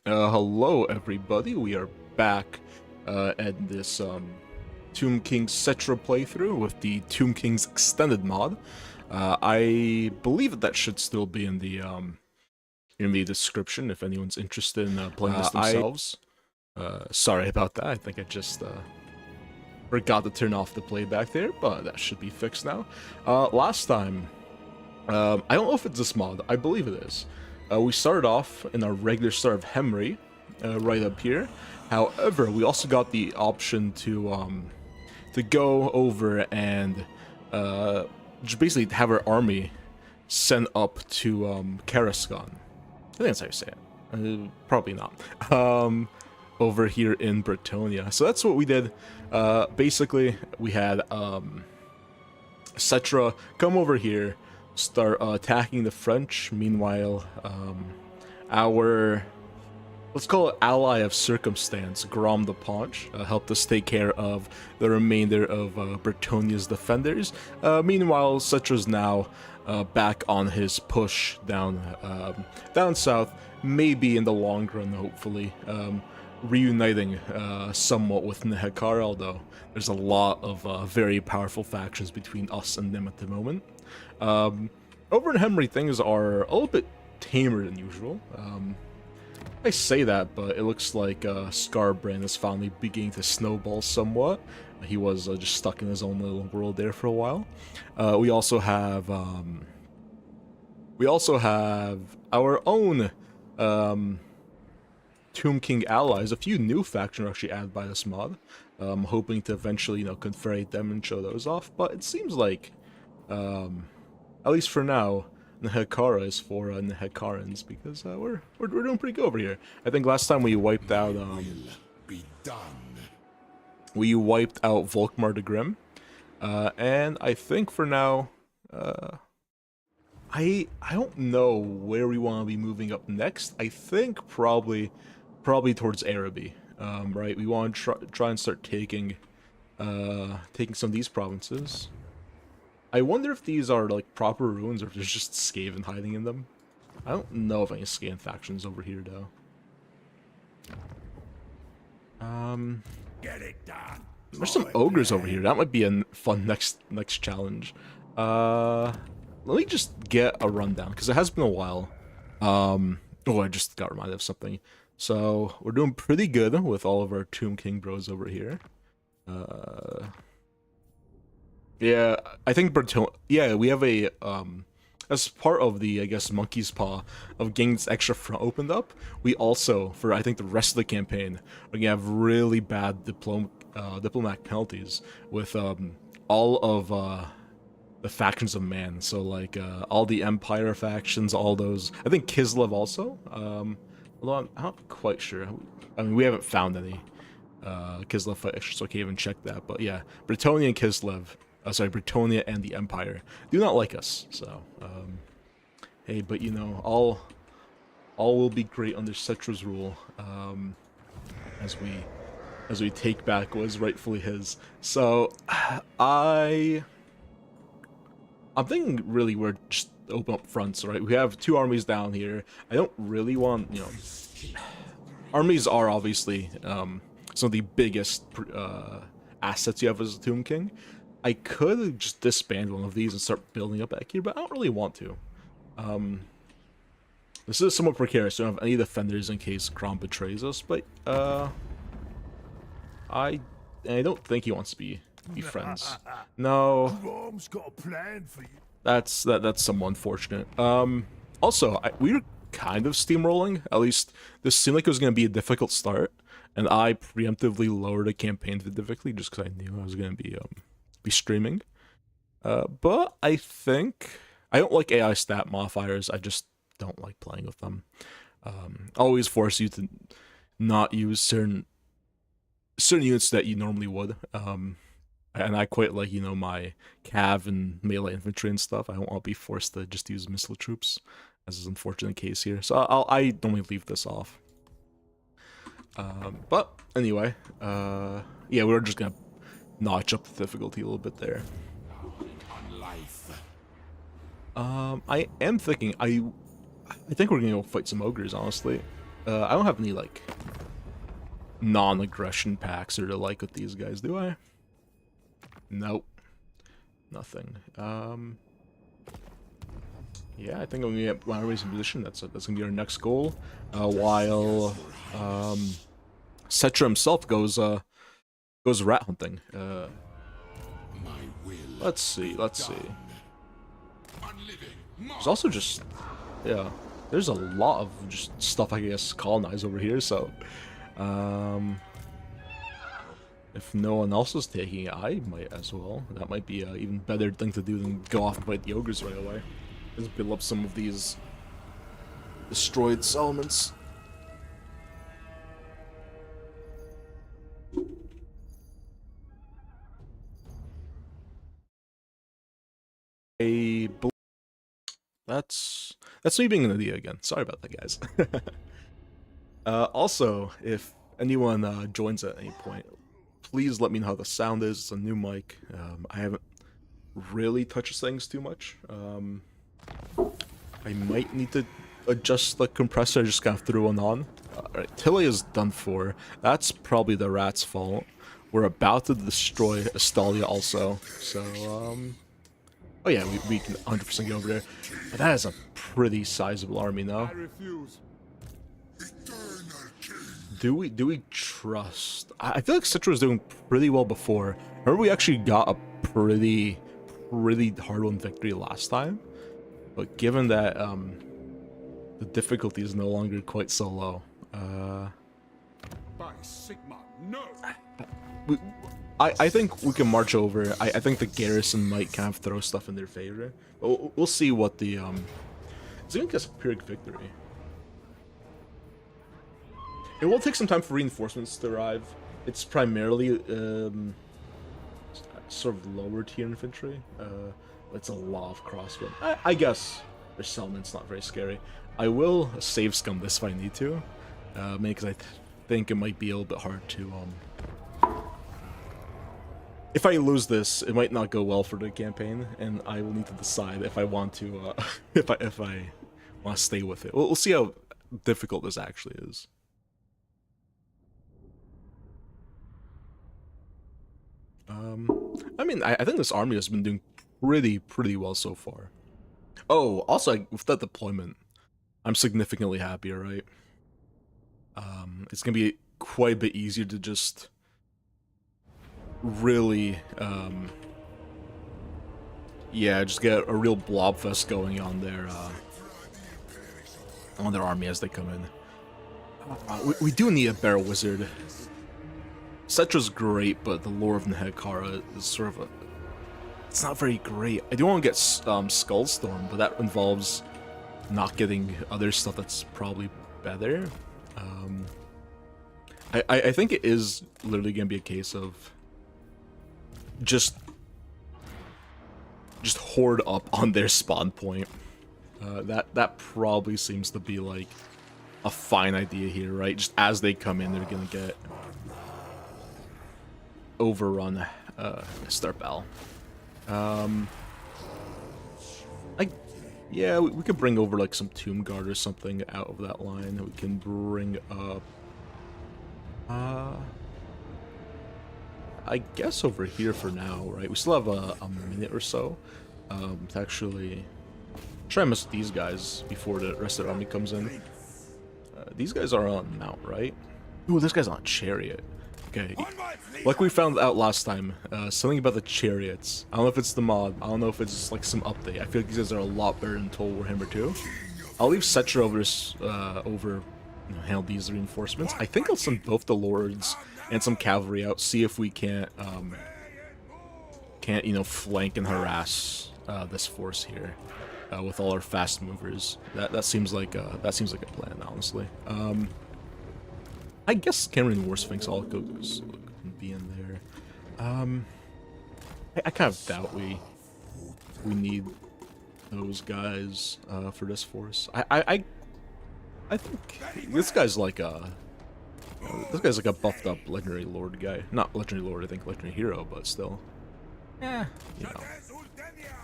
Hello everybody, we are back at this Tomb King Settra playthrough with the Tomb King's extended mod. I believe that should still be in the description if anyone's interested in playing this themselves. Sorry about that, I think I just forgot to turn off the playback there, but that should be fixed now. Last time, I don't know if it's this mod, I believe it is. We started off in our regular start of Hemry, right up here. However, we also got the option to go over and just basically have our army sent up to Karaskan. I think that's how you say it. Probably not. Over here in Bretonia. So that's what we did. Basically, we had Settra come over here, start attacking the French. Meanwhile, our, let's call it ally of circumstance, Grom the Paunch, helped us take care of the remainder of Bretonia's defenders. Meanwhile, Settra's now back on his push down south, maybe in the long run, hopefully, reuniting somewhat with Nehekara, although there's a lot of very powerful factions between us and them at the moment. Over in Hemry, things are a little bit tamer than usual. I say that, but it looks like Scarbrand is finally beginning to snowball somewhat. He was just stuck in his own little world there for a while. We also have our own Tomb King allies. A few new factions are actually added by this mod. I'm hoping to eventually, confederate them and show those off. But it seems like, at least for now, Nehekara is for Nehekarans, because we're doing pretty good over here. I think last time we wiped out Volkmar the Grim, and I think for now, I don't know where we want to be moving up next. I think probably towards Araby, right? We want to try and start taking some of these provinces. I wonder if these are like proper ruins or if there's just Skaven hiding in them. I don't know of any Skaven factions over here though. Get it done. There's some ogres over here. That might be a fun next challenge. Let me just get a rundown because it has been a while. Oh, I just got reminded of something. So we're doing pretty good with all of our Tomb King bros over here. Yeah, I think yeah, we have a, as part of the, I guess, Monkey's Paw of getting this extra front opened up, we also, for I think the rest of the campaign, are gonna have really bad diplomatic penalties with all of the factions of man. So like all the Empire factions, all those. I think Kislev also. Although I'm not quite sure. I mean, we haven't found any Kislev factions, so I can't even check that. But yeah, Bretonia and Kislev. Bretonia and the Empire do not like us, so, hey, but all will be great under Settra's rule, as we take back what is rightfully his. So, I'm thinking really we're just open up fronts, right? We have two armies down here. I don't really want, armies are obviously, some of the biggest, assets you have as a Tomb King. I could just disband one of these and start building up back here, but I don't really want to. This is somewhat precarious. I don't have any defenders in case Grom betrays us, but I don't think he wants to be friends. No. Grom's got a plan for you. That's somewhat unfortunate. Also, we were kind of steamrolling. At least this seemed like it was going to be a difficult start, and I preemptively lowered the campaign to difficulty just because I knew I was going to be streaming, but I think I don't like AI stat modifiers. I just don't like playing with them. Always force you to not use certain units that you normally would. And I quite like my cav and melee infantry and stuff. I don't want to be forced to just use missile troops, as is an unfortunate case here. So I normally leave this off. But anyway, yeah, we're just gonna notch up the difficulty a little bit there. I am thinking I think we're gonna go fight some ogres, honestly. I don't have any, like, non-aggression packs or the like with these guys, do I? Nope. Nothing. Yeah, I think I'm gonna get my racing position. That's gonna be our next goal. While Settra himself goes rat hunting. Let's see. There's also just, yeah, there's a lot of just stuff I guess colonize over here. So, if no one else is taking it, I might as well. That might be an even better thing to do than go off and fight the ogres right away. Just build up some of these destroyed settlements. That's me being an idiot again. Sorry about that, guys. Also, if anyone joins at any point, please let me know how the sound is. It's a new mic. I haven't really touched things too much. I might need to adjust the compressor. I just kind of threw one on. Alright, Tilly is done for. That's probably the rat's fault. We're about to destroy Astalia also. So, oh yeah, we can 100% get over there. But that is a pretty sizable army now. Do we trust? I feel like Citra was doing pretty well before. Remember we actually got a pretty hard-won victory last time? But given that the difficulty is no longer quite so low, By Sigma, no. I think we can march over. I think the garrison might kind of throw stuff in their favor. But we'll see what the it's gonna get a Pyrrhic victory. It will take some time for reinforcements to arrive. It's primarily sort of lower tier infantry. It's a lot of crossbow. I guess their settlement's not very scary. I will save scum this if I need to, because I think it might be a little bit hard to if I lose this, it might not go well for the campaign, and I will need to decide if I want to if I want to stay with it. We'll see how difficult this actually is. I mean, I think this army has been doing pretty well so far. Oh, also, with that deployment, I'm significantly happier, right? It's gonna be quite a bit easier to just really, yeah, just get a real blobfest going on their army as they come in. We do need a barrel wizard. Settra's great, but the lore of Nehekara is sort of it's not very great. I do want to get Skullstorm, but that involves not getting other stuff that's probably better. I think it is literally going to be a case of just hoard up on their spawn point. That probably seems to be like a fine idea here, right? Just as they come in, they're going to get overrun. Start battle. Yeah, we could bring over like some Tomb Guard or something out of that line. We can bring up I guess over here for now, right? We still have a minute or so to actually try and mess with these guys before the rest of the army comes in. These guys are on mount, right? Ooh, this guy's on a chariot. Okay, like we found out last time, something about the chariots. I don't know if it's the mod, I don't know if it's like some update. I feel like these guys are a lot better than Total Warhammer 2. I'll leave Settra over handle these reinforcements. I think I'll send both the lords and some cavalry out, see if we can't flank and harass this force here with all our fast movers. That seems like a plan, honestly. I guess Cameron War Sphinx all can be in there. I kind of doubt we need those guys for this force. I think this guy's like a buffed up legendary lord guy. Not legendary lord, I think legendary hero, but still. Yeah, you know.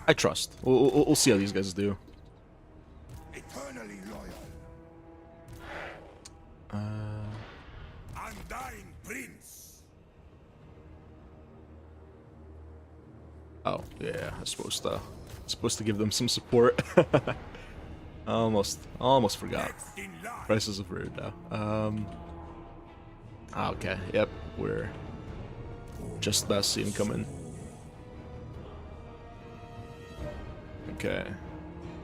I trust. We'll see how these guys do. Undying Prince. Oh yeah, I'm supposed to give them some support. Almost forgot. Next in line. Prices of rude now. Okay, yep, we're just about to see him come in. Okay.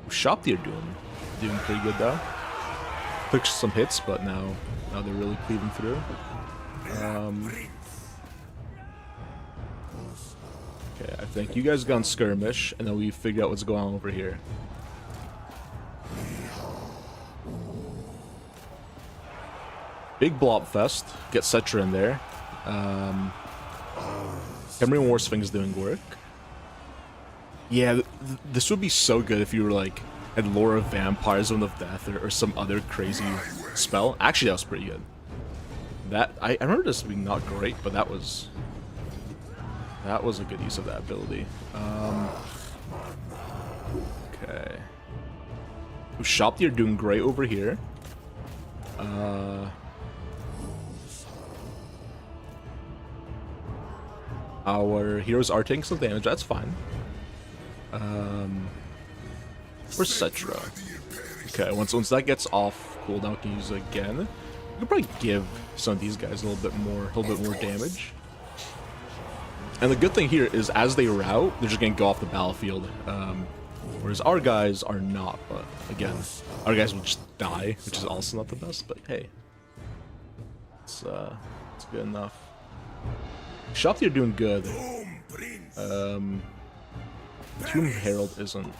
Shop deer doing pretty good though. Took some hits, but now they're really cleaving through. Okay, I think you guys got on skirmish, and then we figure out what's going on over here. Big blob fest. Get Settra in there. Cameron War Sphinx doing work. Yeah, this would be so good if you were like had Lore of Vampire, Zone of Death, or some other crazy spell. Actually, that was pretty good. That I remember this being not great, but that was a good use of that ability. Okay. Shop deer doing great over here. Our heroes are taking some damage. That's fine. Where's Settra? Okay, once that gets off cooldown, we can use it again. We could probably give some of these guys a little bit more damage. And the good thing here is, as they rout, they're just gonna go off the battlefield. Whereas our guys are not. But again, our guys will just die, which is also not the best. But hey, it's good enough. Shop are doing good. Tomb Herald isn't.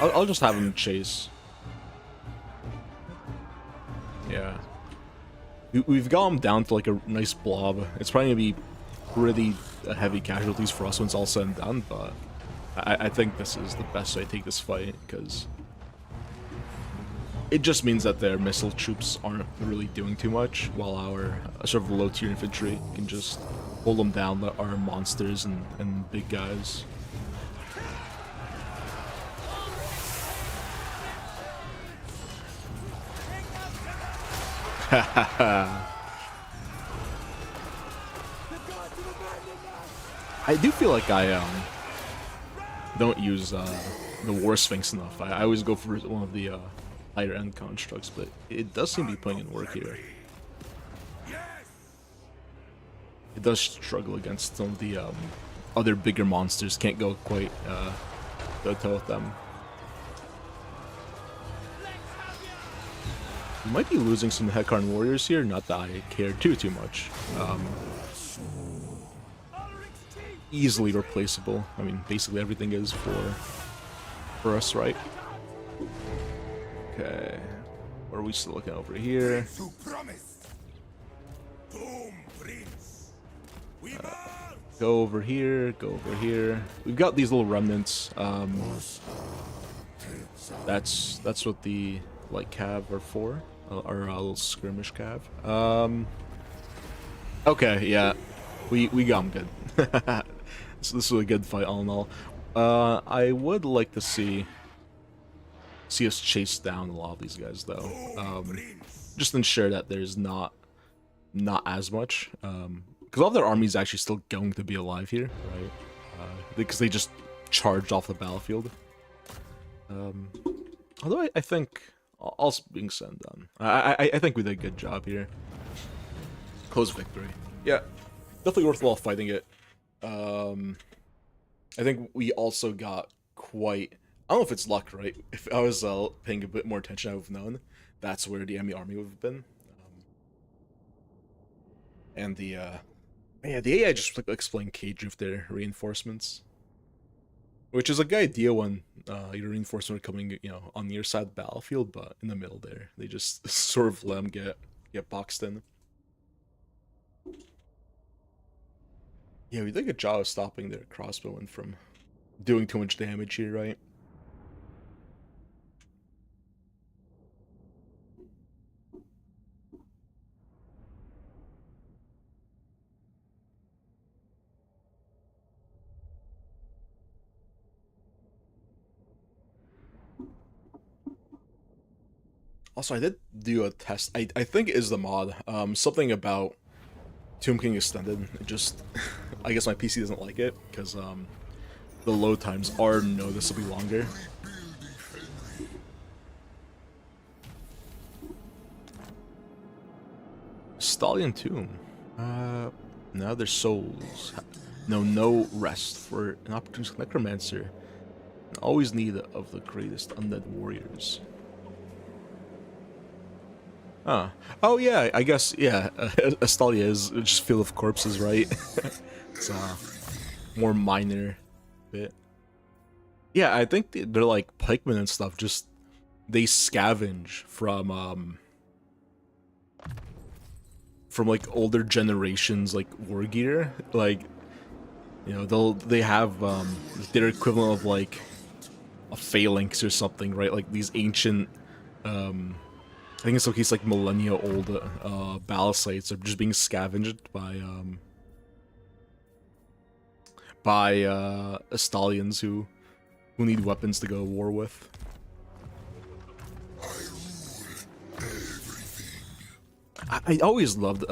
I'll just have him chase. Yeah. We've got him down to like a nice blob. It's probably gonna be pretty heavy casualties for us when it's all said and done, but I think this is the best way to take this fight, because it just means that their missile troops aren't really doing too much, while our sort of low tier infantry can just hold them down, let our monsters and big guys. I do feel like I don't use the War Sphinx enough. I always go for one of the higher end constructs, but it does seem to be putting in work here. It does struggle against some of the other bigger monsters. Can't go quite toe-to-toe with them. We might be losing some Hekarn warriors here. Not that I care too much. Easily replaceable. I mean, basically everything is for us, right? Okay. What are we still looking over here? Go over here. Go over here. We've got these little remnants. That's what the light cav are for. Our little skirmish cav. Okay, yeah, we got him good. So this was a good fight all in all. I would like to see us chase down a lot of these guys though. Just ensure that there's not as much. Because all of their army is actually still going to be alive here, right? Because they just charged off the battlefield. Although I think, all being said and done, I think we did a good job here. Close victory. Yeah, definitely worthwhile fighting it. I think we also got quite... I don't know if it's luck, right? If I was paying a bit more attention, I would have known that's where the enemy army would have been. And the AI just explained K-Drift their reinforcements. Which is a good idea when your reinforcements are coming, on your side of the battlefield, but in the middle there, they just sort of let them get boxed in. Yeah, we did a good job of stopping their crossbowmen from doing too much damage here, right? Also, I did do a test. I think it is the mod. Something about Tomb King Extended. It just, I guess my PC doesn't like it because the load times are noticeably longer. Stallion Tomb. Now their souls. No rest for an opportunist necromancer. And always need of the greatest undead warriors. Huh. Oh yeah, I guess, yeah, Astalia is just filled with corpses, right? It's more minor bit. Yeah, I think they're like pikemen and stuff, just they scavenge from like older generations like war gear. Like, you know, they have their equivalent of like a phalanx or something, right? Like these ancient I think in some case like millennia old ballast are just being scavenged by Astalians who need weapons to go to war with. I always loved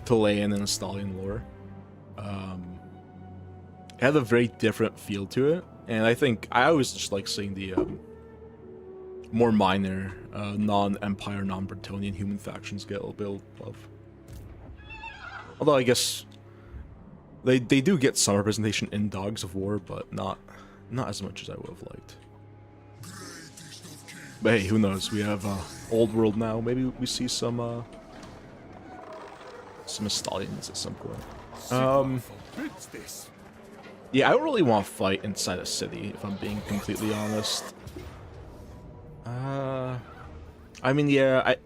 Talayan and Astalian lore. It had a very different feel to it, and I think I always just like seeing the more minor, non-Empire, non-Bretonian human factions get a little bit of love. Although I guess they do get some representation in Dogs of War, but not as much as I would have liked. But hey, who knows? We have Old World now. Maybe we see some Astalians at some point. Yeah, I don't really want to fight inside a city, if I'm being completely honest. I mean, yeah, I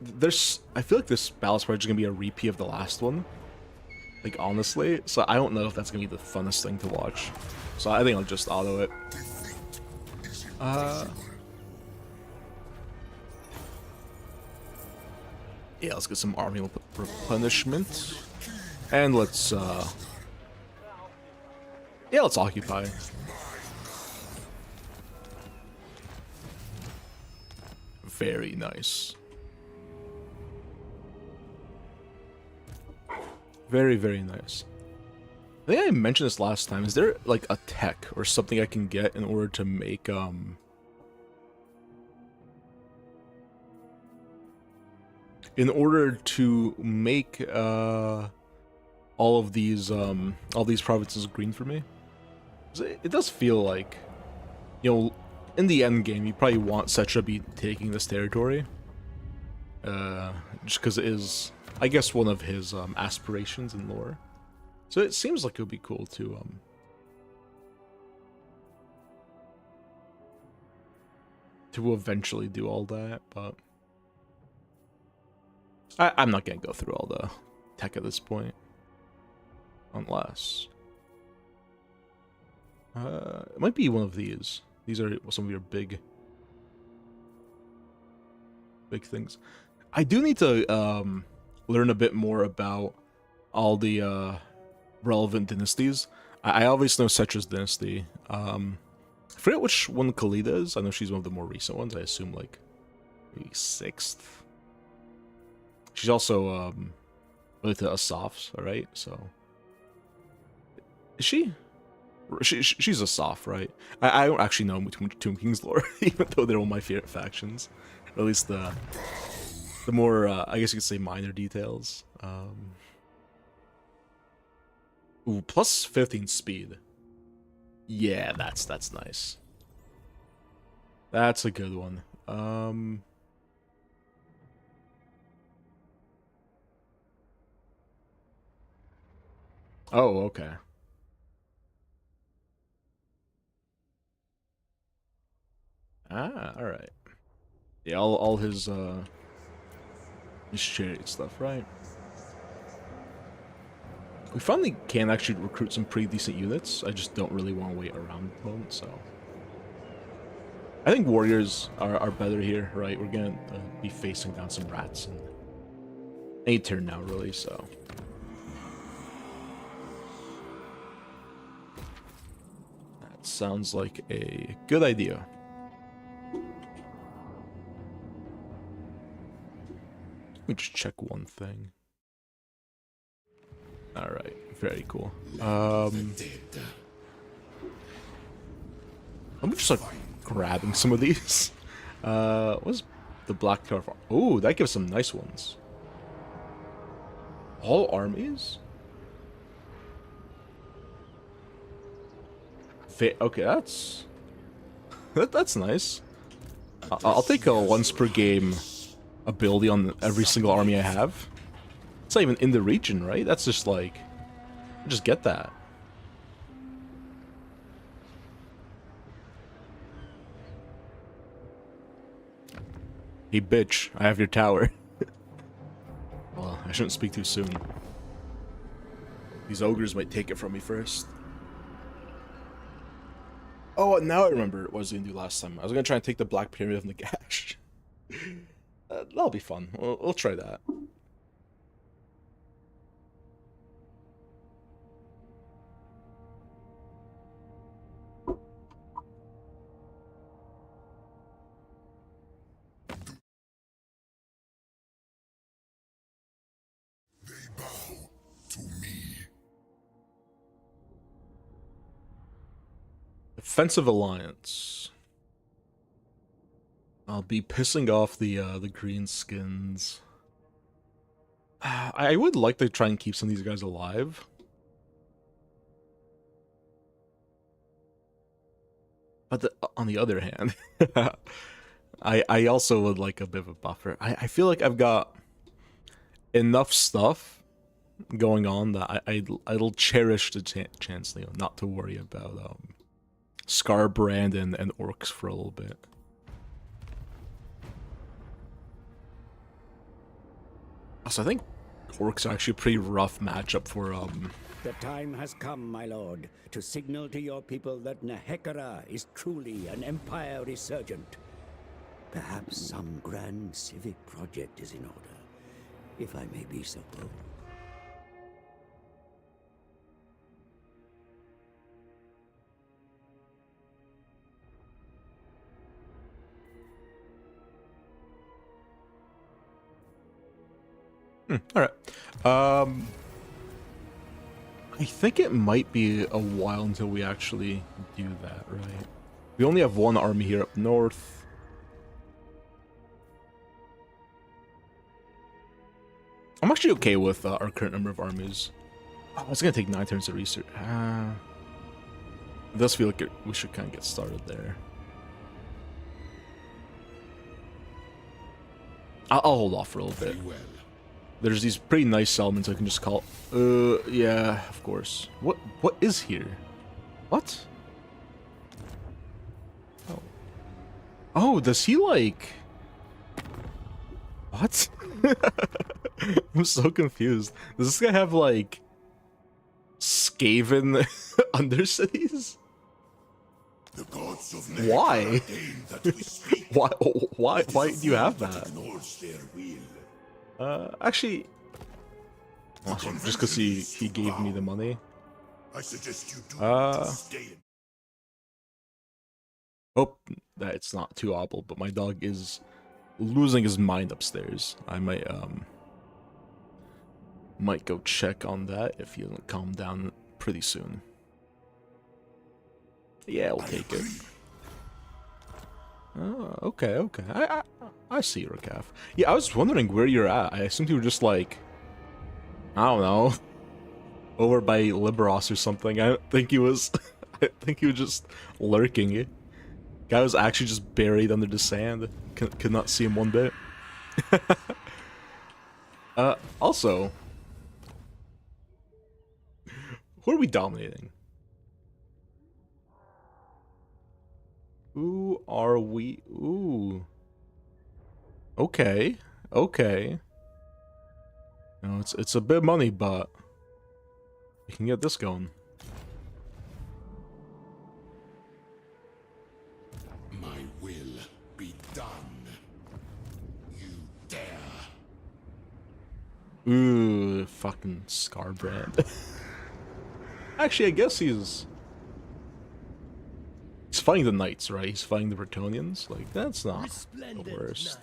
feel like this Ballast Project is gonna be a repeat of the last one. Like, honestly, so I don't know if that's gonna be the funnest thing to watch. So I think I'll just auto it. Yeah, let's get some army replenishment. And let's, yeah, let's occupy. Very nice. Very, very nice. I think I mentioned this last time. Is there like a tech or something I can get in order to make all of these provinces green for me? It does feel like, you know, in the end game, you probably want Settra to be taking this territory. Just because it is, I guess, one of his aspirations in lore. So it seems like it would be cool to eventually do all that, but I'm not gonna go through all the tech at this point. Unless it might be one of these. These are some of your big things. I do need to learn a bit more about all the relevant dynasties. I obviously know Settra's dynasty. I forget which one Khalida is. I know she's one of the more recent ones. I assume like maybe 6th. She's also related to Asaf's, alright? So is she? She's a soft, right? I don't actually know Tomb King's lore, even though they're all my favorite factions. Or at least the more, I guess you could say, minor details. Ooh, plus 15 speed. Yeah, that's nice. That's a good one. Oh, okay. Ah, all right. Yeah, all his chariot stuff, right? We finally can actually recruit some pretty decent units. I just don't really want to wait around at the moment, so I think warriors are better here, right? We're gonna be facing down some rats and any turn now, really. So that sounds like a good idea. Let me just check one thing. Alright, very cool. I'm just like grabbing some of these. What's the black color? Oh, that gives some nice ones. All armies? Okay, that's that's nice. I'll take a once per game ability on every single army I have. It's not even in the region, right? That's just like, just get that. Hey bitch, I have your tower. Well, I shouldn't speak too soon. These ogres might take it from me first. Oh, now I remember what I was gonna do last time. I was gonna try and take the Black Pyramid of Nagash. That'll be fun. We'll try that. They bow to me. Defensive Alliance. I'll be pissing off the greenskins. I would like to try and keep some of these guys alive. But on the other hand, I also would like a bit of a buffer. I feel like I've got enough stuff going on that I'll cherish the chance, you know, not to worry about Scarbrand and orcs for a little bit. So I think orcs are actually a pretty rough matchup for The time has come, my lord, to signal to your people that Nehekara is truly an empire resurgent. Perhaps some grand civic project is in order, if I may be so bold. All right. I think it might be a while until we actually do that, right? We only have one army here up north. I'm actually okay with our current number of armies. Oh, it's gonna take 9 turns to research. It does feel like we should kind of get started there. I'll hold off for a little bit. There's these pretty nice settlements I can just call. Yeah, of course. What is here? What? Oh. Oh, does he like... What? I'm so confused. Does this guy have like... Skaven undercities? The gods of Why? ordain that we speak. Why do you have that? Ignores their will. Actually, awesome. Just because he gave me the money. I suggest you do stay. Hope that it's not too awful, but my dog is losing his mind upstairs. I might go check on that if he doesn't calm down pretty soon. Yeah, we'll take it. Oh, okay. I see you, Rakaf. Yeah, I was wondering where you're at. I assumed you were just like, I don't know, over by Liberos or something. I don't think he was. I think he was just lurking. Guy was actually just buried under the sand. Could not see him one bit. Also, who are we dominating? Who are we? Ooh. Okay. You know, it's a bit of money, but we can get this going. My will be done. You dare. Ooh, fucking Scarbrand. Actually, I guess he's fighting the knights, right? He's fighting the Bretonnians. Like, that's not the worst.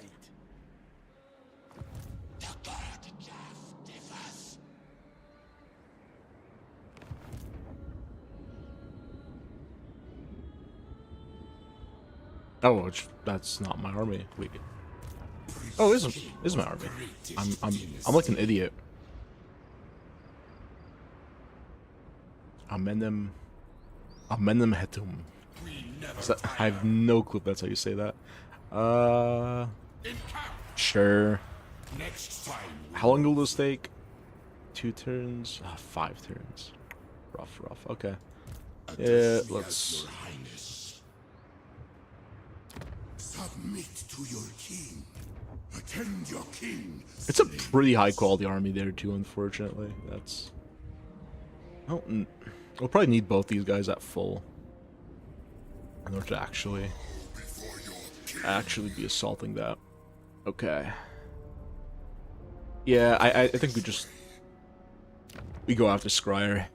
Oh, that's not my army. Wait. Oh, it is my army. I'm like an idiot. Amenem Hetum. I have no clue if that's how you say that. Sure. Next time. How long will this take? 2 turns? 5 turns. Rough. Okay. Yeah, let's... Your Highness. Submit to your king. Attend your king. It's a pretty high quality army there too, unfortunately. That's... Oh, we'll probably need both these guys at full in order to actually be assaulting that. Okay. Yeah, I think we go after Scryer.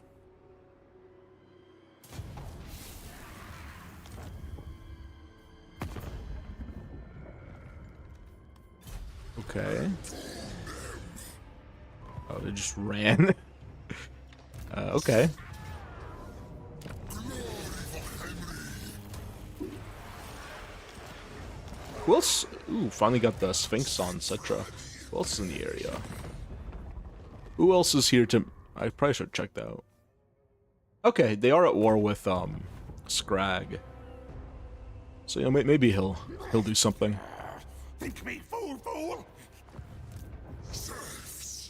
Okay. Oh, they just ran. Okay. Who else? Ooh, finally got the Sphinx on Settra. Who else is in the area? Who else is here to... I probably should check that out. Okay, they are at war with, Scrag. So, you know, maybe he'll do something. Think me fool.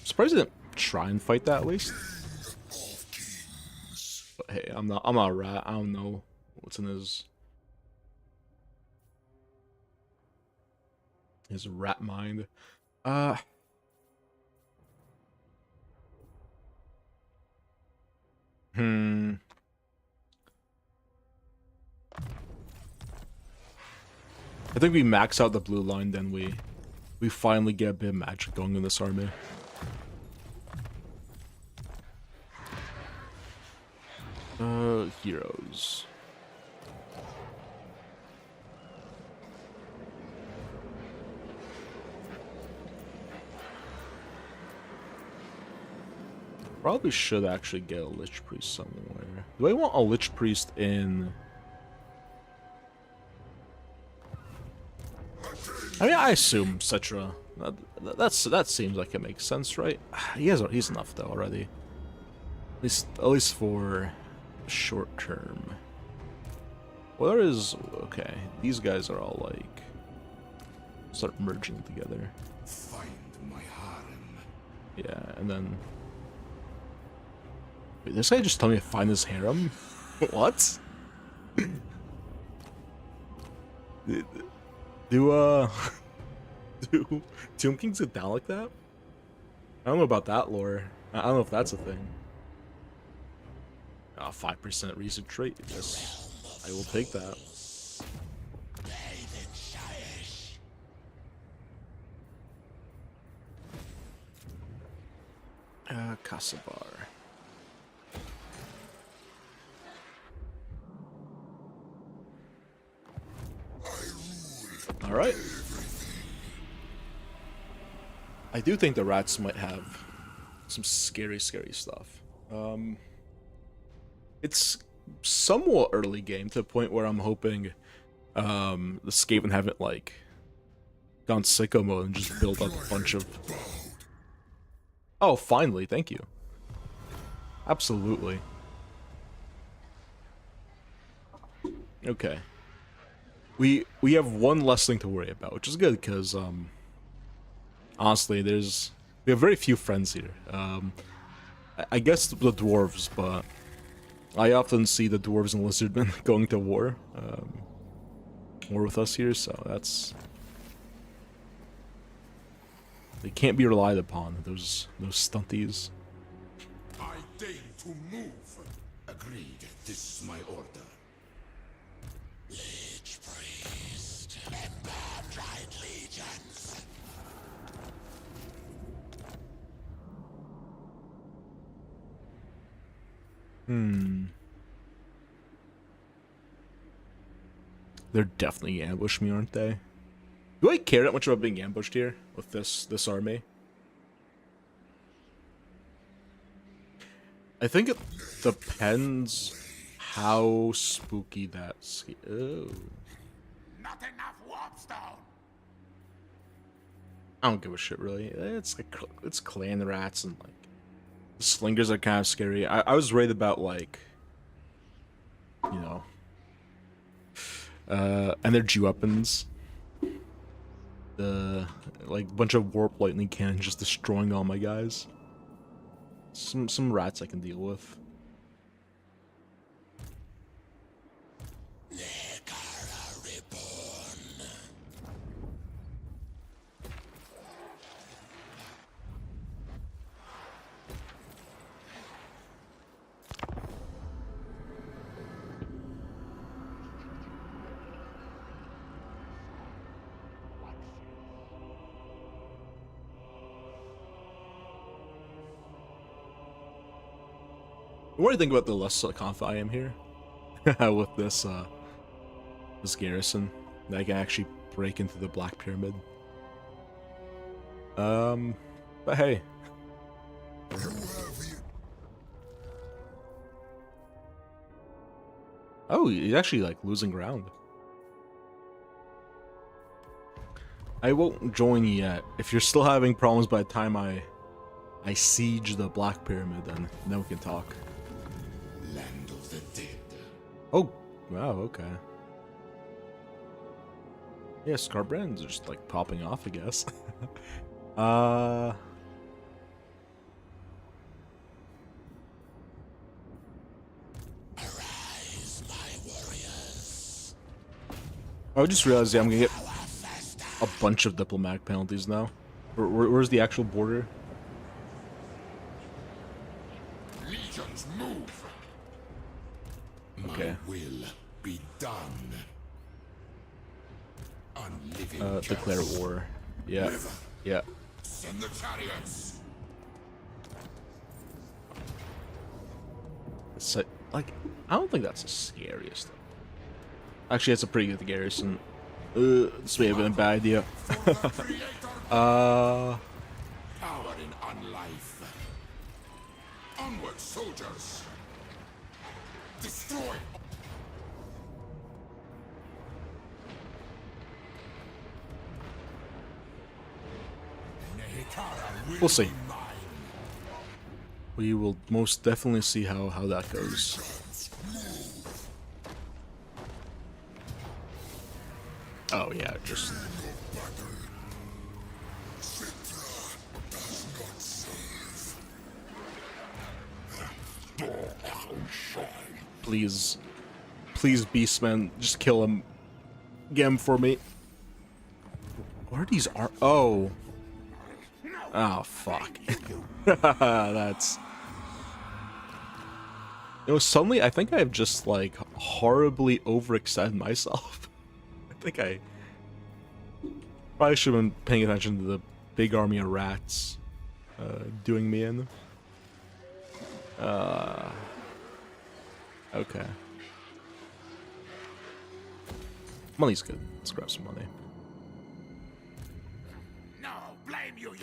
Surprised he didn't try and fight that at least. But hey, I'm not a rat. I don't know what's in his rat mind. I think we max out the blue line, then we finally get a bit of magic going in this army. Heroes. Probably should actually get a Lich Priest somewhere. Do I want a Lich Priest in... I mean, I assume Settra. That seems like it makes sense, right? He's enough though already. At least for short term. Well, there is... Okay, these guys are all like... start merging together. Find my harem. Yeah, and then... Wait, this guy just told me to find his harem? What? Do Tomb Kings get down like that? I don't know about that lore. I don't know if that's a thing. 5% research rate. Yes, I will take that. Kasabar. Alright. I do think the rats might have some scary stuff. It's somewhat early game to the point where I'm hoping the Skaven haven't like gone sicko mode and just built up a bunch of... Oh, finally, thank you. Absolutely. Okay. We have one less thing to worry about, which is good because honestly, we have very few friends here. I guess the dwarves, but I often see the dwarves and lizardmen going to war with us here, so that's... They can't be relied upon, those stunties. I deign to move. Agreed. This is my order. Lich priest, remember blind legions. They're definitely ambush me, aren't they? Do I care that much about being ambushed here with this army? I think it depends how spooky that's. Oh. Not enough warpstone. I don't give a shit really. It's like it's clan rats and like the slingers are kind of scary. I was worried about like, you know, energy weapons. The like bunch of warp lightning cannons just destroying all my guys. Some rats I can deal with. What do you think about the less confident I am here with this this garrison that I can actually break into the Black Pyramid? But hey. Oh, he's actually like losing ground. I won't join you yet. If you're still having problems by the time I siege the Black Pyramid, then we can talk. Land of the dead. Oh, wow, okay. Yeah, Scarbrands are just like popping off, I guess. Arise, my warriors. I just realized I'm gonna get a bunch of diplomatic penalties now. Where's the actual border? Legions move. Okay. My will be done. On Declare war. Yeah. Yeah. Send the chariots. So, like, I don't think that's the scariest thing. Actually, it's a pretty good garrison. This may have been a bad idea. Power in unlife. Onward, soldiers. Destroy. We'll see. We will most definitely see how that goes. Oh yeah, just please, Beastman, just kill him. Get him for me. What are these? Oh, fuck. That's. You know, suddenly I think I've just like horribly overextended myself. I think I probably should have been paying attention to the big army of rats doing me in. Okay. Money's good. Let's grab some money. No, blame you.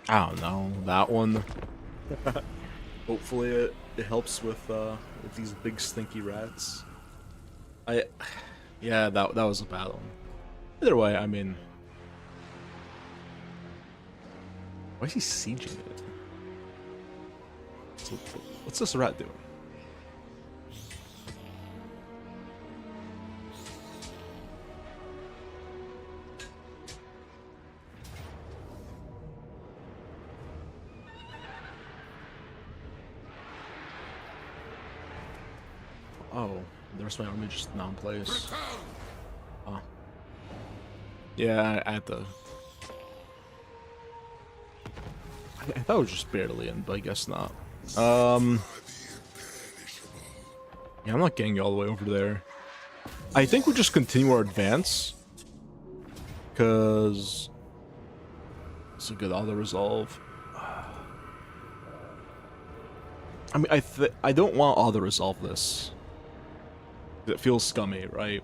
I don't know, that one. Hopefully it helps with these big stinky rats. Yeah, that was a bad one. Either way, I mean, why is he sieging it? So, what's this rat doing? Oh, the rest of my army just not in place. Oh. Yeah, I had to. I thought it was just barely in, but I guess not. Yeah, I'm not getting all the way over there. I think we'll just continue our advance. Because It's a good auto-resolve. I mean, I don't want auto-resolve this. It feels scummy, right?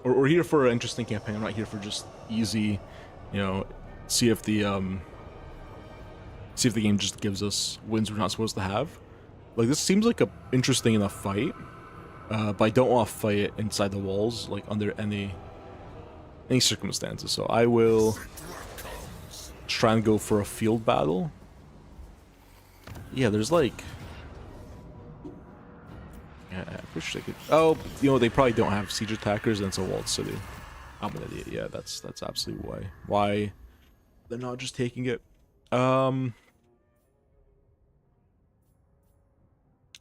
We're here for an interesting campaign. I'm not here for just easy, you know, see if the game just gives us wins we're not supposed to have. Like, this seems like a interesting enough fight, but I don't want to fight it inside the walls, like under any circumstances. So I will try and go for a field battle. Yeah, there's like, yeah, I wish they could. Oh, you know, they probably don't have siege attackers, and it's a walled city. I'm an idiot. Yeah, that's absolutely why they're not just taking it. I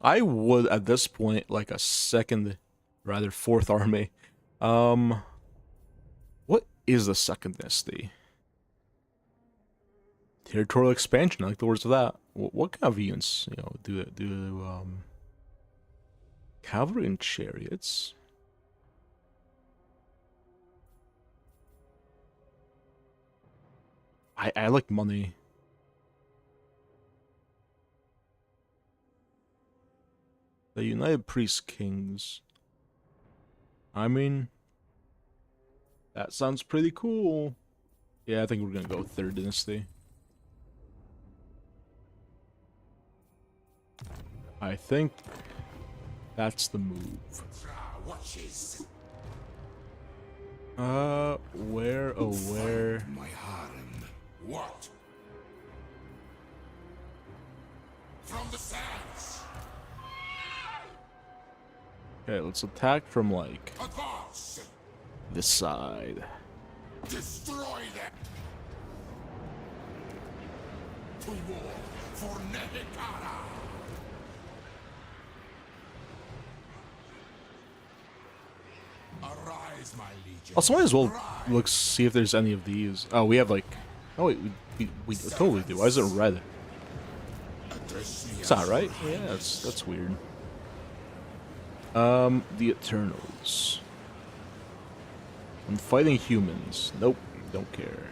would at this point like a second, rather fourth army. What is the second dynasty? Territorial expansion. I like the words of that. What kind of units, you know, do cavalry and chariots? I like money. The United Priest Kings. I mean, that sounds pretty cool. Yeah, I think we're gonna go with Third Dynasty. I think that's the move. Where, oh, where? My harem. What? From the sands. Okay, let's attack from, like, Advance. this side. Destroy them. To war for Nehekara. Arise, my legion. Also, might as well look, see if there's any of these. Oh, we have, like, oh wait, we totally do. Why is it red? It's not right. Yeah, that's weird. The Eternals. I'm fighting humans. Nope, don't care.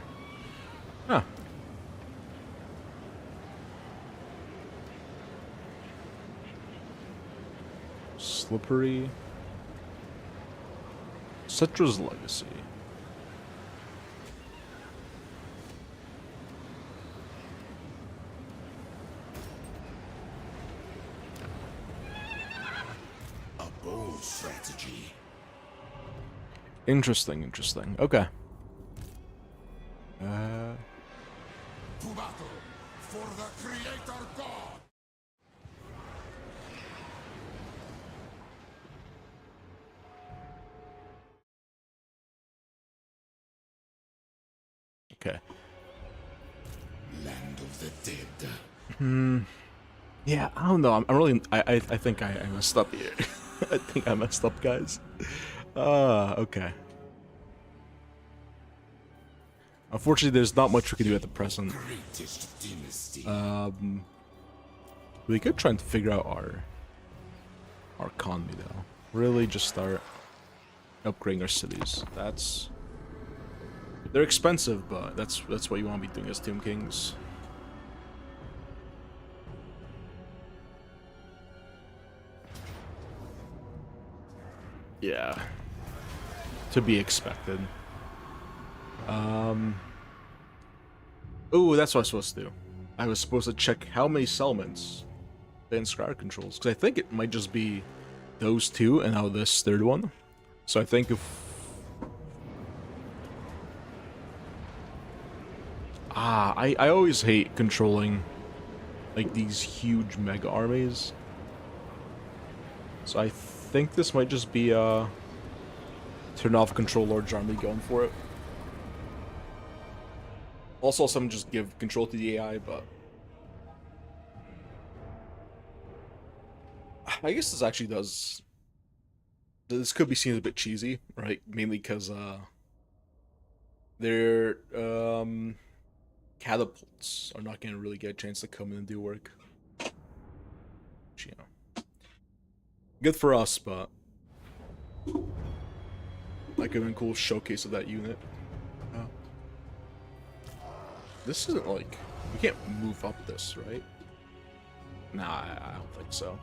Huh. Slippery. SETTRA'S Legacy. A bold strategy. Interesting, interesting. Okay. To battle for the Creator God. Okay. Land of the dead. Yeah, I don't know. I'm really. I think I messed up here. I think I messed up, guys. Okay. Unfortunately, there's not much we can do at the present. Greatest dynasty. We could try and figure out our economy though. Really, just start upgrading our cities. They're expensive, but that's what you want to be doing as Tomb Kings. Yeah. To be expected. Oh, that's what I was supposed to do. I was supposed to check how many settlements the Inscriber controls, because I think it might just be those two and now this third one. So I think if I always hate controlling like these huge mega armies. So I think this might just be turn off control large army going for it. Also, some just give control to the AI, but I guess this actually does. This could be seen as a bit cheesy, right? Mainly because their catapults are not going to really get a chance to come in and do work. Which, you know, good for us, but that could have been a cool showcase of that unit. This isn't like... We can't move up this, right? Nah, I don't think so.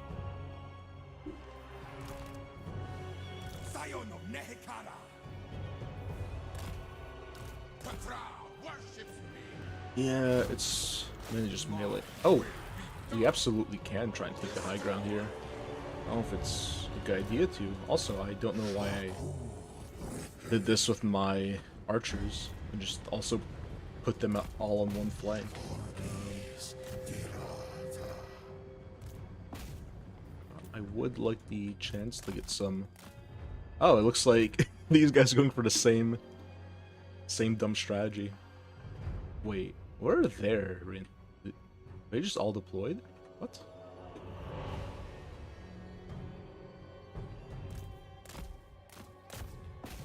Zion of Nehekara. Petra worships me. Yeah, it's... Maybe just melee. Oh! We absolutely can try and take the high ground here. I don't know if it's a good idea to. Also, I don't know why I did this with my archers. And just also put them all on one flank. I would like the chance to get some... Oh, it looks like these guys are going for the same dumb strategy. Wait, where are they just all deployed? What?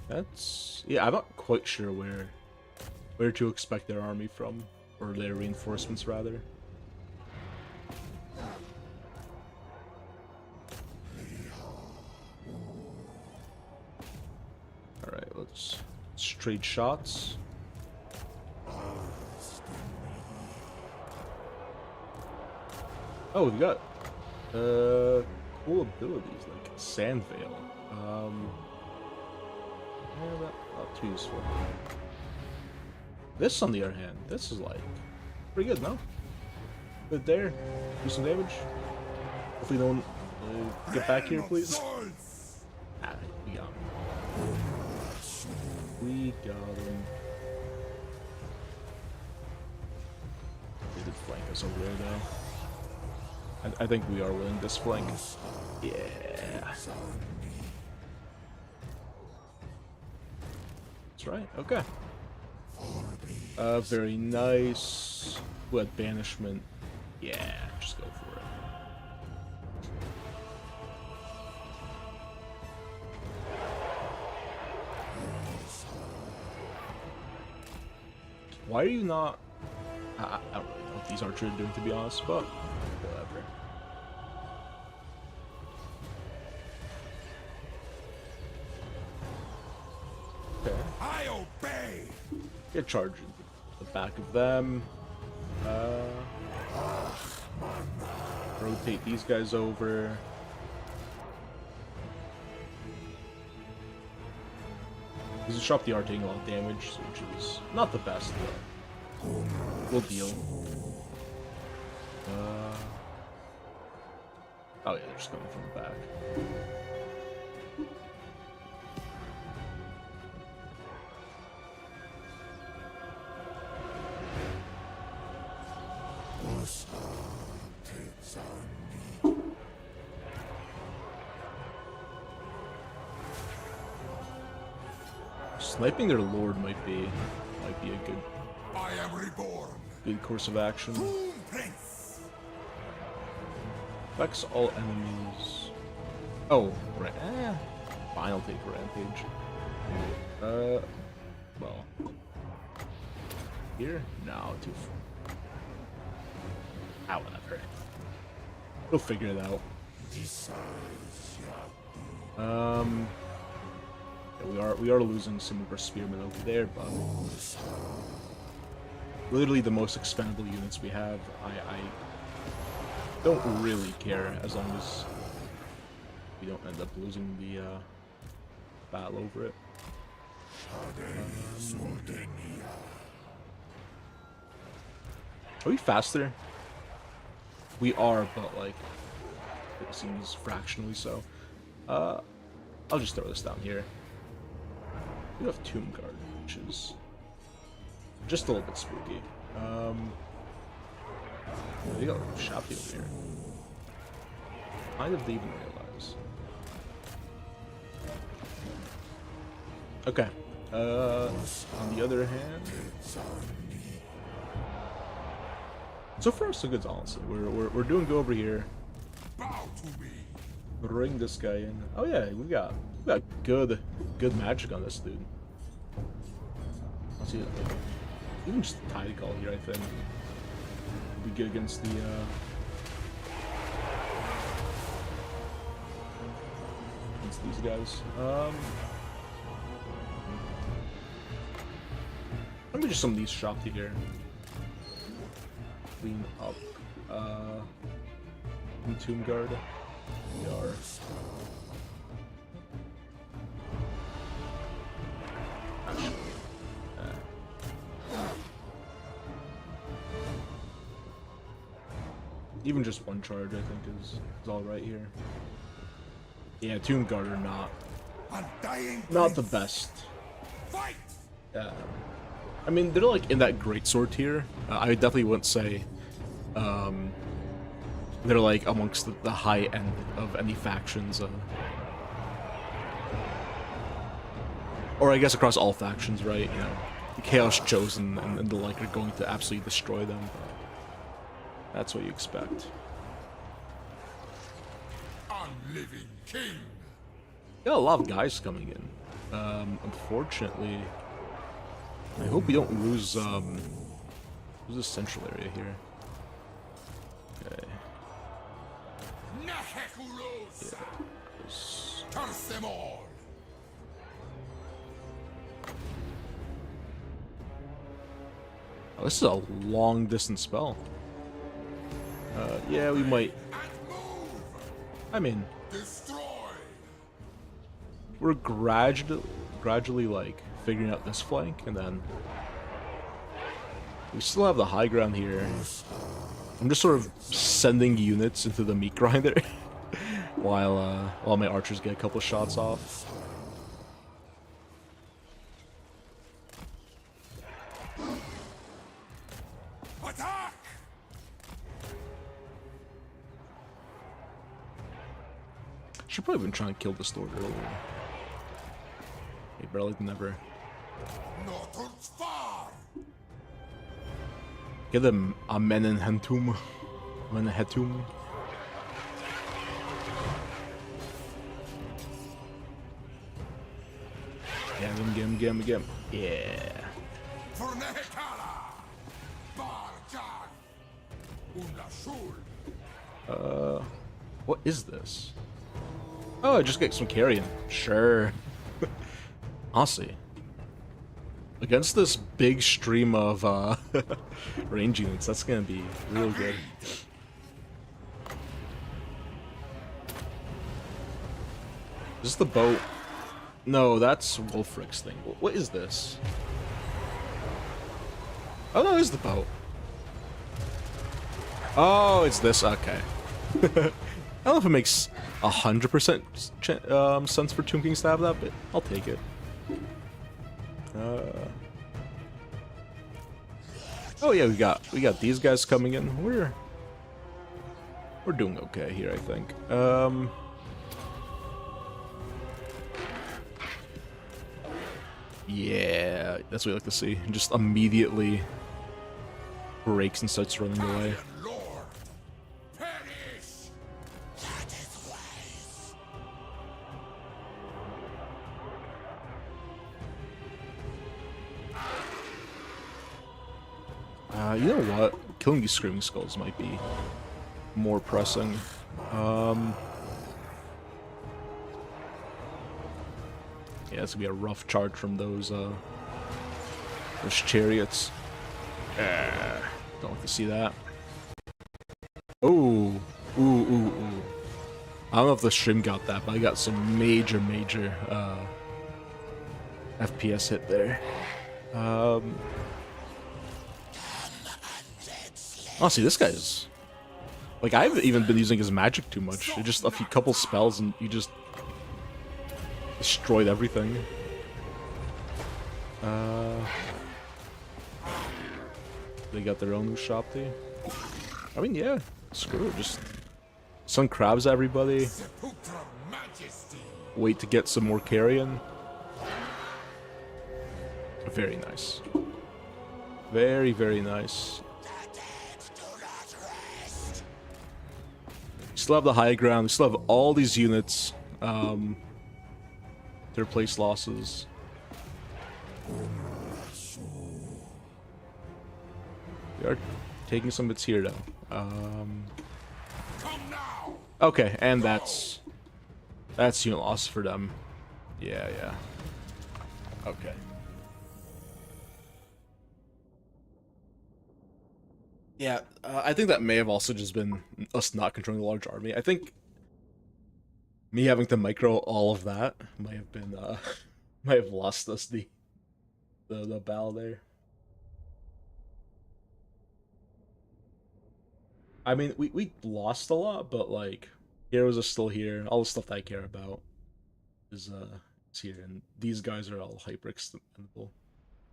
That's... Yeah, I'm not quite sure where to expect their army from. Or their reinforcements, rather. Alright, let's trade shots. Oh, we got cool abilities like Sand Veil. Yeah, not too useful. This, on the other hand, this is like pretty good, no? Good there. Do some damage. Hopefully, don't get back here, please. Ah, we got him. We got him. They did flank us over there, though. I think we are winning this flank. Yeah. That's right. Okay. Very nice. Who had banishment? Yeah, just go for it. Why are you not... I don't really know what these archers are doing, to be honest, but whatever. Okay. I obey. Get charged the back of them. Rotate these guys over. This is drop the art taking a lot of damage, which is not the best, but we'll deal. Oh yeah, they're just coming from the back. Sniping their lord might be a I am reborn. good course of action. Boom, Prince. Affects all enemies. Oh, right. Fine, I'll take Rampage. Well. Here? No, too far. Whatever. We'll figure it out. Yeah, we are losing some of our spearmen over there, but literally the most expendable units we have. I don't really care as long as we don't end up losing the battle over it. Are we faster? We are, but like it seems fractionally so. I'll just throw this down here. We have Tomb Guard, which is just a little bit spooky. They got a shopy over here. How did they even realize? Okay. On the other hand, so far so good, honestly. We're doing good over here. Bow to me. Bring this guy in. Oh yeah, we got good magic on this dude. Let's see, even just the tide call here, I think would be good against the against these guys. Let me just some of these shopped here. clean up Tomb Guard. We are. Actually, even just one charge, I think, is all right here. Yeah, Tomb Guard are not the best. Fight! I mean, they're like in that greatsword tier. I definitely wouldn't say they're like amongst the high end of any factions. Or I guess across all factions, right? You know, the Chaos Chosen and the like are going to absolutely destroy them. That's what you expect. Unliving king! Got a lot of guys coming in. Unfortunately, I hope we don't lose this central area here. Okay. Nahekulos! Yes. Curse them all! Oh, this is a long distance spell. Yeah, we might. And move! I mean, Destroy! we're gradually like figuring out this flank, and then we still have the high ground here. I'm just sort of sending units into the meat grinder while my archers get a couple shots off. Attack! Should probably been trying to kill this lord earlier. Hey, barely never. Northwards far! Get them Amenenhetum. Amenenhetum. Get him. Yeah. For Nehekala! Barjan! Unashul! What is this? Oh, I just get some carrion. Sure. Honestly. Against this big stream of range units, that's gonna be real good. Is this the boat? No, that's Wolfric's thing. What is this? Oh no, it's the boat. Oh, it's this. Okay. I don't know if it makes 100% sense for Tomb Kings to have that, but I'll take it. Oh yeah, we got these guys coming in. We're doing okay here, I think. Yeah, that's what we like to see. Just immediately breaks and starts running away. Lord! Perish! That is wise! You know what? Killing these Screaming Skulls might be more pressing. Yeah, it's gonna be a rough charge from those chariots. Don't like to see that. Ooh. I don't know if the stream got that, but I got some major FPS hit there. Honestly, this guy's like, I haven't even been using his magic too much. It's just a couple spells and you just destroyed everything. They got their own Ushapti. I mean, yeah, screw it. Just Sun Crabs everybody. Seputra Majesty! Wait to get some more carrion. Very nice. Very, very nice. We still have the high ground. We still have all these units. Their place losses. We are taking some bits here, though. Come now! Okay, and that's unit loss for them. Yeah. Okay. Yeah, I think that may have also just been us not controlling a large army. I think me having to micro all of that might have been might have lost us the battle there. I mean, we lost a lot, but like heroes are still here. All the stuff that I care about is here, and these guys are all hyper expendable.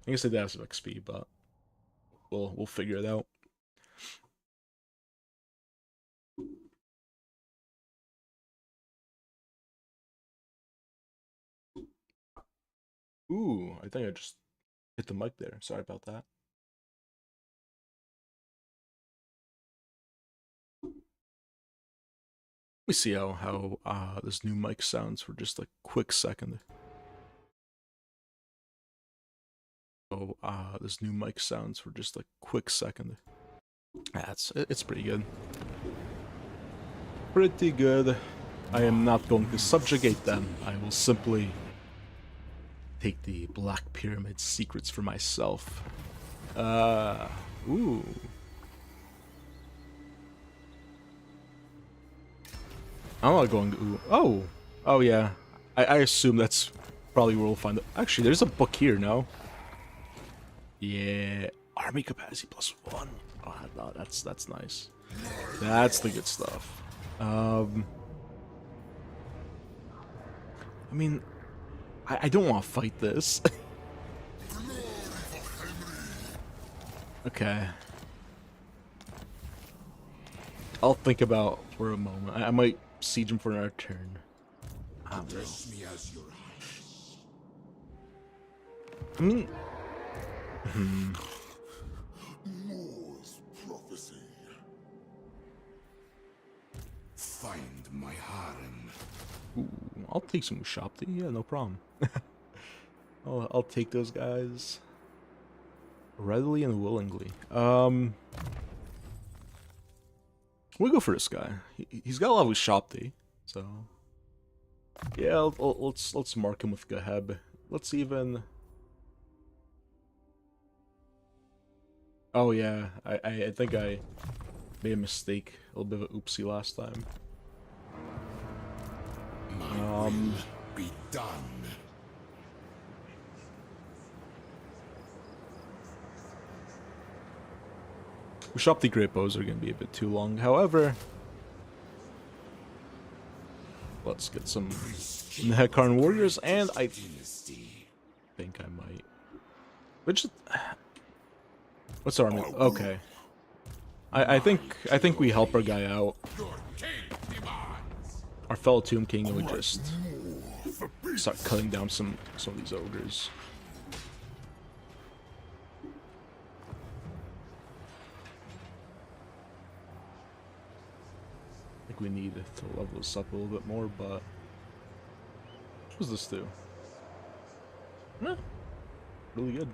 I guess they did have some XP, but we'll figure it out. Ooh, I think I just hit the mic there. Sorry about that. Let me see how this new mic sounds for just a quick second. This new mic sounds for just a quick second. It's pretty good. Pretty good. I am not going to subjugate them. I will simply take the Black Pyramid secrets for myself. Ooh. I'm not going to ooh. Oh yeah. I assume that's probably where we'll find it. Actually, there's a book here, no? Yeah. Army capacity +1. Oh, no, that's nice. That's the good stuff. I mean, I don't want to fight this. Okay. I'll think about for a moment. I might siege him for another turn. Address me as your I mean, Moore's prophecy. Find my harem. ooh, I'll take some Shopti. Yeah, no problem. I'll take those guys readily and willingly. We'll go for this guy. He's got a lot of Shopti, so yeah. Let's mark him with Gaheb. Let's even. Oh yeah, I think I made a mistake, a little bit of an oopsie last time. My will be done. Shopti Great Bows are going to be a bit too long. However, let's get some Nehekarn Warriors, and I think I might. Which, what's our army? Okay, I think we help our guy out. Our fellow Tomb King, and we just start cutting down some of these ogres. I think we need to level this up a little bit more, but what does this do? Really good.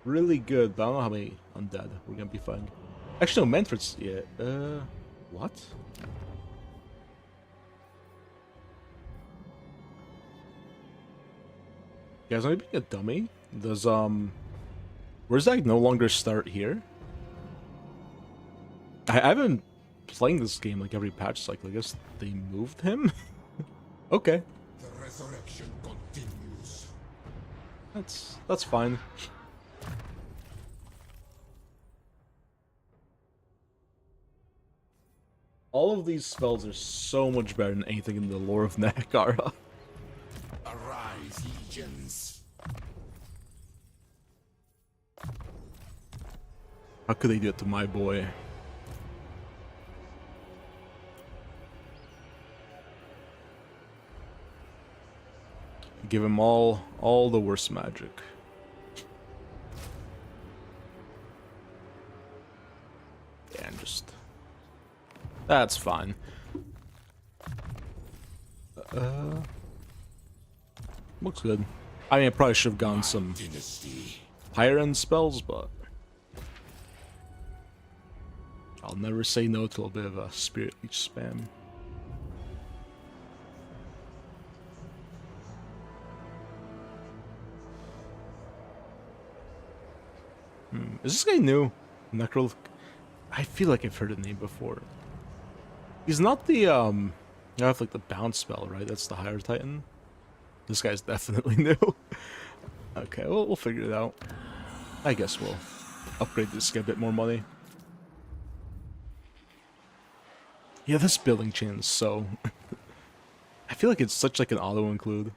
Really good, but I don't know how many undead we're gonna be fighting. Actually, no, Manfred's, yeah, what? You guys, am I being a dummy? Does, where's that no longer start here? I've been playing this game like every patch cycle. I guess they moved him? Okay. The resurrection continues. That's fine. All of these spells are so much better than anything in the lore of Nakara. Arise, legions. How could they do it to my boy? Give him all the worst magic. Yeah, and just that's fine. Looks good. I mean, I probably should have gone some higher end spells, but I'll never say no to a bit of a Spirit Leech spam. Is this guy new? I feel like I've heard the name before. He's not the you have like the bounce spell, right? That's the higher titan. This guy's definitely new. Okay, well, we'll figure it out. I guess we'll upgrade this to get a bit more money. Yeah, this building chain is so... I feel like it's such like an auto-include.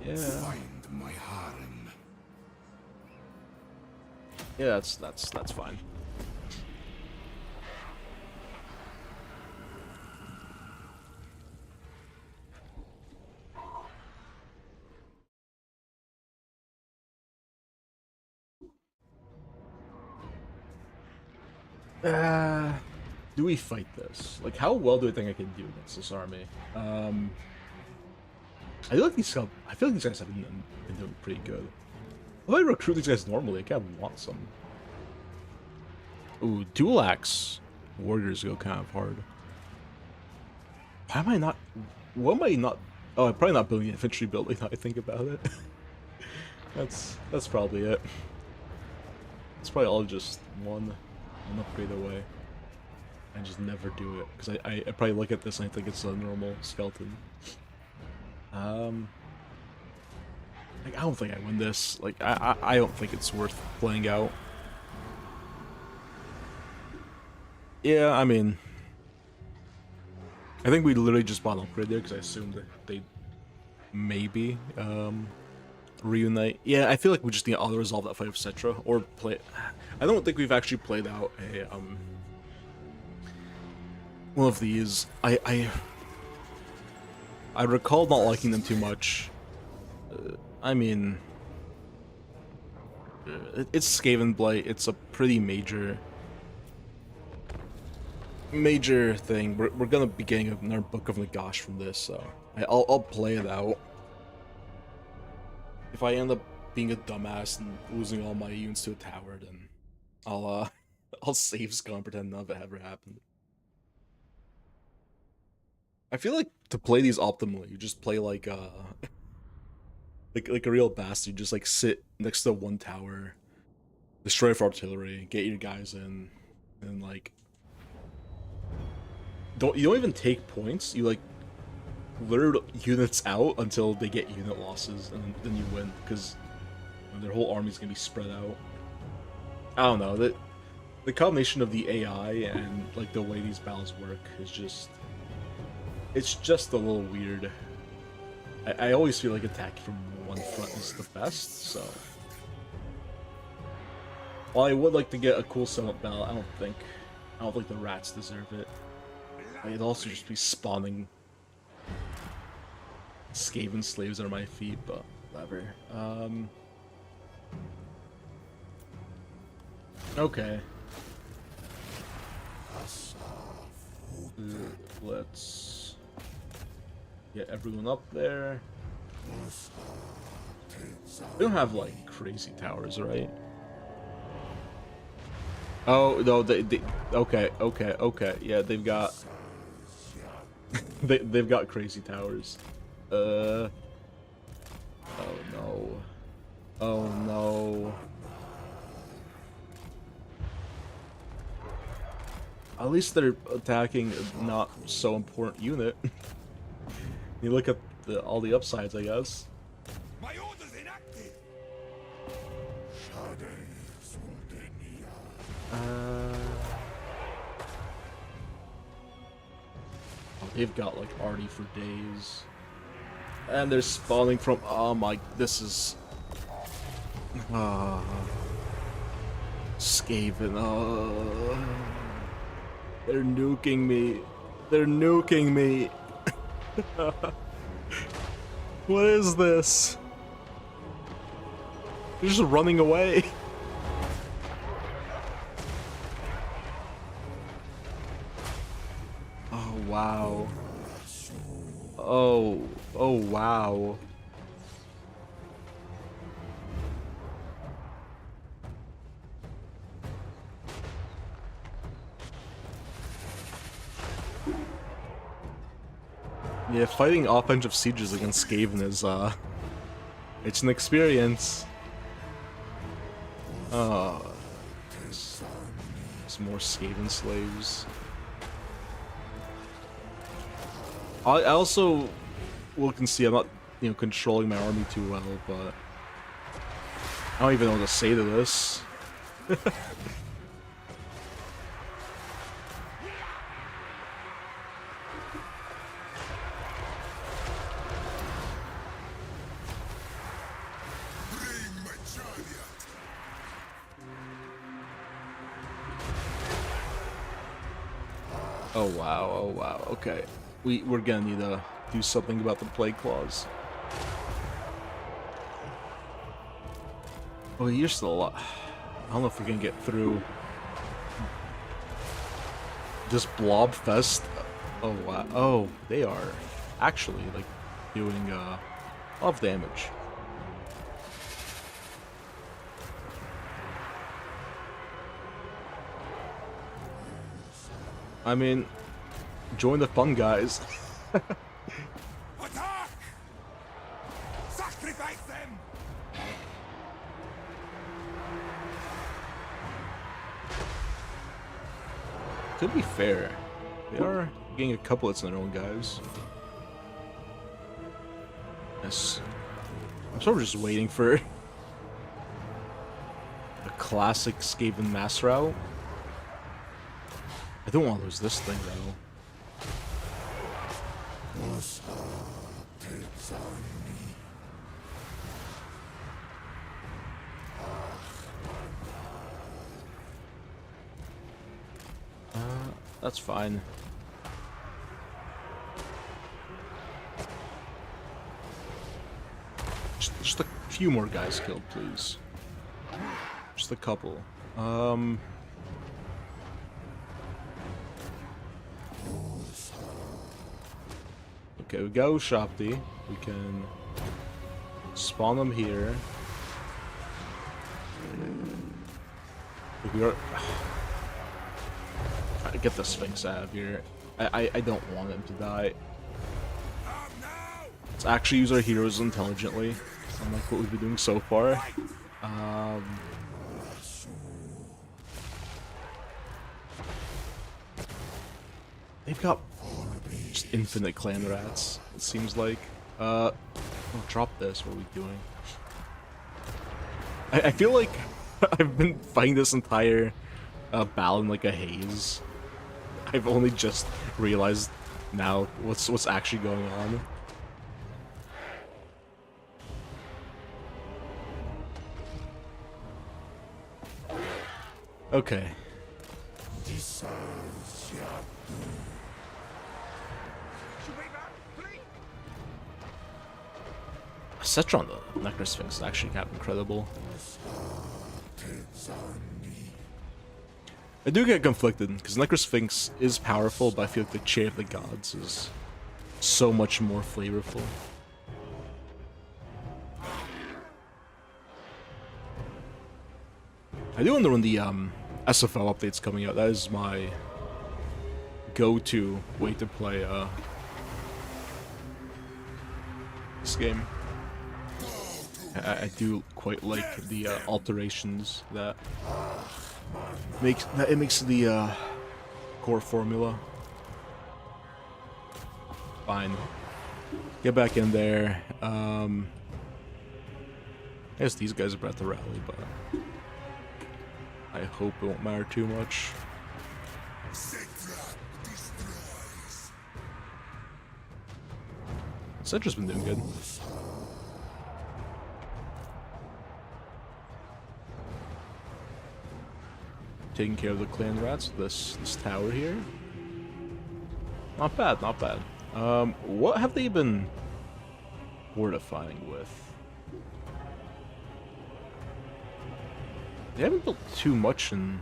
Yeah. Find my harem. Yeah, that's fine. Do we fight this? Like, how well do I think I can do against this army? I feel like these guys have been doing pretty good. If I recruit these guys normally, I kind of want some. Ooh, dual axe warriors go kind of hard. Why am I not? What am I not? Oh, I'm probably not building an infantry building. Now I think about it. that's probably it. It's probably all just one upgrade away. I just never do it because I probably look at this and I think it's a normal skeleton. Like, I don't think I win this. Like, I don't think it's worth playing out. Yeah, I mean, I think we literally just bought an upgrade there because I assumed that they'd maybe reunite. Yeah, I feel like we just need to auto-resolve that fight with Settra or play. I don't think we've actually played out a one of these. I recall not liking them too much. I mean, it's Skaven Blight. It's a pretty major thing. We're gonna be getting another Book of Nagash from this, so I'll play it out. If I end up being a dumbass and losing all my units to a tower, then I'll I'll save Skull and pretend none of it ever happened. I feel like to play these optimally, you just play like like a real bastard. You just like sit next to one tower, destroy for artillery, get your guys in, and like you don't even take points. You like lure units out until they get unit losses, and then you win because their whole army's gonna be spread out. I don't know, the combination of the AI and like the way these battles work is just, it's just a little weird. I always feel like attacking from one front is the best, so while I would like to get a cool setup battle, I don't think the rats deserve it. I'd also just be spawning Skaven slaves under my feet, but whatever. Okay. Let's get everyone up there. They don't have like crazy towers, right? Oh no, they okay, yeah, they've got they've got crazy towers. Oh no. Oh no. At least they're attacking a not so important unit. You look at all the upsides, I guess. My orders enacted. Oh, they've got like Artie for days. And they're spawning from, oh my, this is Skaven. They're nuking me. They're nuking me. What is this? They're just running away. Oh wow. Oh wow. Yeah, fighting offensive sieges against Skaven is, it's an experience. Some more Skaven slaves. I also look and see, I'm not, you know, controlling my army too well, but I don't even know what to say to this. Oh wow, okay. We're gonna need to do something about the plague claws. Oh, you're still alive. I don't know if we can get through this blob fest. Oh wow. Oh, they are actually like doing a lot of damage. I mean, join the fun, guys. Attack! Sacrifice them! To be fair, they are getting a couple hits on their own guys. Yes. I'm sort of just waiting for a classic Skaven mass route. I don't want to lose this thing though. That's fine. Just a few more guys killed, please. Just a couple. Okay, we go Shopti. We can spawn them here. We are trying to get the Sphinx out of here. I don't want him to die. Let's actually use our heroes intelligently, unlike what we've been doing so far. They've got just infinite clan rats, it seems like. Oh, drop this. What are we doing? I feel like I've been fighting this entire battle in like a haze. I've only just realized now what's actually going on. Okay. Settra on the Necro Sphinx is actually kind of incredible. I do get conflicted, because Necro Sphinx is powerful, but I feel like the Chair of the Gods is so much more flavorful. I do wonder when the SFL update's coming out. That is my go-to way to play this game. I do quite like the alterations that it makes the core formula. Fine. Get back in there. I guess these guys are about to rally, but I hope it won't matter too much. Settra's been doing good. Taking care of the clan rats. This tower here. Not bad, not bad. What have they been fortifying with? They haven't built too much in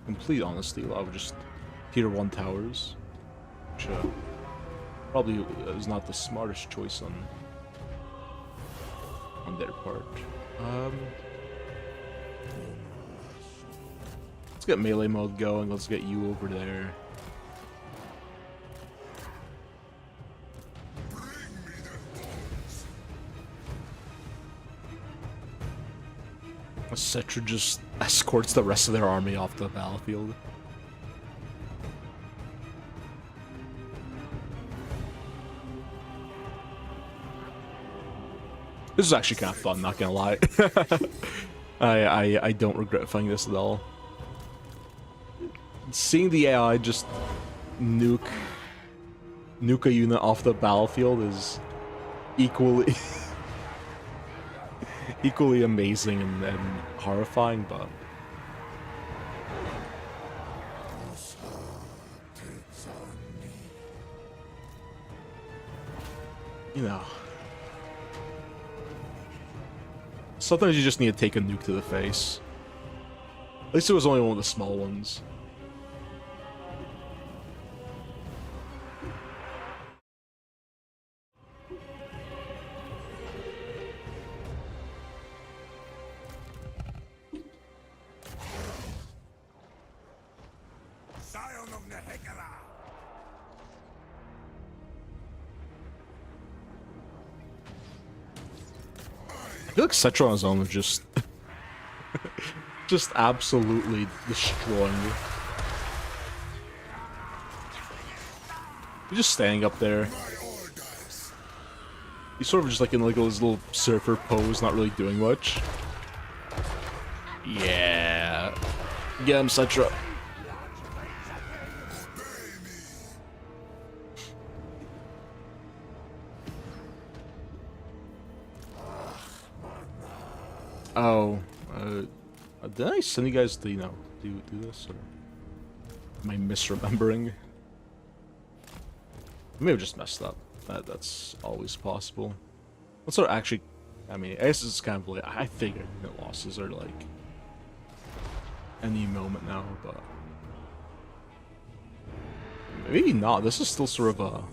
complete honesty. A lot of just tier 1 towers, which probably is not the smartest choice on their part. Let's get melee mode going. Let's get you over there. Settra just escorts the rest of their army off the battlefield. This is actually kind of fun, not gonna lie. I don't regret playing this at all. Seeing the AI just nuke a unit off the battlefield is equally equally amazing and horrifying, but you know, sometimes you just need to take a nuke to the face. At least it was only one of the small ones. Scion of Nehekara! I feel like Settra on his own was just just absolutely destroying you. He's just standing up there. He's sort of just like in like his little surfer pose, not really doing much. Yeah. Get him, Settra. Oh, did I send you guys to, you know, do this, or am I misremembering? I may have just messed up. That's always possible. What's our actually? I mean, I guess it's kind of like I figured unit losses are like any moment now, but maybe not. This is still sort of a.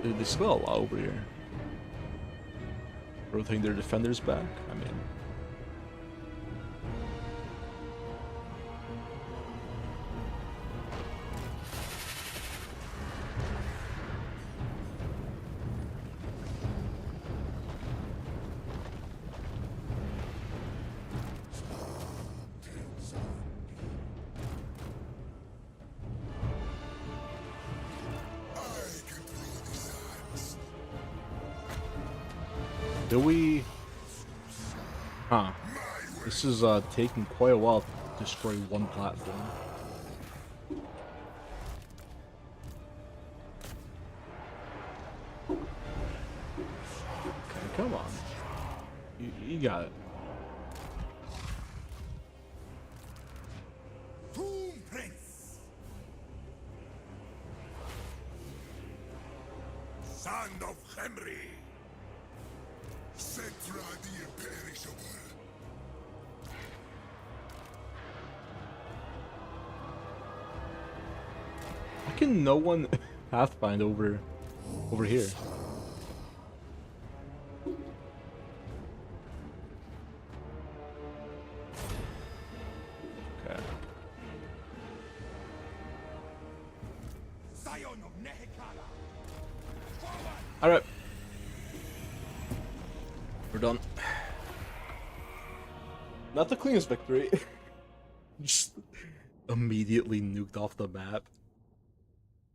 Dude, they still got a lot over here. Rotating their defenders back. I mean, do we? Huh. This is taking quite a while to destroy one platform. Okay, come on. You got it. Tomb Prince! Son of Henry! Settra the Imperishable! Why can no one pathfind over here? Okay. Scion of Nehekara! All right. We're done. Not the cleanest victory. Just immediately nuked off the map.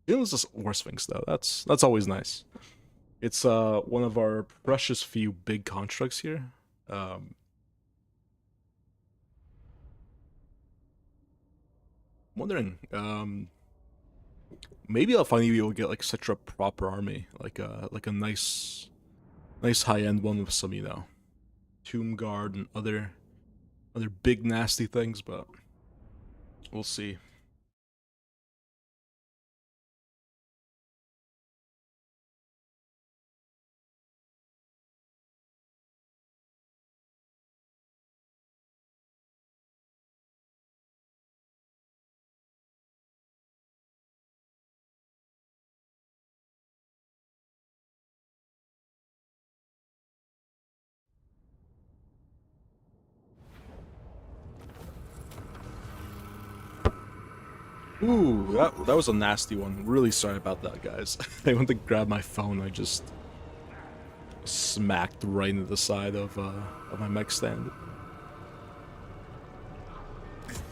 It was just worse things though. That's always nice. It's one of our precious few big constructs here. Wondering, maybe I'll finally be able to get like such a proper army, like a nice high end one with some, you know, Tomb Guard and other big nasty things, but we'll see. Ooh, that was a nasty one. Really sorry about that, guys. I went to grab my phone. I just smacked right into the side of my mech stand.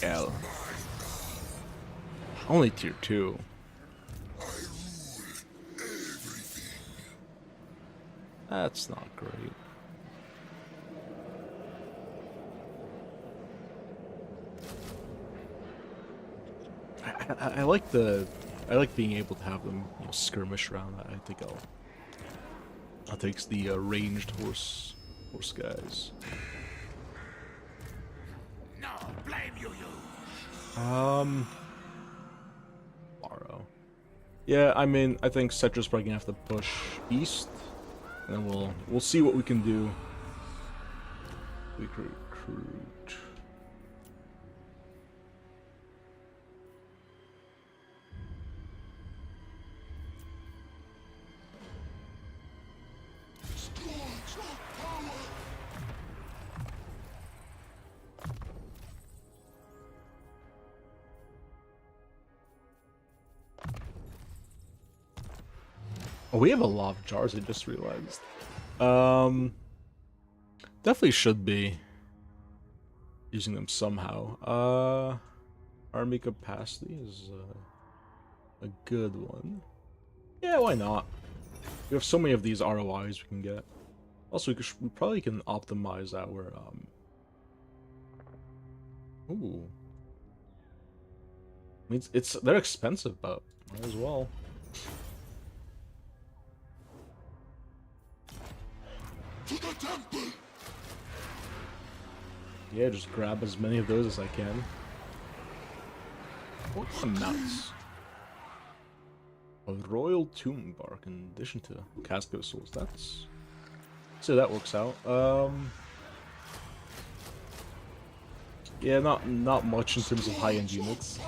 L. Only tier 2. That's not great. I like being able to have them, you know, skirmish around. I think I'll take the ranged horse guys. No, blame you. Borrow. Yeah, I mean, I think SETTRA'S probably gonna have to push east, and then we'll see what we can do. We can recruit. Oh, we have a lot of jars, I just realized. Definitely should be using them somehow. Army capacity is a good one. Yeah, why not? We have so many of these ROIs we can get. Also, we probably can optimize our, Ooh. I mean, they're expensive, but might as well. To the temple. Yeah, just grab as many of those as I can. What's some nuts? A royal tomb bark in addition to casket of souls. That's so that works out. Yeah, not much in terms of high-end units.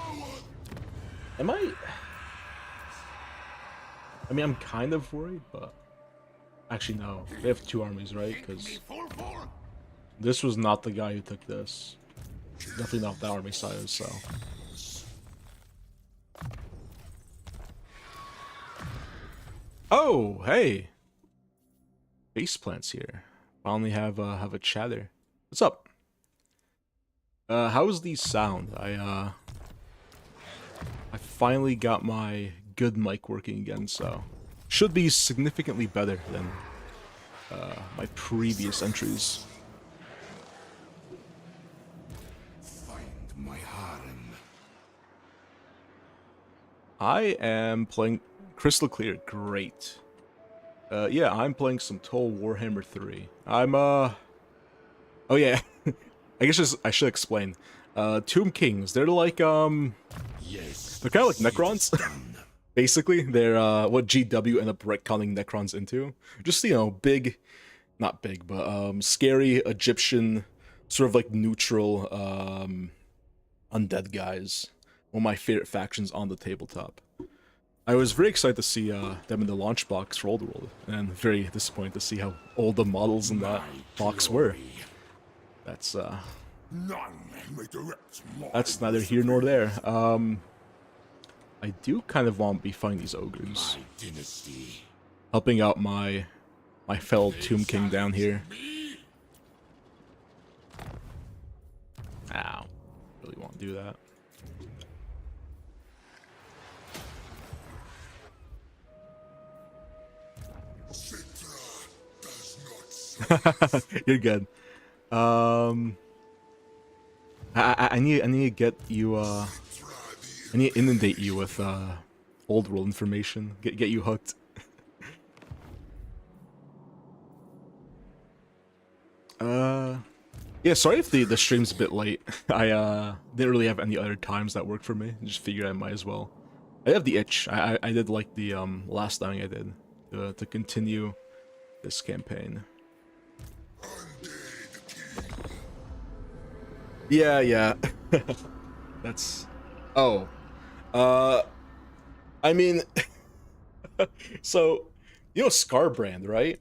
Am I? I mean, I'm kind of worried, but actually no. They have 2 armies, right? Because this was not the guy who took this. Definitely not the army size, so. Oh, hey! Base plants here. Finally have a chatter. What's up? How's these sound? I finally got my good mic working again, so should be significantly better than my previous entries. Find my harem. I am playing Crystal Clear. Great. Yeah, I'm playing some Toll Warhammer 3. I'm oh yeah. I guess I should explain. Tomb Kings, they're like Yes. they're kind of like Necrons. Basically, they're what GW end up retconning Necrons into. Just, you know, big, not big, but scary Egyptian, sort of like neutral undead guys. One of my favorite factions on the tabletop. I was very excited to see them in the launch box for Old World, and very disappointed to see how old the models in that box were. That's None may direct my that's neither here nor there. I do kind of want to be fighting these ogres, my dynasty. helping out my fellow Tomb King down here. Ow, really want to do that. Settra does not You're good. I need to get you I need to inundate you with old world information. Get you hooked. Yeah, sorry if the stream's a bit late. I didn't really have any other times that worked for me. I just figured I might as well. I have the itch. I did like the last thing I did to continue this campaign. Yeah. That's oh. I mean so you know Scarbrand, right?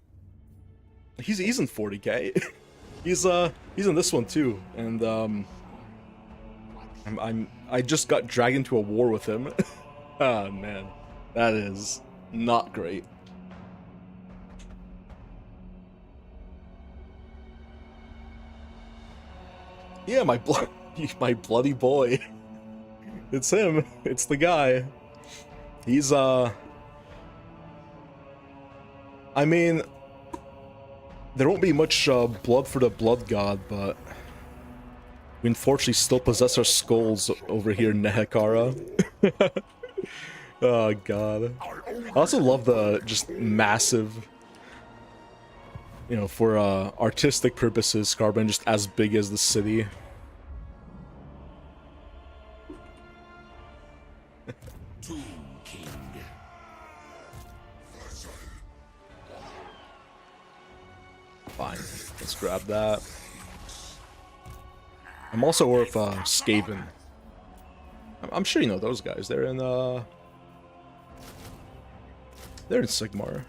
He's in 40k. he's in this one too, and I I just got dragged into a war with him. Oh man, that is not great. Yeah, my bloody boy. It's him. It's the guy. He's I mean, there won't be much blood for the blood god, but we unfortunately still possess our skulls over here in Nehekara. Oh god. I also love the just massive, you know, for artistic purposes, Carbon just as big as the city. Fine, let's grab that. I'm also aware of Skaven. I'm sure you know those guys. They're in Sigmar.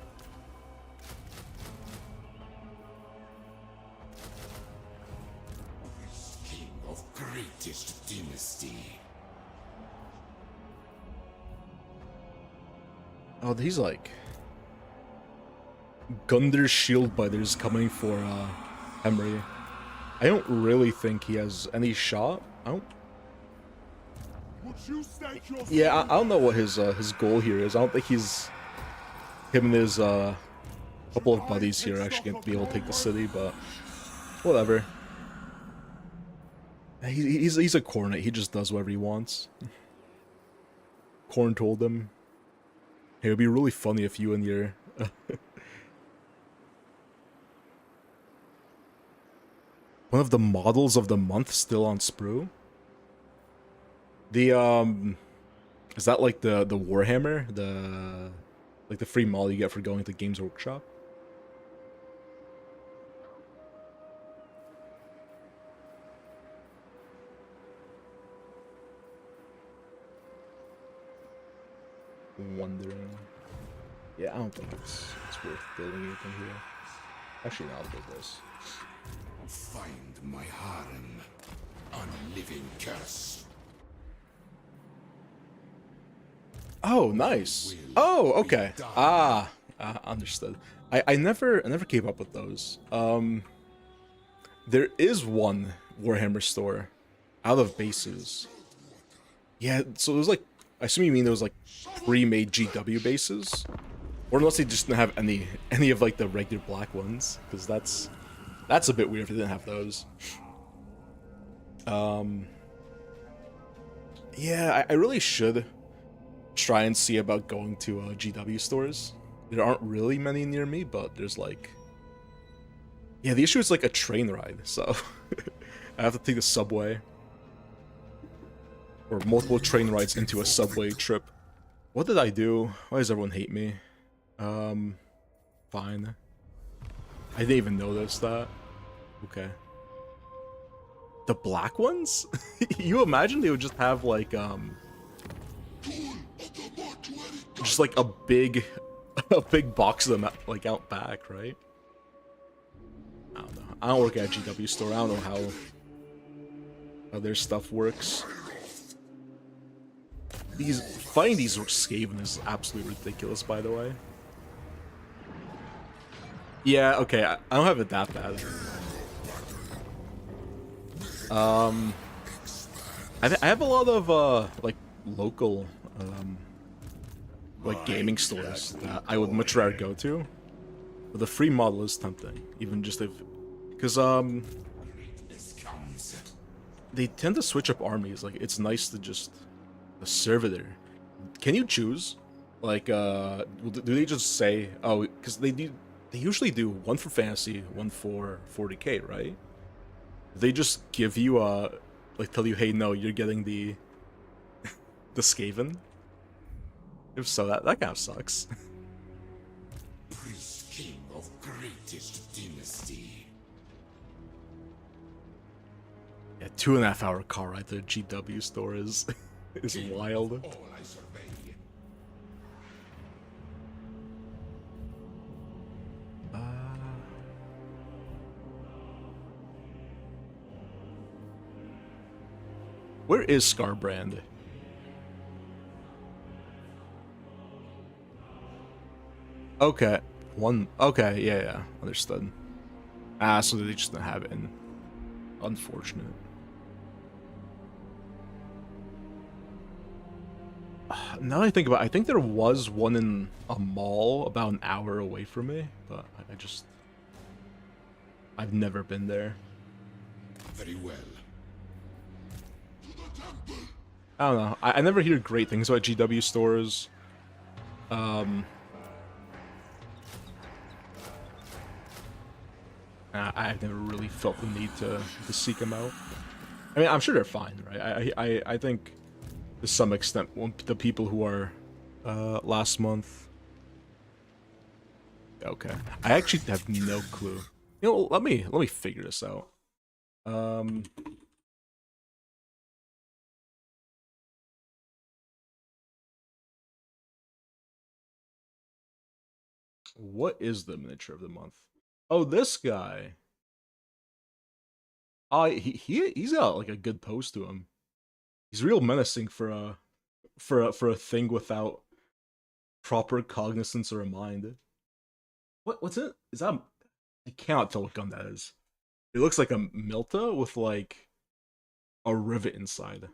King of greatest dynasty. Oh, he's like Gunder's shield biters coming for Emery. I don't really think he has any shot. I don't. Yeah, I don't know what his goal here is. I don't think he's him and his couple of buddies here actually going to be able to take the city, but whatever. He's a cornet. He just does whatever he wants. Korn told him, "Hey, it'd be really funny if you and your." One of the models of the month still on Sprue. The is that like the Warhammer, like the free model you get for going to Games Workshop? Wondering. Yeah, I don't think it's worth building anything here. Actually, no, I'll build this. Find my harem, unliving curse. Oh, nice. Oh, okay. Understood. I never came up with those. There is one Warhammer store out of bases. Yeah, so there's like, I assume you mean there was like pre-made GW bases, or unless they just didn't have any of like the regular black ones, because that's a bit weird if they didn't have those. Yeah, I really should try and see about going to GW stores. There aren't really many near me, but there's like... Yeah, the issue is like a train ride, so I have to take the subway. Or multiple train rides into a subway trip. What did I do? Why does everyone hate me? Fine. I didn't even notice that. Okay. The black ones? You imagine they would just have like, just like a big box of them like out back, right? I don't know. I don't work at a GW store. I don't know how their stuff works. Finding these Skaven is absolutely ridiculous, by the way. Yeah, okay, I don't have it that bad. I have a lot of like local like gaming stores that I would much rather go to, but the free model is tempting, even just if, because they tend to switch up armies. Like, it's nice to just the servitor. Can you choose? Like, do they just say, oh, because they usually do one for fantasy, one for 40k, right? They just give you like tell you, hey, no, you're getting the Skaven. If so, that kind of sucks. Priest king of greatest dynasty. Yeah, 2.5 hour car ride to the GW store is wild. All I survey. Where is Scarbrand? Okay. Okay, yeah, understood. Ah, so they just don't have it in. Unfortunate. Now that I think about it, I think there was one in a mall about an hour away from me, but I've never been there. Very well. I don't know. I never hear great things about GW stores. I've never really felt the need to seek them out. I mean, I'm sure they're fine, right? I think to some extent, the people who are last month. Okay, I actually have no clue. You know, let me figure this out. What is the miniature of the month? Oh, this guy. He's got like a good pose to him. He's real menacing for a thing without proper cognizance or a mind. What's it? Is that? I cannot tell what gun that is. It looks like a Milta with like a rivet inside.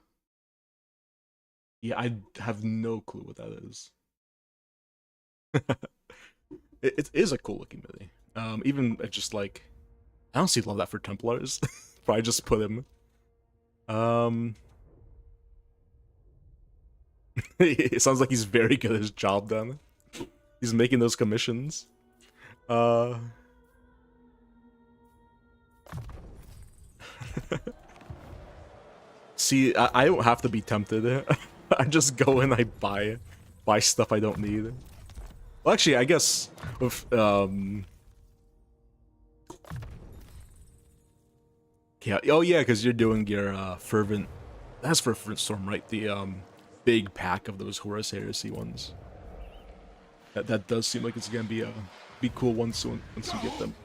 Yeah, I have no clue what that is. It is a cool looking mini. Even just like, I don't see love that for Templars. Probably just put him. It sounds like he's very good at his job then. He's making those commissions. See, I don't have to be tempted. I just go and I buy stuff I don't need. Well, actually, I guess with yeah, oh yeah, because you're doing your fervent. That's for Fervent Storm, right? The big pack of those Horus Heresy ones. That does seem like it's gonna be cool once you get them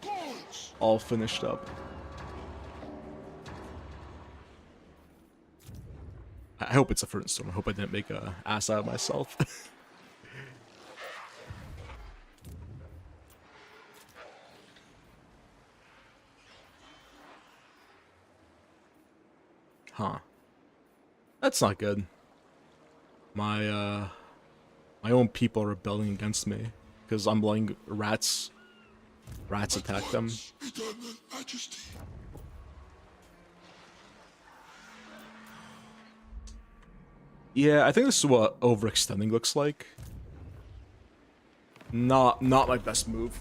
all finished up. I hope it's a Fervent Storm. I hope I didn't make a ass out of myself. Huh. That's not good. My own people are rebelling against me because I'm letting rats attack them. Yeah, I think this is what overextending looks like. Not my best move.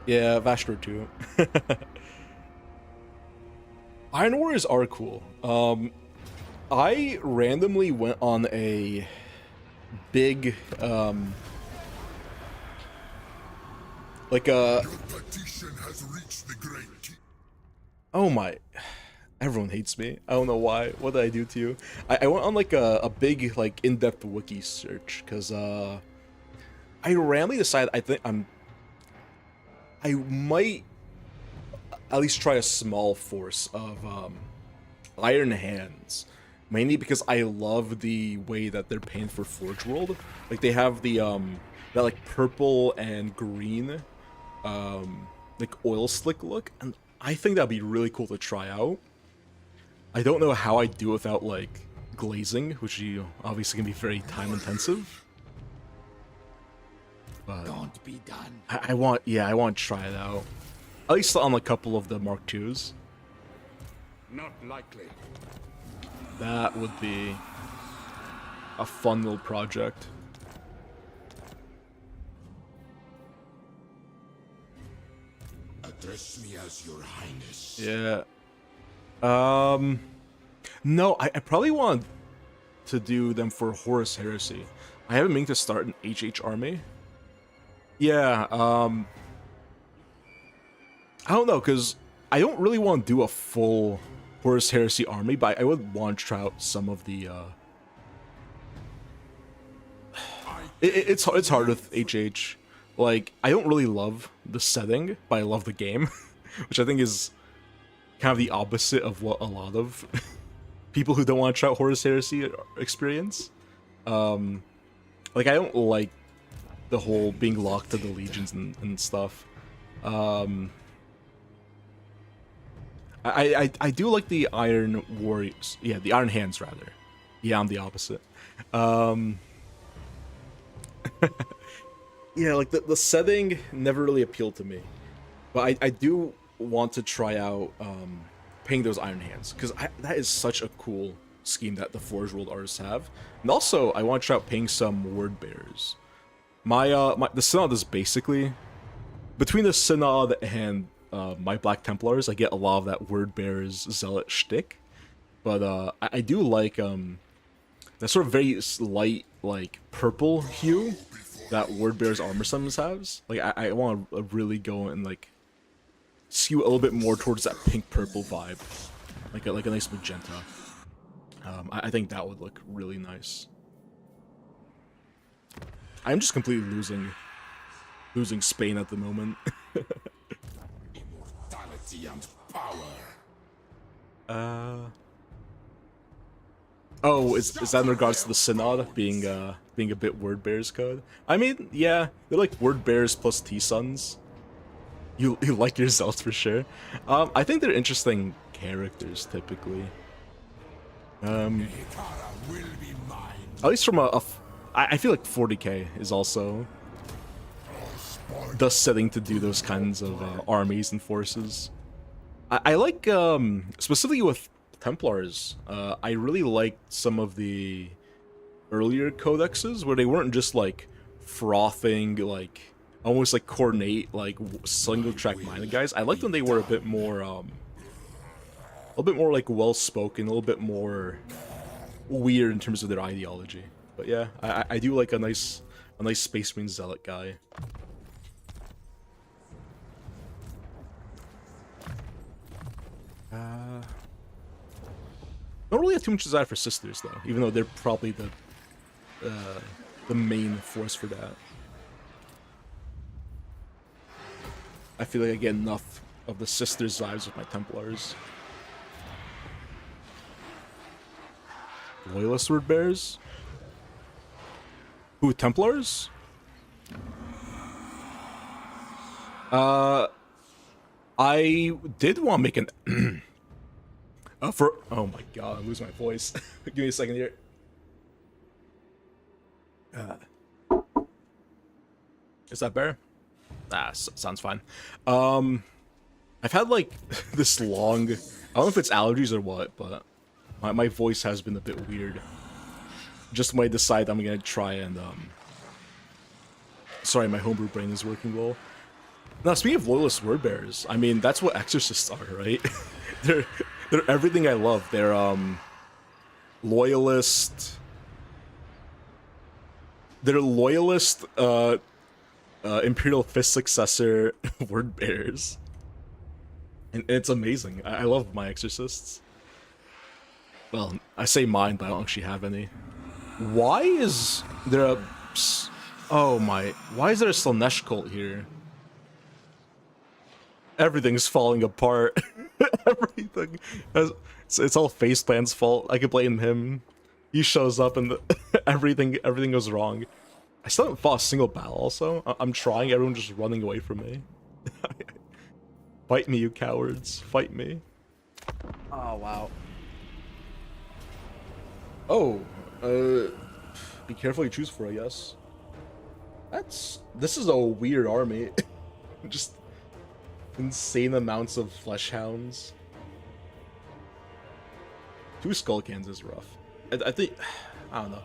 Yeah, Vashtor too. Iron Warriors are cool. I randomly went on a big like a oh my, everyone hates me. I don't know why. What did I do to you? I went on like a big like in-depth wiki search because I randomly decided I might at least try a small force of Iron Hands, mainly because I love the way that they're painted for Forge World. Like they have the that like purple and green like oil slick look, and I think that'd be really cool to try out. I don't know how I do without like glazing, which you obviously can be very time intensive. But Can't be done. I want to try it out. At least on a couple of the Mark IIs. Not likely. That would be a fun little project. Address me as your highness. Yeah. No, I probably want to do them for Horus Heresy. I haven't meaning to start an HH army. Yeah, I don't know, because I don't really want to do a full Horus Heresy army, but I would want to try out some of the, It's hard with HH. Like, I don't really love the setting, but I love the game, which I think is kind of the opposite of what a lot of people who don't want to try out Horus Heresy experience. Like, I don't like the whole being locked to the legions and stuff. I do like the Iron Warriors. Yeah, the Iron Hands, rather. Yeah, I'm the opposite. Yeah, like, the setting never really appealed to me. But I do want to try out paying those Iron Hands, because that is such a cool scheme that the Forge World artists have. And also, I want to try out paying some Word Bearers. The Synod is basically between the Synod and my Black Templars. I get a lot of that Word Bearers Zealot shtick, but I do like that sort of very light, like, purple hue that Word Bearers armor summons has. Like, I want to really go and, like, skew a little bit more towards that pink purple vibe, like a nice magenta. I think that would look really nice. I'm just completely losing Spain at the moment. Immortality and power. Oh, is that in regards to the Synod being a bit Word Bearers code? I mean, yeah, they're like Word Bearers plus T-Sons. You like your Zealots for sure. I think they're interesting characters typically. At least from I feel like 40k is also the setting to do those kinds of armies and forces. I like, specifically with Templars, I really liked some of the earlier codexes where they weren't just like frothing, like almost like coordinate, like single track minded guys. I liked when they were a bit more like well spoken, a little bit more weird in terms of their ideology. But yeah, I do like a nice Space Marine Zealot guy. Don't really have too much desire for Sisters though, even though they're probably the main force for that. I feel like I get enough of the Sisters vibes with my Templars. Loyalist Word Bearers? Who, Templars? I did want to make an oh my god, I lose my voice. Give me a second here. Is that better? Sounds fine. I've had like this long, I don't know if it's allergies or what, but my voice has been a bit weird. Just when I decide I'm gonna try and sorry, my homebrew brain is working well. Now, speaking of loyalist word bearers, I mean that's what exorcists are, right? they're everything I love. They're loyalist. They're loyalist Imperial Fist successor word bearers. And it's amazing. I love my exorcists. Well, I say mine, but I don't actually have any. Why is there a... Oh my... Why is there a Slanesh cult here? Everything's falling apart. Everything. It's all Faceplan's fault. I could blame him. He shows up and everything goes wrong. I still haven't fought a single battle also. I'm trying, everyone's just running away from me. Fight me, you cowards. Fight me. Oh, wow. Oh, be careful you choose for, I guess. This is a weird army. Just insane amounts of flesh hounds. 2 Skullcans is rough. I think, I don't know.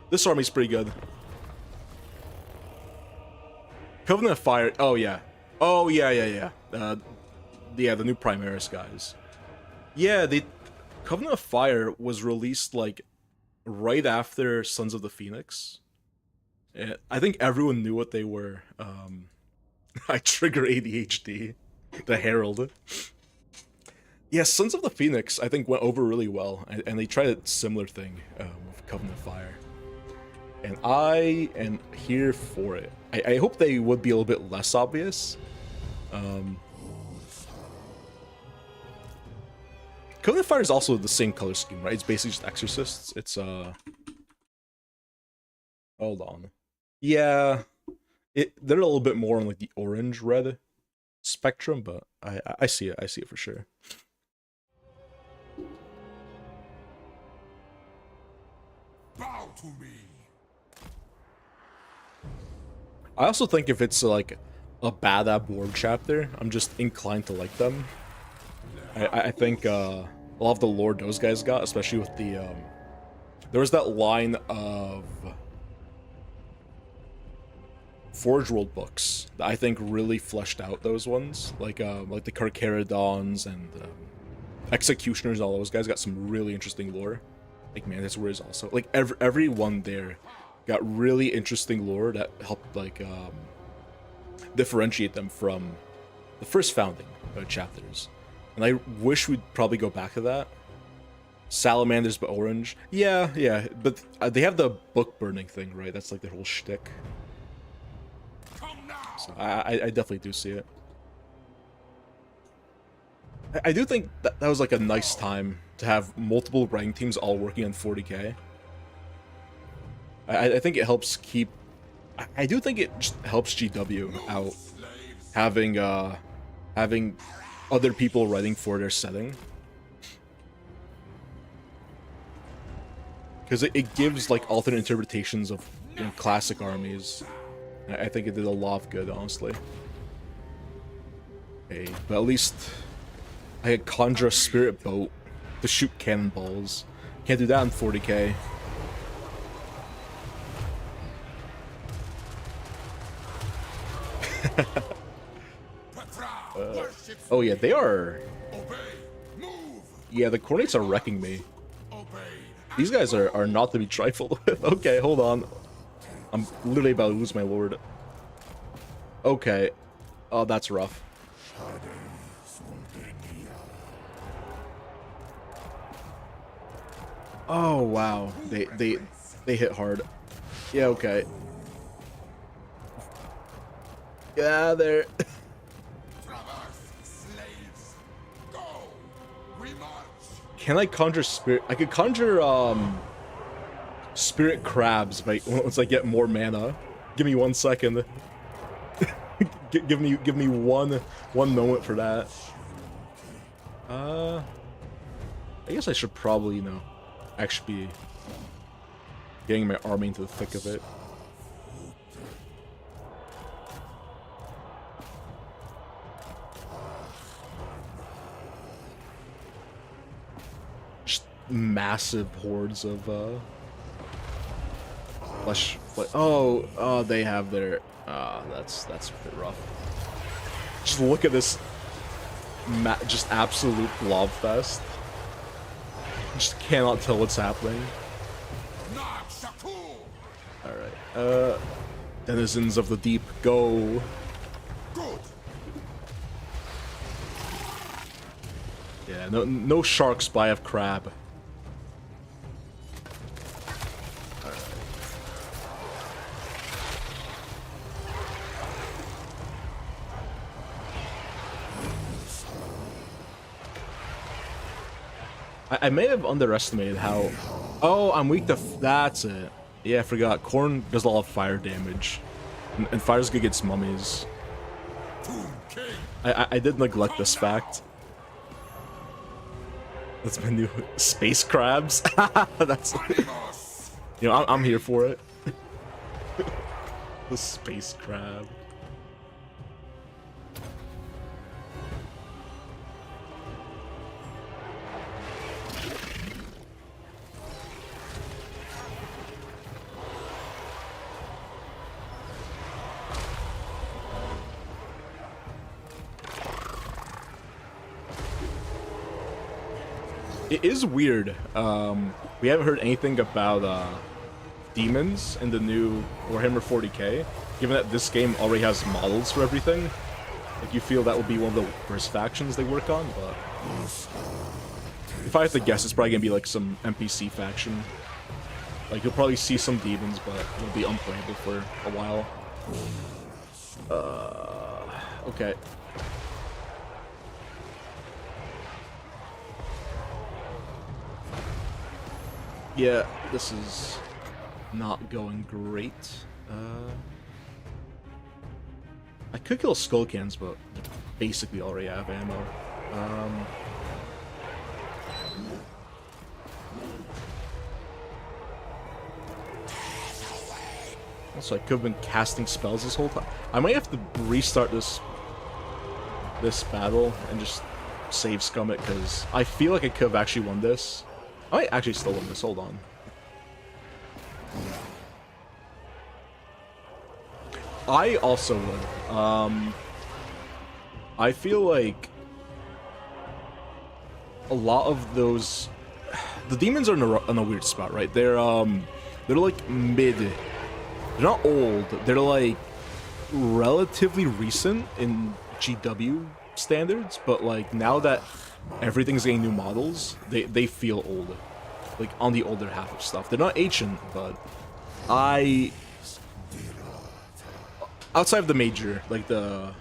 This army's pretty good. Covenant of Fire, oh yeah. Oh yeah. Yeah, the new Primaris guys. Yeah, Covenant of Fire was released like right after Sons of the Phoenix. And I think everyone knew what they were. I trigger ADHD. The Herald. Yeah, Sons of the Phoenix I think went over really well, and they tried a similar thing with Covenant of Fire. And I am here for it. I hope they would be a little bit less obvious. Covenant Fire is also the same color scheme, right? It's basically just Exorcists. It's hold on. Yeah, they're a little bit more on like the orange red spectrum, but I see it. I see it for sure. Bow to me. I also think if it's like a bad Abhorred chapter, I'm just inclined to like them. I think a lot of the lore those guys got, especially with the there was that line of Forge World books that I think really fleshed out those ones, like the Carcharodons and Executioners. All those guys got some really interesting lore. Like Mantis Warriors also, like every one there got really interesting lore that helped like differentiate them from the first founding chapters. And I wish we'd probably go back to that. Salamanders but orange. Yeah, but they have the book burning thing, right? That's like their whole shtick. So I definitely do see it. I do think that was like a nice time to have multiple rank teams all working on 40k. I think it helps keep... I do think it just helps GW out, having other people writing for their setting. Because it gives like alternate interpretations of classic armies. I think it did a lot of good, honestly. Okay, but at least I could conjure a spirit boat to shoot cannonballs. Can't do that in 40k. Oh yeah, they are... Yeah, the Cornates are wrecking me. These guys are not to be trifled with. Okay, hold on. I'm literally about to lose my lord. Okay. Oh, that's rough. Oh, wow. They hit hard. Yeah, okay. Yeah, they're... Can I conjure spirit? I could conjure spirit crabs once I get more mana. Give me 1 second. give me one moment for that. I guess I should probably, actually be getting my army into the thick of it. Massive hordes of flesh. Oh, they have their that's a bit rough. Just look at this just absolute blob fest. Just cannot tell what's happening. Alright, denizens of the deep, go. Yeah, no sharks, but I have crab. I may have underestimated how... Oh, I'm weak to... That's it. Yeah, I forgot. Corn does a lot of fire damage. And fire's good against mummies. I did neglect this fact. That's my new... Space crabs? That's... I'm here for it. The space crab. It is weird. We haven't heard anything about demons in the new Warhammer 40k, given that this game already has models for everything. Like, you feel that would be one of the first factions they work on, but if I have to guess, it's probably gonna be like some NPC faction. Like, you'll probably see some demons, but it'll be unplayable for a while. Okay. Yeah, this is not going great. I could kill skull cans, but basically already have ammo. Also, I could have been casting spells this whole time. I might have to restart this battle and just save scum it, because I feel like I could have actually won this. I might actually still win this. Hold on. I also would. I feel like a lot of those, the demons are in a weird spot, right? They're like mid. They're not old. They're like relatively recent in GW standards, but like now that everything's getting new models, they feel old, like on the older half of stuff. They're not ancient, but outside of the major, like the,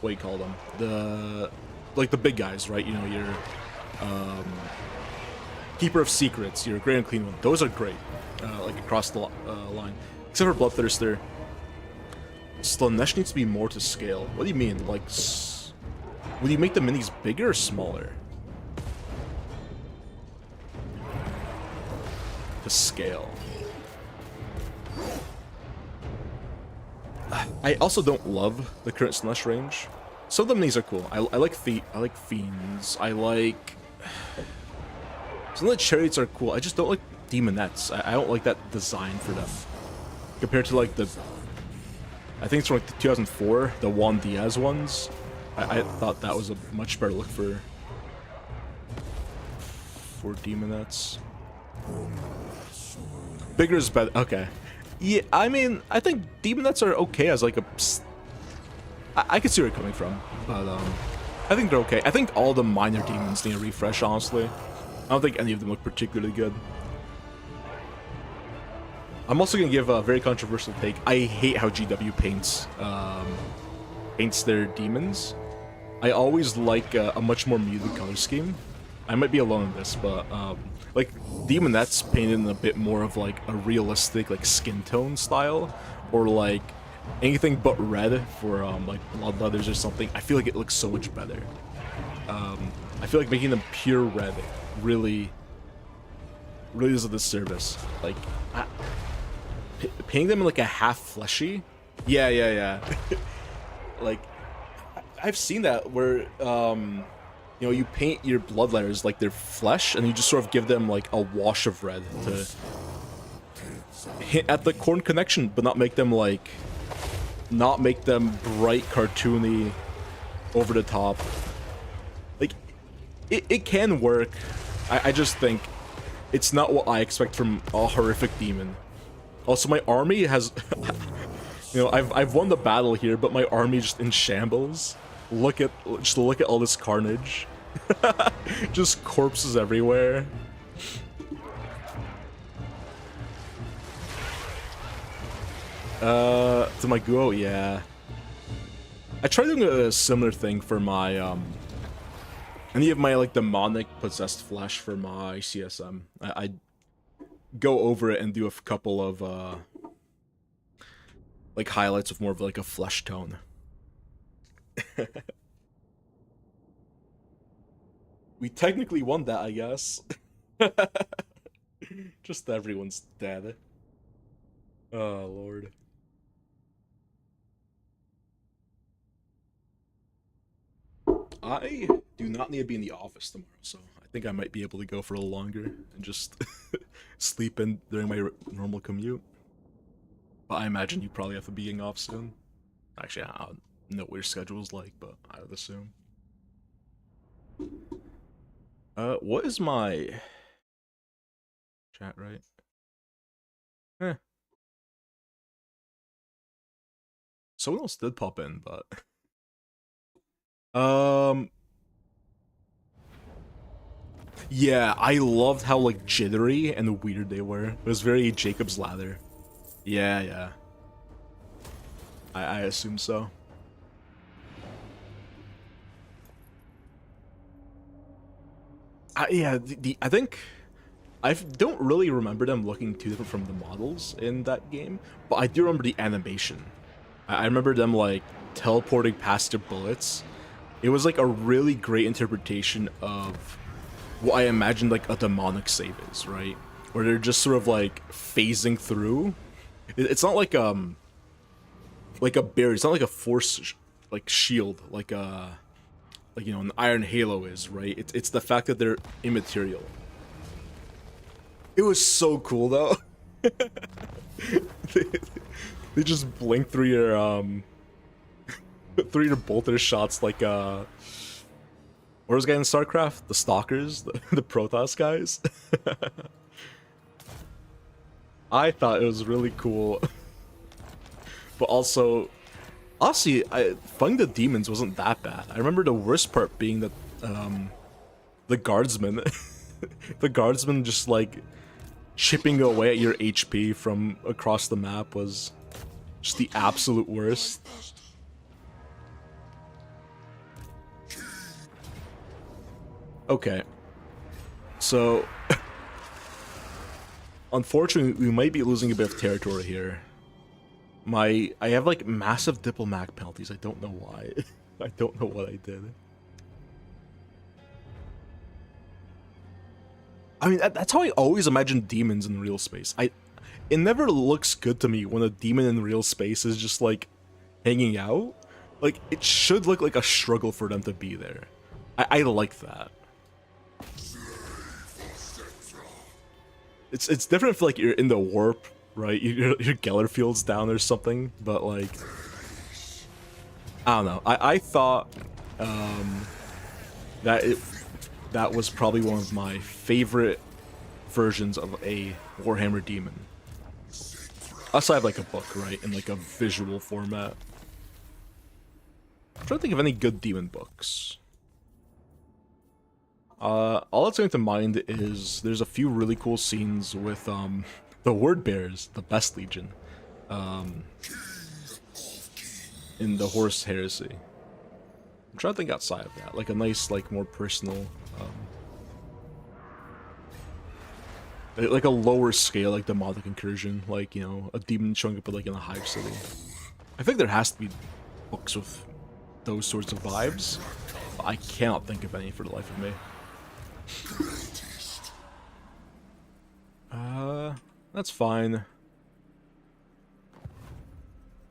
what do you call them, the big guys, right? You know, your Keeper of Secrets, your Grand Clean One, those are great, like across the line, except for Bloodthirster. Slanesh needs to be more to scale. What do you mean? Like, would you make the minis bigger or smaller? To scale. I also don't love the current Slanesh range. Some of the minis are cool. I like Fiends. I like... Some of the Chariots are cool. I just don't like Demonettes. I don't like that design for them. Compared to like the... I think it's from like the 2004, the Juan Diaz ones. I thought that was a much better look for Demonettes. Bigger is better. Okay. Yeah, I mean, I think Demonettes are okay as like a... I can see where you're coming from, but I think they're okay. I think all the minor demons need a refresh, honestly. I don't think any of them look particularly good. I'm also gonna give a very controversial take. I hate how GW paints their demons. I always like a much more muted color scheme. I might be alone in this, but like Demonettes painted in a bit more of like a realistic like skin tone style, or like anything but red for like Bloodleathers or something. I feel like it looks so much better. I feel like making them pure red really is a disservice. Like painting them in like a half fleshy. Yeah. Like I've seen that where you know, you paint your Bloodletters like they're flesh, and you just sort of give them like a wash of red to hit at the corn connection, but not make them bright, cartoony, over the top. Like it can work. I just think it's not what I expect from a horrific demon. Also, my army has, you know, I've won the battle here, but my army just in shambles. Look at all this carnage. Just corpses everywhere. To my Guo, yeah. I tried doing a similar thing for my any of my like demonic possessed flesh for my CSM. I go over it and do a couple of like highlights of more of like a flesh tone. We technically won that, I guess. Just everyone's dead. Oh, Lord. I do not need to be in the office tomorrow, so I think I might be able to go for a little longer and just sleep in during my normal commute. But I imagine you probably have to be getting off soon. Actually, I don't know what your schedule's like, but I would assume. What is my chat, right? Eh. Someone else did pop in, but yeah, I loved how like jittery and weird they were. It was very Jacob's Ladder. Yeah. I assume so. Yeah, I think I don't really remember them looking too different from the models in that game, but I do remember the animation. I remember them like teleporting past their bullets. It was like a really great interpretation of what I imagined like a demonic save is, right? Where they're just sort of like phasing through. It's not like a barrier. It's not like a force like shield, like you know, an Iron Halo is, right? It's the fact that they're immaterial. It was so cool though. They just blink through your bolter shots like what was the guy in StarCraft? The Stalkers, the Protoss guys. I thought it was really cool. But also, honestly, fighting the demons wasn't that bad. I remember the worst part being that the guardsmen, the guardsmen just like chipping away at your HP from across the map was just the absolute worst. Okay, so unfortunately we might be losing a bit of territory here. I have like massive diplomatic penalties. I don't know why. I don't know what I did. I mean, that's how I always imagine demons in real space. It never looks good to me when a demon in real space is just like hanging out. Like, it should look like a struggle for them to be there. I like that. It's different if like you're in the warp, right? Your Gellerfield's down or something, but like, I don't know. I thought that was probably one of my favorite versions of a Warhammer demon. Also, I have like a book, right, in like a visual format. I'm trying to think of any good demon books. All that's going to mind is there's a few really cool scenes with the Word Bearers, the Best Legion, in the Horus Heresy. I'm trying to think outside of that, like a nice, like more personal, like a lower scale, like demonic incursion, like, you know, a demon showing up like in a hive city. I think there has to be books with those sorts of vibes, but I cannot think of any for the life of me. That's fine.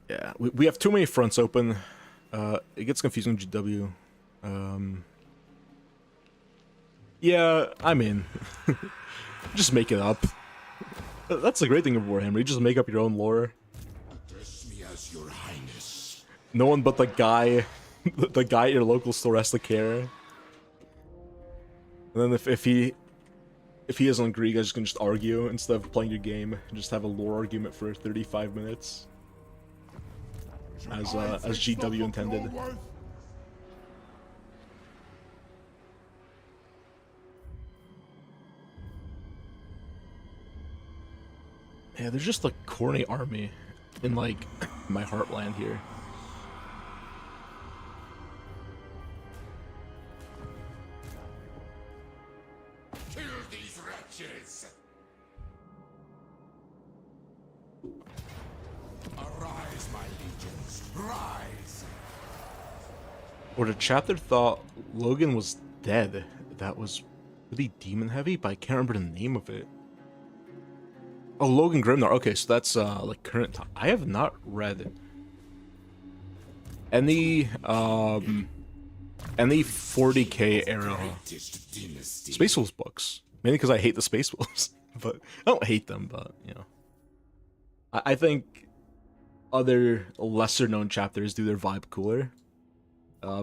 Yeah, we have too many fronts open. It gets confusing, GW. Yeah, I mean, just make it up. That's the great thing of Warhammer. You just make up your own lore. Address me as Your Highness. No one but the guy at your local store has to care. And then if he doesn't agree, you guys can just argue instead of playing your game. Just have a lore argument for 35 minutes, as GW intended. Yeah, there's just a corny army in like my heartland here. Kill these wretches! Arise, my legions, rise! Or the chapter thought Logan was dead. That was really demon heavy, but I can't remember the name of it. Oh, Logan Grimnar. Okay, so that's like current time. I have not read any 40k era Space Wolves books. Mainly because I hate the Space Wolves. But I don't hate them, but you know. I think other lesser known chapters do their vibe cooler.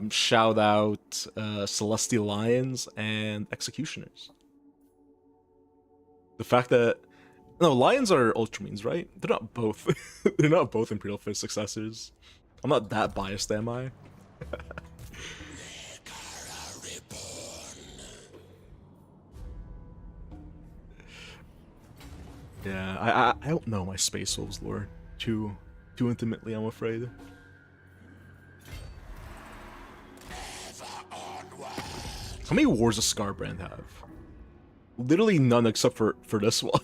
Shout out Celestial Lions and Executioners. The fact that no, Lions are Ultramarines, right? They're not both. They're not both Imperial Fist successors. I'm not that biased, am I? Yeah, I don't know my Space Wolves lore too intimately, I'm afraid. How many wars does Scarbrand have? Literally none except for this one.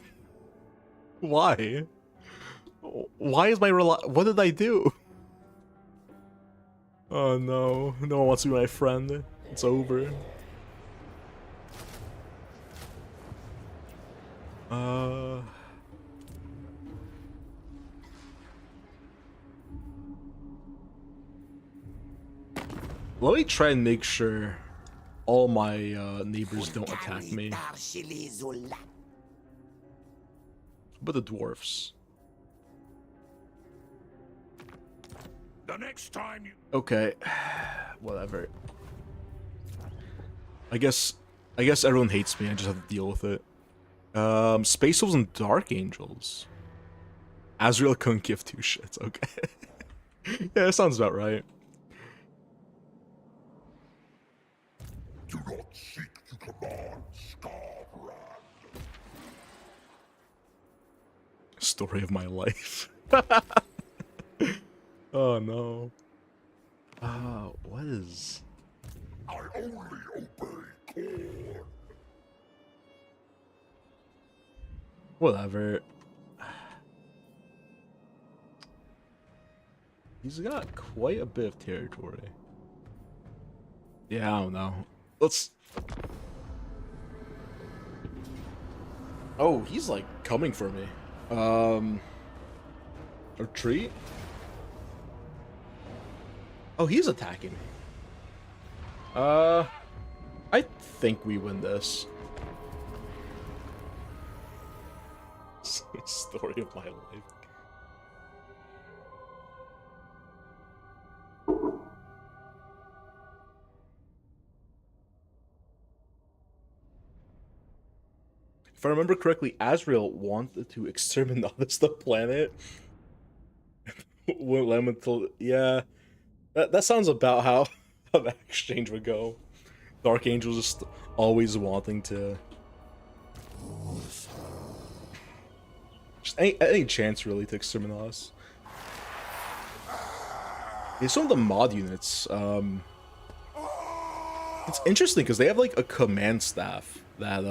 Why? Why is my what did I do? Oh no, no one wants to be my friend. It's over. Let me try and make sure all my neighbors don't attack me. But the dwarfs. The next time you... Okay, whatever. I guess everyone hates me. I just have to deal with it. Space Wolves and Dark Angels. Azrael couldn't give two shits. Okay. Yeah, that sounds about right. Do not seek to command Scarborough. Story of my life. Oh no. What is... I only obey Corn. Whatever. He's got quite a bit of territory. Yeah, I don't know. Let's... Oh, he's like coming for me. Retreat? Oh, he's attacking me. I think we win this. Story of my life. If I remember correctly, Azrael wanted to exterminate the planet. Wouldn't let him until... Yeah. That sounds about how that exchange would go. Dark Angel just always wanting to... Just any chance, really, to exterminate us. Yeah, some of the mod units, it's interesting because they have, like, a command staff that,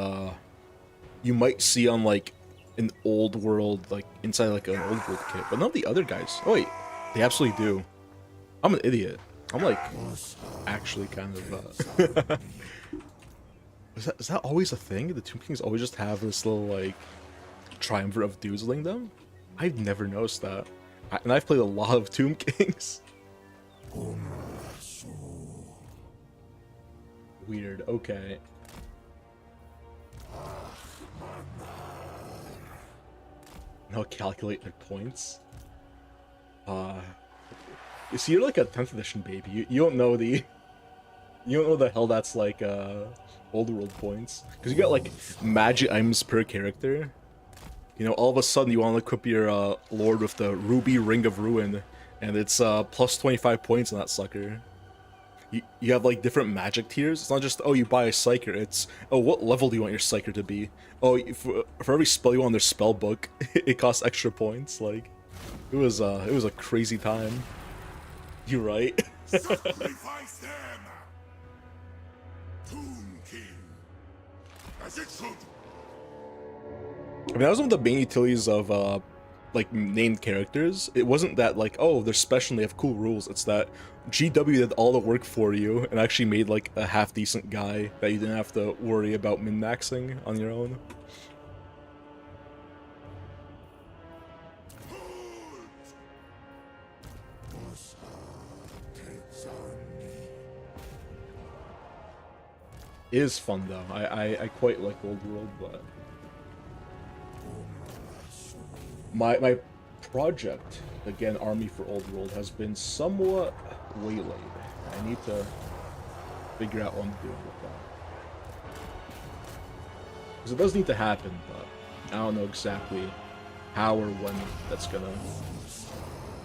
you might see on, like, an old world, like, inside, like, an old world kit. But none of the other guys... Oh, wait. They absolutely do. I'm an idiot. I'm, like, actually kind of, Is that always a thing? The Tomb Kings always just have this little, like, triumvirate of dudes leading them? I've never noticed that. And I've played a lot of Tomb Kings. Weird, okay. Now calculate their points. You see, you're like a 10th edition baby. You don't know the... You don't know the hell that's like, old world points. Because you got, like, magic items per character. You know, all of a sudden you want to equip your, lord with the Ruby Ring of Ruin. And it's, plus 25 points on that sucker. You have, like, different magic tiers. It's not just, oh, you buy a Psyker. It's, oh, what level do you want your Psyker to be? Oh, for every spell you want in their spell book, it costs extra points. Like, it was a crazy time. You're right. Sacrifice them! Tomb King. As it should. I mean, that was one of the main utilities of, like, named characters. It wasn't that, like, oh, they're special and they have cool rules. It's that GW did all the work for you and actually made, like, a half-decent guy that you didn't have to worry about min-maxing on your own. It is fun, though. I quite like Old World, but... My project, again, Army for Old World, has been somewhat waylaid. I need to figure out what I'm doing with that. Because it does need to happen, but I don't know exactly how or when that's gonna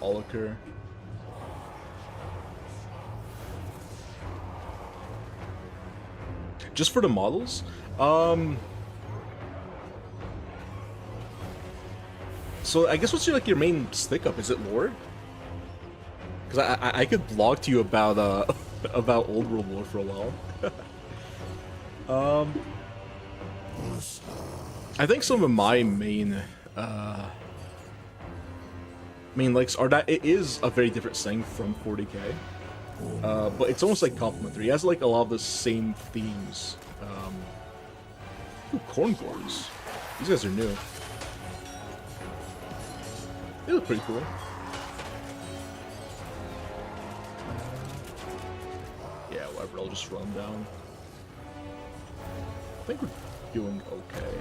all occur. Just for the models, so I guess what's your, like, your main stick up? Is it lore? Because I could blog to you about about Old World lore for a while. I think some of my main likes are that it is a very different thing from 40k, but it's almost like complementary. It has like a lot of the same themes. Ooh, corn gores. These guys are new. They look pretty cool. Yeah, whatever, I'll just run down. I think we're doing okay.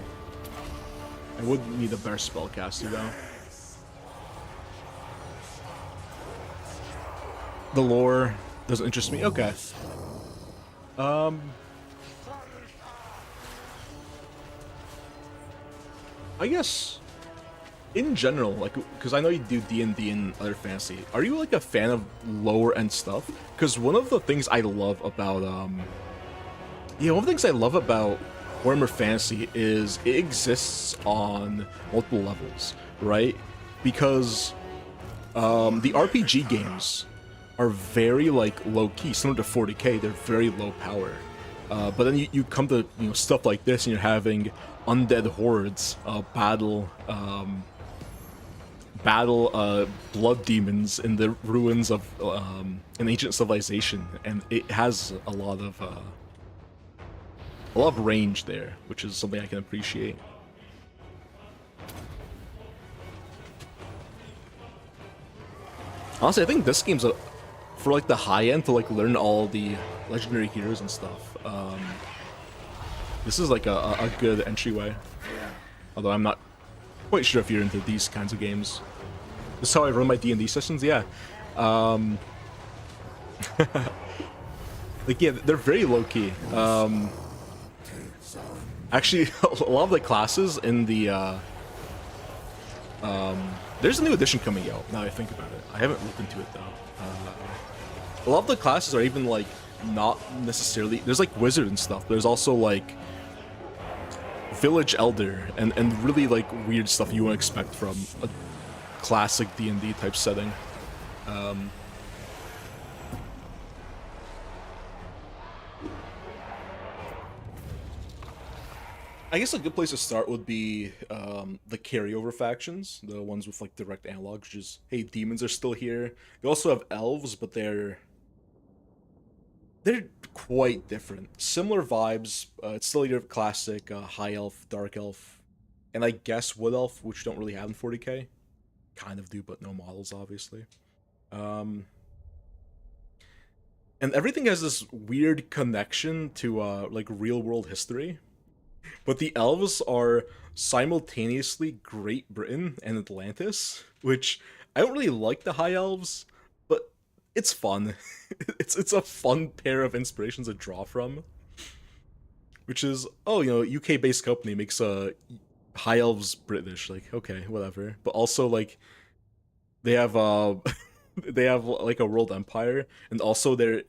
I would need a better spellcaster though. The lore doesn't interest me. Okay. I guess in general, like, because I know you do D&D and other fantasy. Are you like a fan of lower end stuff? Because one of the things I love about one of the things I love about Warhammer Fantasy is it exists on multiple levels, right? Because the RPG games are very like low key, similar to 40k. They're very low power, but then you come to stuff like this, and you're having undead hordes battle blood demons in the ruins of an ancient civilization, and it has a lot of range there, which is something I can appreciate. Honestly, I think this game's for like the high end to like learn all the legendary heroes and stuff. This is like a good entryway. Although I'm not quite sure if you're into these kinds of games. This is how I run my D&D sessions, yeah. Like, yeah, they're very low-key. Actually, a lot of the classes in the... there's a new edition coming out, now I think about it. I haven't looked into it, though. A lot of the classes are even, like, not necessarily... There's, like, wizard and stuff. There's also, like, village elder and really, like, weird stuff you wouldn't expect from a classic D&D type setting. I guess a good place to start would be the carryover factions, the ones with like direct analogs, which is, hey, demons are still here. You also have elves, but they're quite different. Similar vibes. It's still your classic high elf, dark elf, and I guess wood elf, which you don't really have in 40k. Kind of do, but no models, obviously. And everything has this weird connection to like real world history. But the elves are simultaneously Great Britain and Atlantis, which I don't really like the high elves, but it's fun. it's a fun pair of inspirations to draw from. Which is, oh, UK-based company makes high elves British, like, okay, whatever. But also, like, they have they have like a world empire, and also they're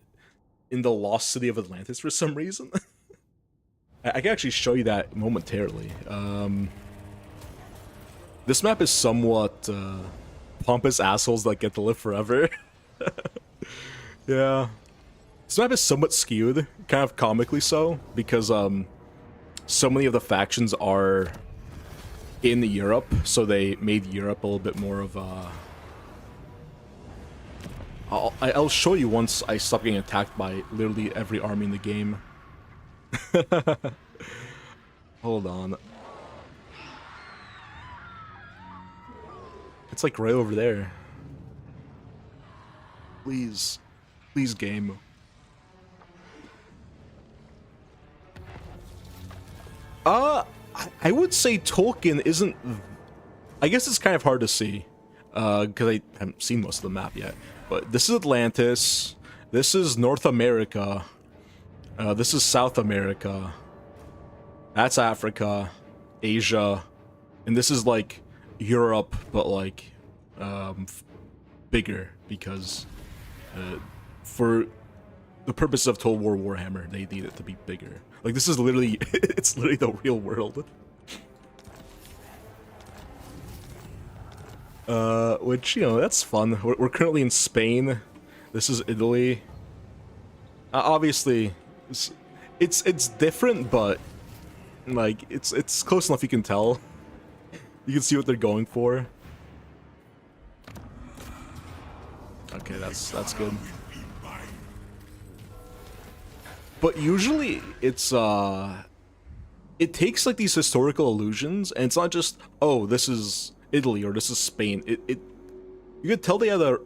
in the lost city of Atlantis for some reason. I can actually show you that momentarily. This map is somewhat pompous assholes that get to live forever. Yeah. This map is somewhat skewed, kind of comically so, because so many of the factions are in Europe, so they made Europe a little bit more of a... I'll show you once I stop getting attacked by literally every army in the game. Hold on. It's like right over there. Please. Please, game. I would say Tolkien isn't... I guess it's kind of hard to see. Because I haven't seen most of the map yet. But this is Atlantis. This is North America. This is South America. That's Africa, Asia, and this is like Europe, but like bigger because for the purpose of Total War Warhammer, they need it to be bigger. Like this is literally, it's literally the real world. Which that's fun. We're currently in Spain. This is Italy. Obviously. It's different, but Like, it's close enough you can tell. You can see what they're going for. Okay, that's good. But usually it's it takes like these historical allusions, and it's not just, oh, this is Italy or this is Spain. You could tell they had a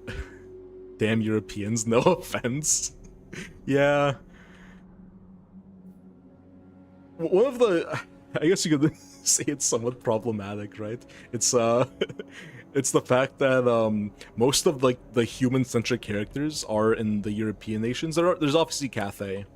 damn Europeans, no offense. Yeah. One of the, I guess you could say it's somewhat problematic, right? It's it's the fact that most of like the human-centric characters are in the European nations. There's obviously Cathay.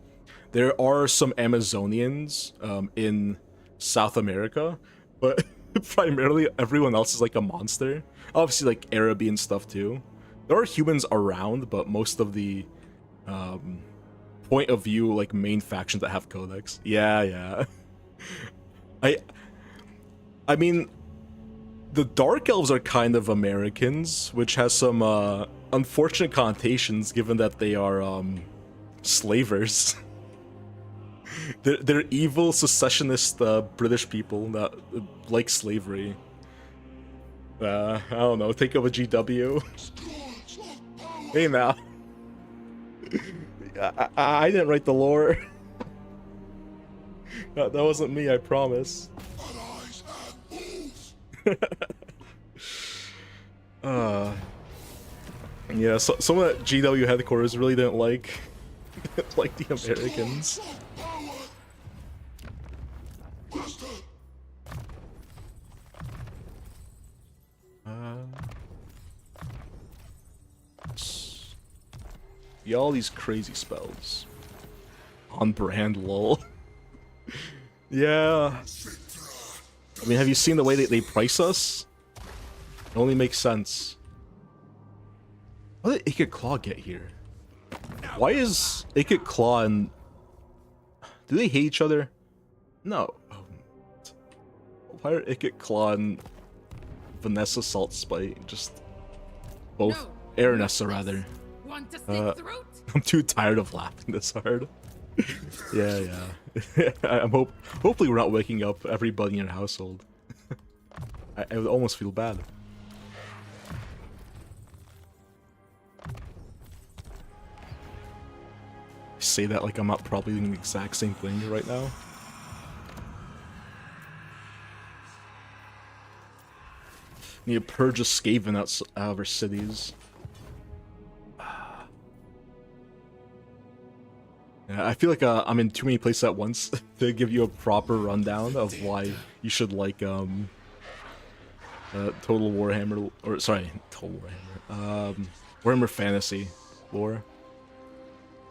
There are some Amazonians in South America, but primarily everyone else is like a monster. Obviously, like Arabian stuff too. There are humans around, but most of the point of view, like main factions that have codex. Yeah. I mean, the Dark Elves are kind of Americans, which has some unfortunate connotations given that they are slavers. They're evil secessionist British people that like slavery. I don't know, think of a GW. Hey now. I didn't write the lore. That wasn't me, I promise. Yeah, so some of that GW headquarters really didn't like like the Americans. Yeah, all these crazy spells. On brand, lol. Yeah. I mean, have you seen the way they price us? It only makes sense. How did Ikit Claw get here? Why is Ikit Claw and... Do they hate each other? No. Why are Ikit Claw and Vanessa Saltspite just... Both... Aranessa, rather. Want to slit throat? I'm too tired of laughing this hard. Yeah. Hopefully we're not waking up everybody in your household. I would almost feel bad. I say that like I'm not probably doing the exact same thing right now. Need to purge a Skaven out of our cities. Yeah, I feel like I'm in too many places at once to give you a proper rundown of why you should like Total Warhammer, or sorry, Total Warhammer, Warhammer Fantasy lore.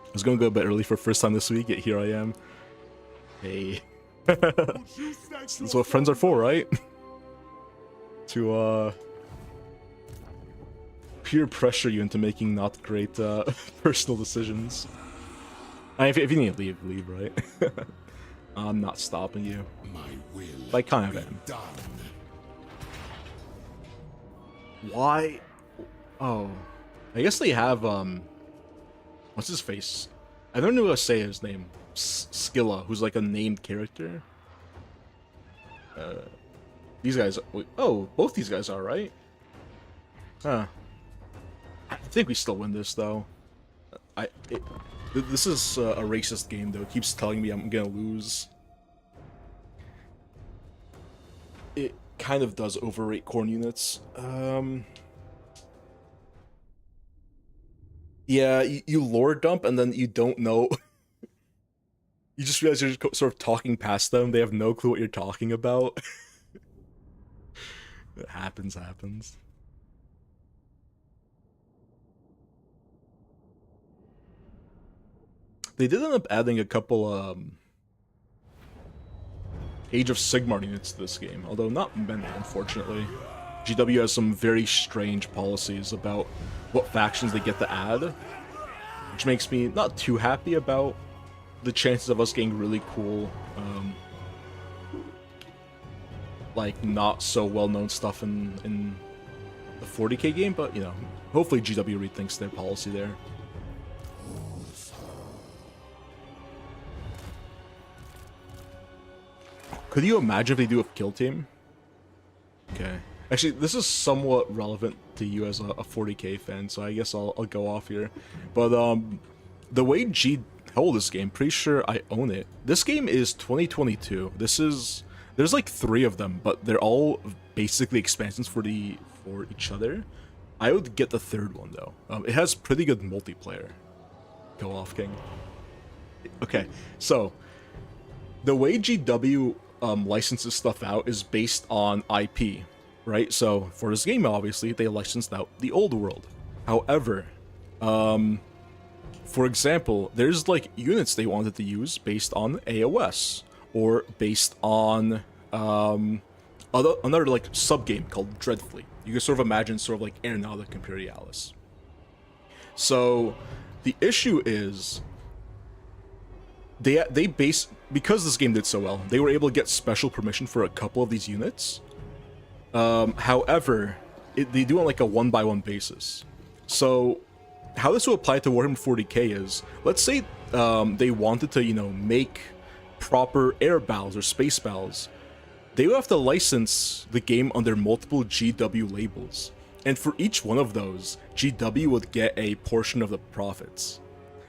I was gonna go a bit early for first time this week, yet here I am. Hey, that's what friends are for, right? To peer pressure you into making not great personal decisions. If you need to leave, right? I'm not stopping you. My will I kind of am. done. Why? Oh, I guess they have what's his face? I don't know how to say his name. Skilla, who's like a named character. These guys. Oh, both these guys are right. Huh. I think we still win this though. This is a racist game though. It keeps telling me I'm gonna lose. It kind of does overrate corn units. Yeah, you lore dump and then you don't know. You just realize you're just sort of talking past them. They have no clue what you're talking about. It happens. They did end up adding a couple Age of Sigmar units to this game, although not many, unfortunately. GW has some very strange policies about what factions they get to add, which makes me not too happy about the chances of us getting really cool, like not so well-known stuff in the 40k game, but you know, hopefully GW rethinks their policy there. Could you imagine if they do a kill team? Okay. Actually, this is somewhat relevant to you as a 40k fan, so I guess I'll go off here. But the way G held this game, pretty sure I own it. This game is 2022. There's like 3 of them, but they're all basically expansions for each other. I would get the 3rd one though. It has pretty good multiplayer. Go off, King. Okay, so the way GW licenses stuff out is based on IP, right? So for this game, obviously, they licensed out the old world. However, for example, there's like units they wanted to use based on AOS or based on another like sub game called Dreadfleet. You can sort of imagine sort of like Aeronautica Imperialis. So the issue is because this game did so well, they were able to get special permission for a couple of these units. However, they do on like a 1-by-1 basis. So how this will apply to Warhammer 40k is, let's say they wanted to, make proper air battles or space battles. They would have to license the game under multiple GW labels. And for each one of those, GW would get a portion of the profits.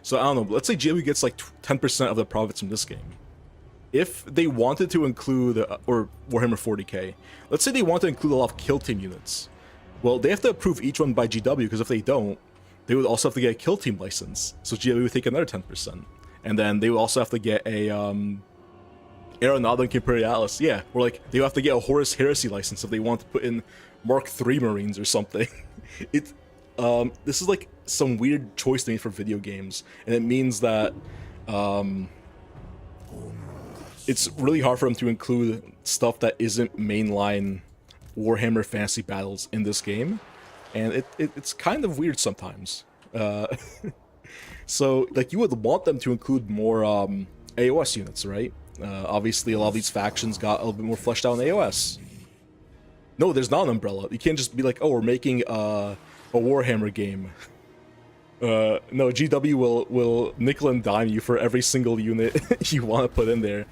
So I don't know, let's say GW gets like 10% of the profits from this game. If they wanted to include, or Warhammer 40k, let's say they want to include a lot of kill team units. Well, they have to approve each one by GW, because if they don't, they would also have to get a kill team license. So GW would take another 10%. And then they would also have to get a Aeronautica Imperialis, yeah, or like they would have to get a Horus Heresy license if they want to put in Mark III Marines or something. This is like some weird choice they made for video games, and it means that it's really hard for them to include stuff that isn't mainline Warhammer Fantasy Battles in this game, and it's kind of weird sometimes. So like you would want them to include more AOS units, right? Obviously a lot of these factions got a little bit more fleshed out in AOS. No, there's not an umbrella. You can't just be like, oh, we're making a Warhammer game. No, GW will nickel and dime you for every single unit you want to put in there.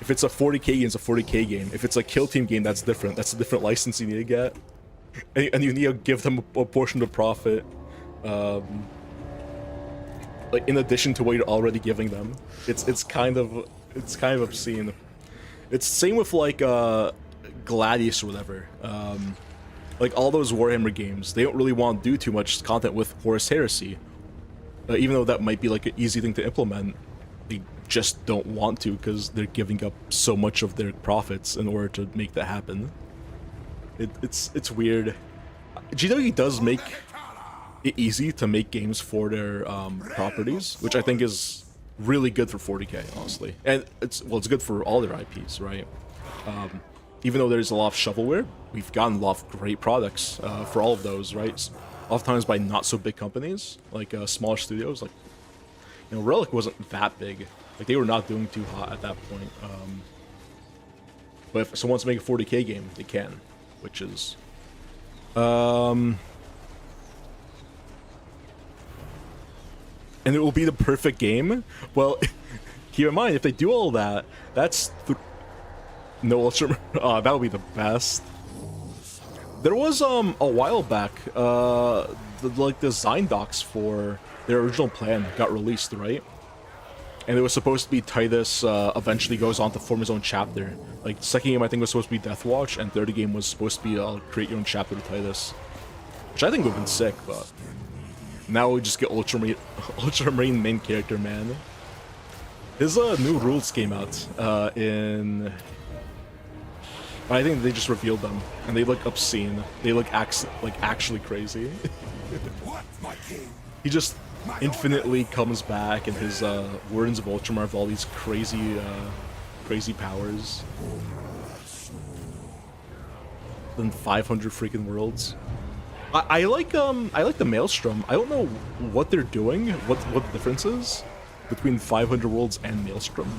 If it's a 40k game, it's a 40k game. If it's a kill team game, that's different. That's a different license you need to get. And you need to give them a portion of profit. Like in addition to what you're already giving them. It's kind of obscene. It's same with like Gladius or whatever. Like all those Warhammer games, they don't really want to do too much content with Horus Heresy. Even though that might be like an easy thing to implement, they just don't want to because they're giving up so much of their profits in order to make that happen. It's weird. GW does make it easy to make games for their properties, which I think is really good for 40k, honestly. And it's good for all their IPs, right? Even though there's a lot of shovelware, we've gotten a lot of great products for all of those, right? Oftentimes by not so big companies, like smaller studios. Like, Relic wasn't that big. Like they were not doing too hot at that point. But if someone wants to make a 40k game, they can, which is and it will be the perfect game. Well, keep in mind, if they do all that, that's no Ultra. That would be the best. There was a while back, the design docs for their original plan got released, right? And it was supposed to be Titus eventually goes on to form his own chapter. Like the second game I think was supposed to be Deathwatch, and third game was supposed to be create your own chapter with Titus, which I think would have been sick. But now we just get Ultramarine main character, man. His new rules came out in. I think they just revealed them, and they look obscene. They look actually crazy. He just infinitely comes back, and his Wardens of Ultramar have all these crazy powers. Then 500 freaking worlds. I like the Maelstrom. I don't know what they're doing, what the difference is between 500 worlds and Maelstrom.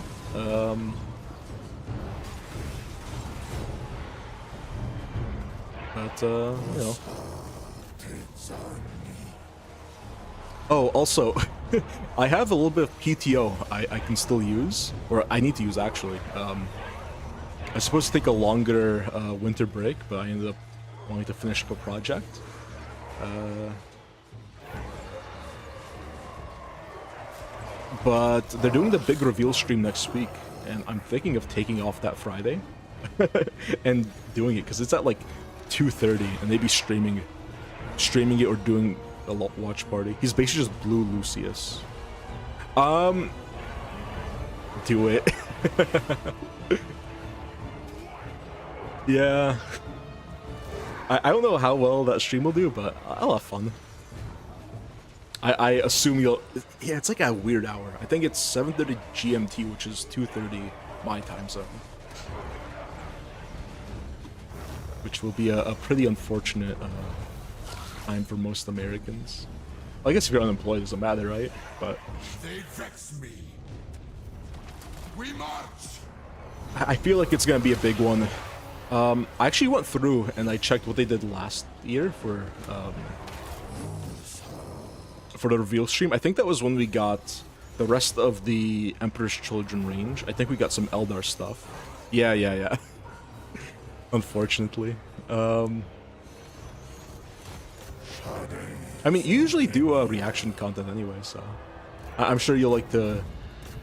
But Oh, also, I have a little bit of PTO I can still use, or I need to use actually. I was supposed to take a longer winter break, but I ended up wanting to finish up a project. But they're doing the big reveal stream next week, and I'm thinking of taking off that Friday and doing it because it's at like 2:30, and they'd be streaming it or doing a watch party. He's basically just Blue Lucius. Do it. Yeah. I don't know how well that stream will do, but I'll have fun. I assume you'll... Yeah, it's like a weird hour. I think it's 7:30 GMT, which is 2:30 my time zone. Which will be a pretty unfortunate time for most Americans. Well, I guess if you're unemployed, it doesn't matter, right? But... They vex me. We march. I feel like it's gonna be a big one. I actually went through and I checked what they did last year for the reveal stream. I think that was when we got the rest of the Emperor's Children range. I think we got some Eldar stuff. Yeah. Unfortunately. I mean, you usually do reaction content anyway, so I'm sure you'll like to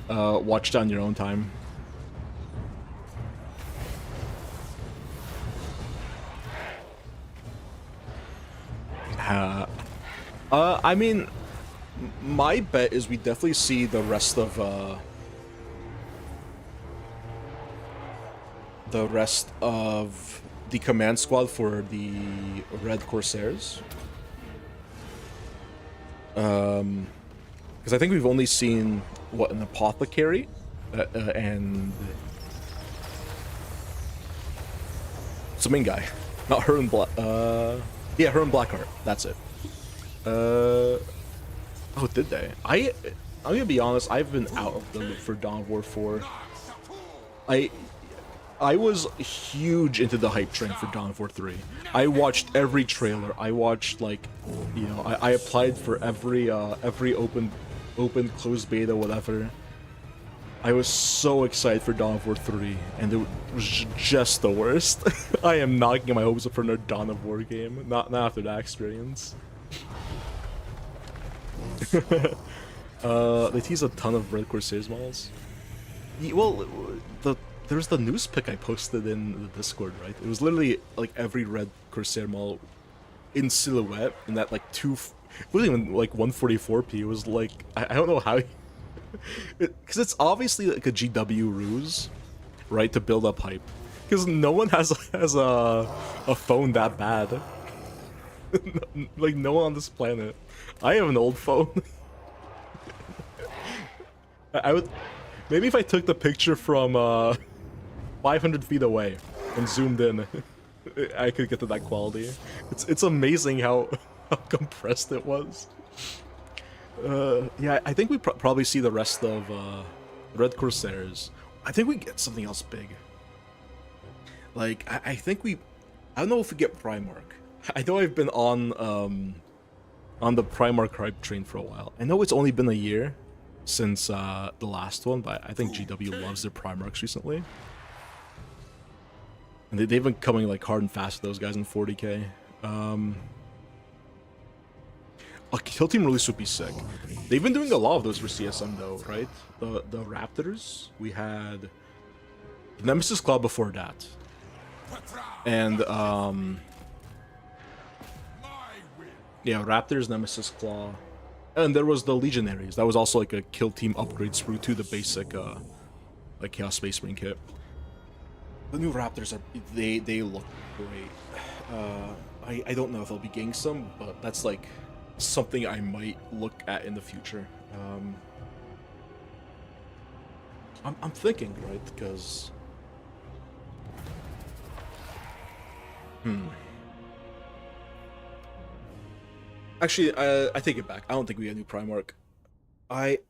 watch it on your own time. I mean, my bet is we definitely see the rest of the command squad for the Red Corsairs. Because I think we've only seen an apothecary and it's the main guy, not Heron Black. Yeah, Heron Blackheart. That's it. Oh, did they? I'm gonna be honest. I've been out of the loop for Dawn of War 4. I was huge into the hype train for Dawn of War 3. I watched every trailer. I watched I applied for every open, closed beta, whatever. I was so excited for Dawn of War 3, and it was just the worst. I am not getting my hopes up for another Dawn of War game. Not after that experience. They tease a ton of Red Corsairs models. Well, there's the news pic I posted in the Discord, right? It was literally like every Red Corsair model in silhouette, and that like it wasn't even like 144p. It was like I don't know how. Because it's obviously like a GW ruse, right, to build up hype. Because no one has a phone that bad. Like no one on this planet. I have an old phone. I would maybe if I took the picture from 500 feet away and zoomed in, I could get to that quality. It's amazing how compressed it was. Yeah, I think we probably see the rest of Red Corsairs. I think we get something else big. Like, I think I don't know if we get Primarch. I know I've been on the Primarch hype train for a while. I know it's only been a year since the last one, but I think GW loves their Primarchs recently. And they've been coming like hard and fast with those guys in 40k. A kill team release would be sick. They've been doing a lot of those for CSM though, right? The Raptors, we had Nemesis Claw before that. And yeah, Raptors, Nemesis Claw. And there was the Legionaries. That was also like a kill team upgrade sprue to the basic like Chaos Space Marine kit. The new Raptors they look great. I don't know if they'll be getting some, but that's like something I might look at in the future. I'm thinking, right, because actually, I take it back. I don't think we get a new Primarch. Okay,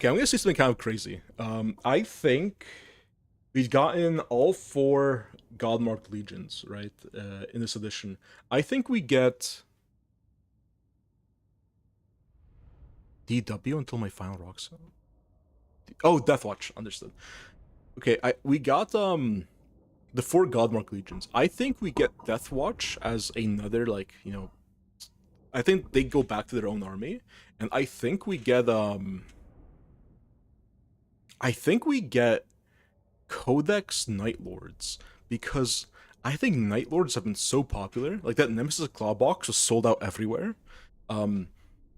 I'm gonna say something kind of crazy. I think we've gotten all 4 God-marked legions, right, in this edition. I think we get DW until my final rocks. Oh, Deathwatch, understood. Okay, we got the 4 Godmark Legions. I think we get Death Watch as another, like, you know, I think they go back to their own army, and I think we get Codex Night Lords, because I think Night Lords have been so popular. Like, that Nemesis Claw box was sold out everywhere.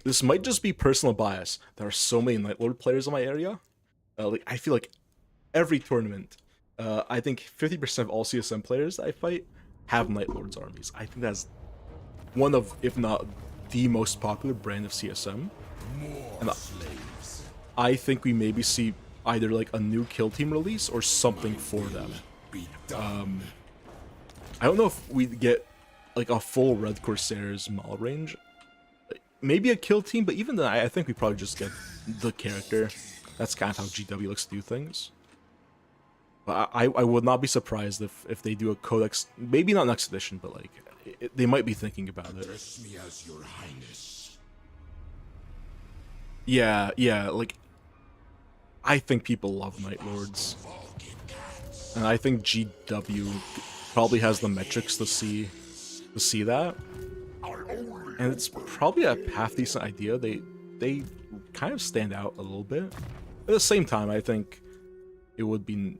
This might just be personal bias. There are so many Night Lord players in my area. Like, I feel like every tournament, I think 50% of all CSM players I fight have Night Lords armies. I think that's one of, if not the most popular brand of CSM. And I think we maybe see either like a new kill team release or something for them. I don't know if we get like a full Red Corsairs model range. Maybe a kill team, but even then, I think we probably just get the character. That's kind of how GW likes to do things. But I would not be surprised if they do a Codex, maybe not next edition, but like they might be thinking about it. Address me as your highness. Yeah, like I think people love Night Lords, and I think GW probably has the metrics to see that, and it's probably a half decent idea. They kind of stand out a little bit. At the same time, I think it would be,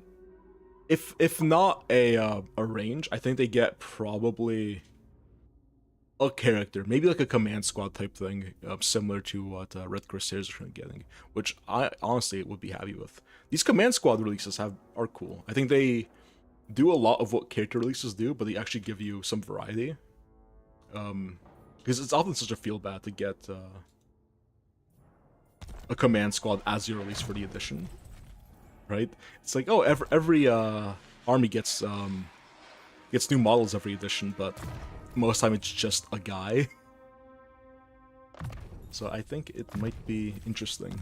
if not a range, I think they get probably a character, maybe like a command squad type thing, similar to what Red Corsairs are getting, which I honestly would be happy with. These command squad releases are cool. I think they do a lot of what character releases do, but they actually give you some variety. Because it's often such a feel bad to get a command squad as your release for the edition, right? It's like, oh, every army gets new models every edition, but most time it's just a guy. So I think it might be interesting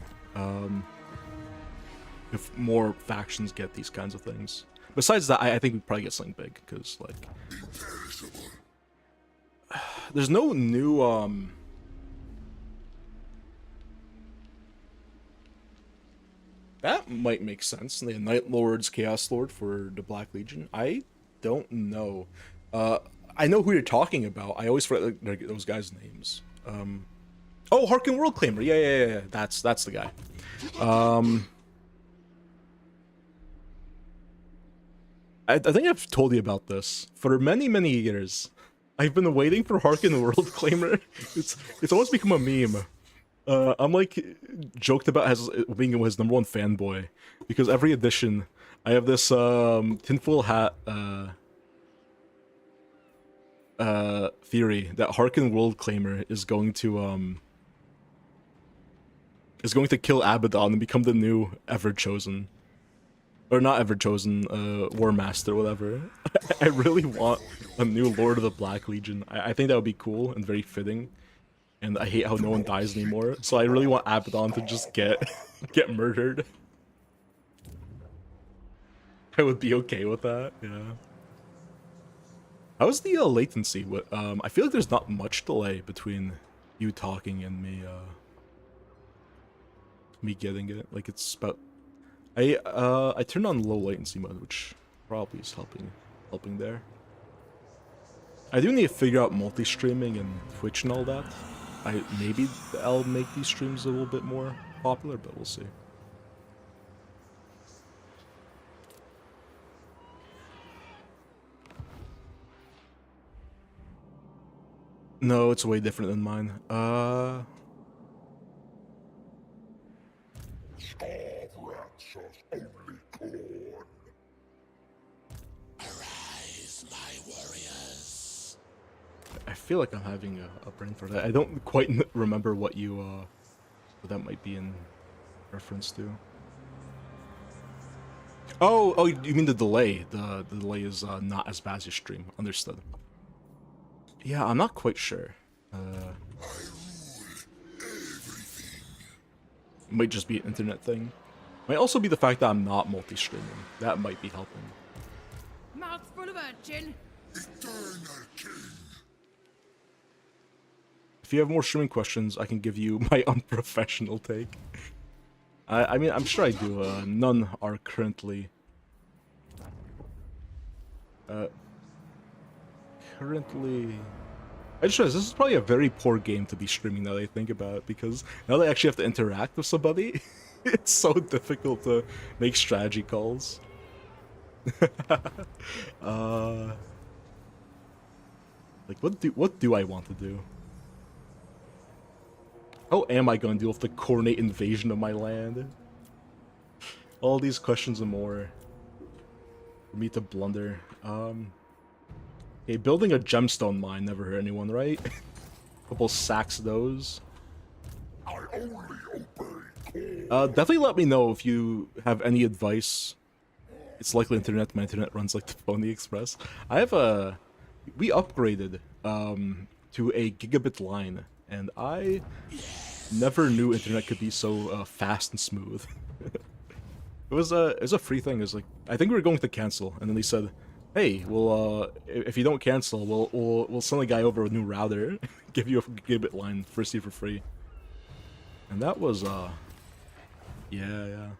if more factions get these kinds of things. Besides that, I think we probably get something big, because like there's no new that might make sense. The Night Lord's Chaos Lord for the Black Legion. I don't know. I know who you're talking about. I always forget like those guys' names. Oh, Harkin World Claimer. Yeah. That's the guy. I think I've told you about this for many years. I've been waiting for Harkin World Claimer. It's almost become a meme. I'm like joked about as being his #1 fanboy, because every edition I have this tinfoil hat theory that Harkin World Claimer is going to kill Abaddon and become the new Ever-Chosen. Or not Ever-Chosen, War Master, whatever. I really want a new Lord of the Black Legion. I think that would be cool and very fitting. And I hate how no one dies anymore. So I really want Abaddon to just get murdered. I would be okay with that, yeah. How's the latency? I feel like there's not much delay between you talking and me getting it. Like, it's about... I turned on low latency mode, which probably is helping there. I do need to figure out multi-streaming and Twitch and all that. Maybe I'll make these streams a little bit more popular, but we'll see. No, it's way different than mine. Arise, my warriors. I feel like I'm having a brain fart. I don't quite remember what what that might be in reference to. Oh, you mean the delay? The delay is not as bad as your stream. Understood. Yeah, I'm not quite sure. Might just be an internet thing. Might also be the fact that I'm not multi-streaming. That might be helping. Mouth full of urchin. Eternal King. If you have more streaming questions, I can give you my unprofessional take. I mean, I'm sure I do. None are currently Uh, Currently, I just realized this is probably a very poor game to be streaming now that I think about it, because now that I actually have to interact with somebody, it's so difficult to make strategy calls. uh, like what do I want to do? How am I going to deal with the coordinate invasion of my land? All these questions and more for me to blunder. Okay, building a gemstone mine never hurt anyone, right? Couple sacks of those. I only obey. Definitely let me know if you have any advice. It's likely internet. My internet runs like the Pony Express. I have a... We upgraded to a gigabit line, and I never knew internet could be so fast and smooth. It was a free thing. It was like, I think we were going to cancel, and then they said, "Hey, well, if you don't cancel, we'll send a guy over with a new router, give you a gigabit line for free." And that was yeah.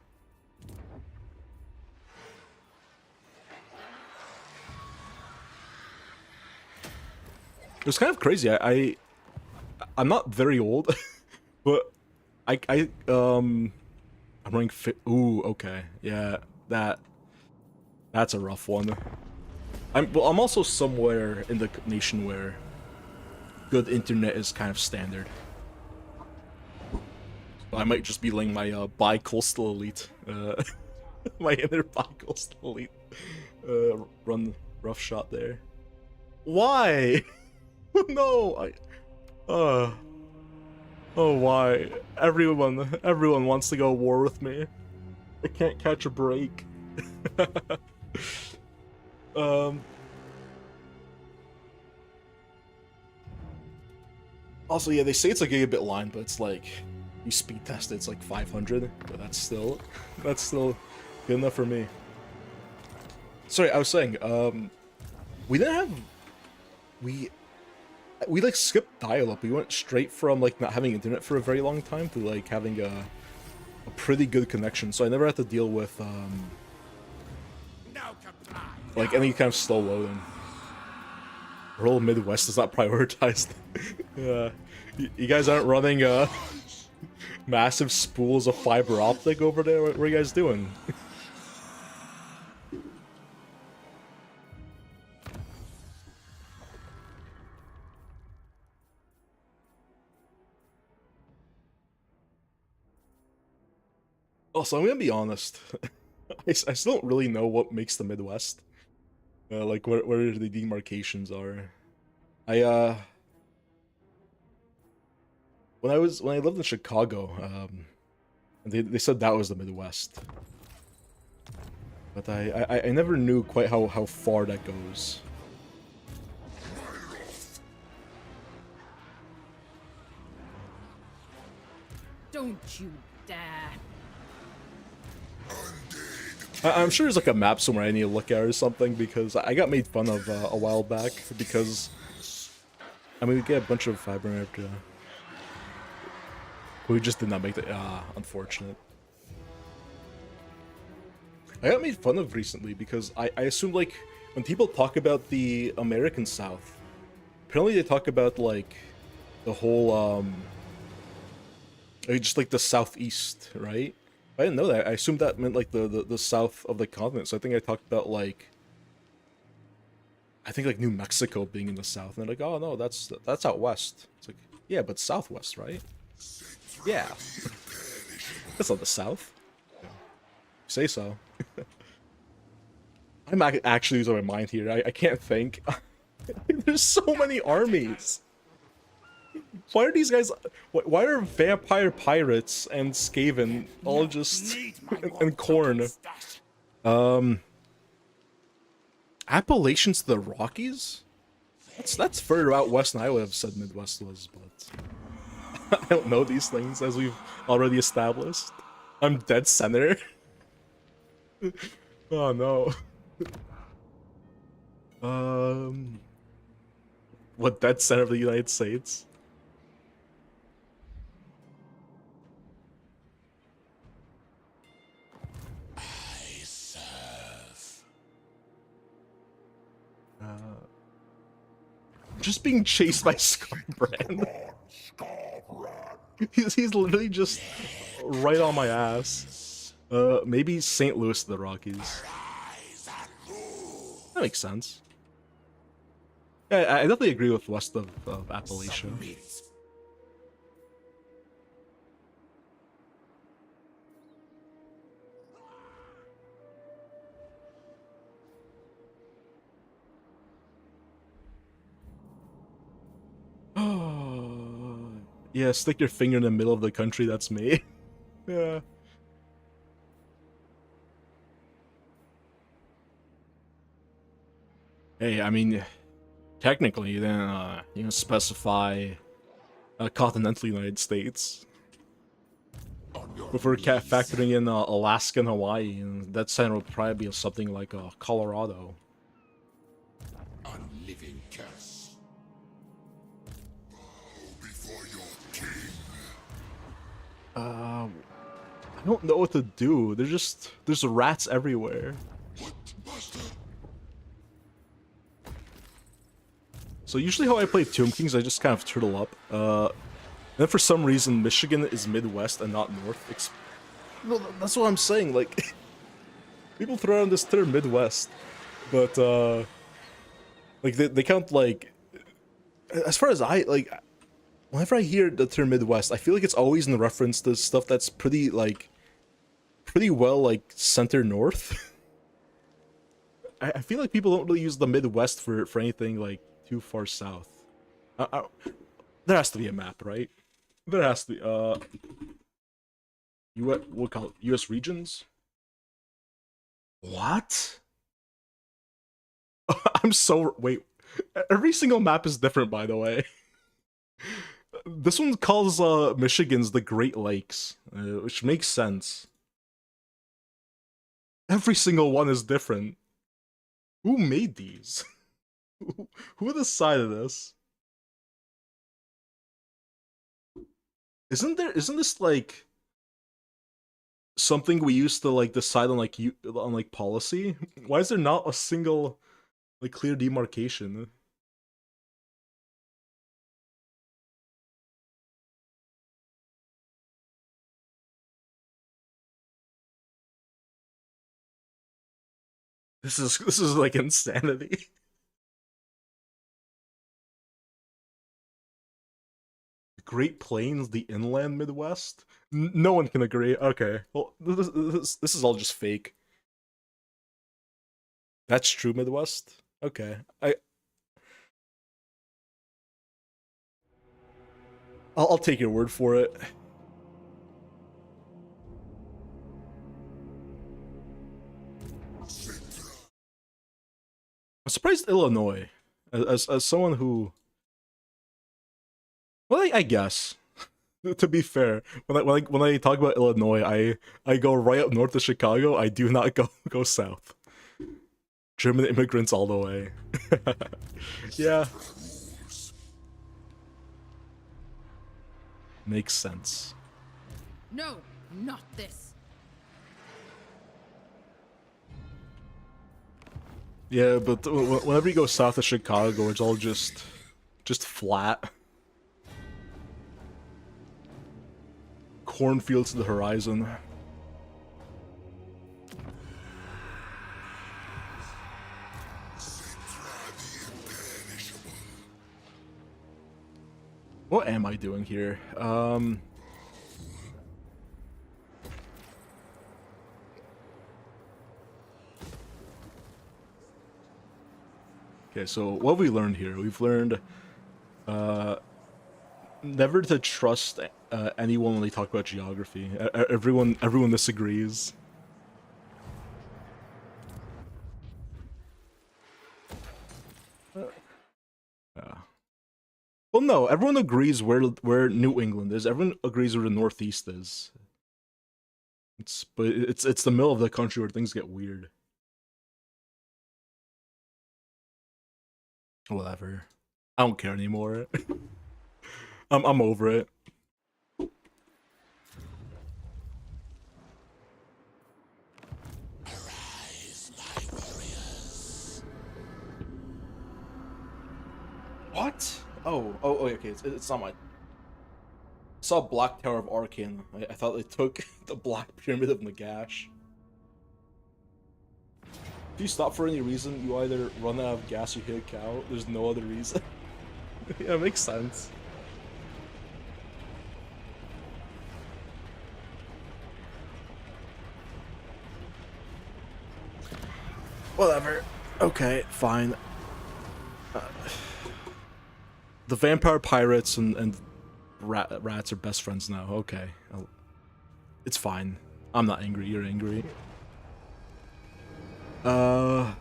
It was kind of crazy. I'm not very old, but I'm running ooh, okay. Yeah, that's a rough one. I'm also somewhere in the nation where good internet is kind of standard. I might just be letting my bi-coastal elite, my inner bi-coastal elite, run rough shot there. Why? No, oh, why? Everyone wants to go to war with me. I can't catch a break. Also, yeah, they say it's a gigabit line, but it's like, you speed test it, it's like 500, but that's still good enough for me. Sorry, I was saying, we didn't have, we like skipped dial-up. We went straight from like not having internet for a very long time to like having a pretty good connection, so I never had to deal with like any kind of slow loading. Rural Midwest is not prioritized. Yeah, you guys aren't running massive spools of fiber optic over there. What are you guys doing? Also, I'm gonna be honest. I still don't really know what makes the Midwest. Like where the demarcations are. When I lived in Chicago, they said that was the Midwest. But I never knew quite how far that goes. Don't you dare. I'm sure there's like a map somewhere I need to look at or something, because I got made fun of a while back because, I mean, we get a bunch of fiber after. We just did not make the unfortunate. I got made fun of recently because I assume like when people talk about the American South, apparently they talk about like the whole just like the Southeast, right? I didn't know that. I assumed that meant like the south of the continent. So I think I talked about like, I think like New Mexico being in the south, and they're like, oh no, that's out west. It's like, yeah, but southwest, right? Yeah, that's not the south. Yeah. Say so. I'm actually losing my mind here. I can't think. There's so many armies. Why are these guys? Why are vampire pirates and Skaven all just and corn? Appalachians to the Rockies? That's further out west than I would have said Midwest was, but I don't know these things as we've already established. I'm dead center. Oh no. What, dead center of the United States? just being chased by Scarbrand. He's literally just right on my ass. Maybe St. Louis to the Rockies. That makes sense. Yeah, I definitely agree with west of Appalachia. Yeah, stick your finger in the middle of the country, that's me. Yeah. Hey, I mean, technically, then, you know, specify a continental United States. If we're factoring in Alaska and Hawaii, and that center would probably be something like Colorado. Unliving curse. Bow before your king. I don't know what to do. There's rats everywhere. What, master? So usually how I play Tomb Kings, I just kind of turtle up. Then for some reason, Michigan is Midwest and not North. Well, that's what I'm saying. Like, people throw around this term Midwest, but like they count like. As far as whenever I hear the term Midwest, I feel like it's always in reference to stuff that's pretty well like center north. I feel like people don't really use the Midwest for anything like too far south. There has to be a map, right? There has to be, we'll call it U.S. regions? What? Wait. Every single map is different, by the way. This one calls, Michigan's the Great Lakes, which makes sense. Every single one is different. Who made these? Who decided this? Isn't this like something we used to like decide on like policy? Why is there not a single like clear demarcation? This is like insanity. Great Plains, the inland Midwest? No one can agree. Okay, well, this is all just fake. That's true Midwest? Okay, I'll take your word for it. I'm surprised Illinois, as someone who. Well, I guess. To be fair, when I talk about Illinois, I go right up north of Chicago. I do not go south. German immigrants all the way. Yeah. Makes sense. No, not this. Yeah, but whenever you go south of Chicago, it's all just flat. Cornfields to the horizon. What am I doing here? Okay, so what have we learned here? We've learned never to trust anyone when they talk about geography. Everyone disagrees. Yeah. Well, no, everyone agrees where New England is. Everyone agrees where the Northeast is. It's the middle of the country where things get weird. Whatever. I don't care anymore. I'm over it. What? Oh, okay. It's not my. I saw Black Tower of Arcane. I thought they took the Black Pyramid of Nagash. If you stop for any reason, you either run out of gas or hit a cow. There's no other reason. Yeah, it makes sense. Whatever. Okay, fine. The vampire pirates and rats are best friends now. Okay. It's fine. I'm not angry, you're angry. I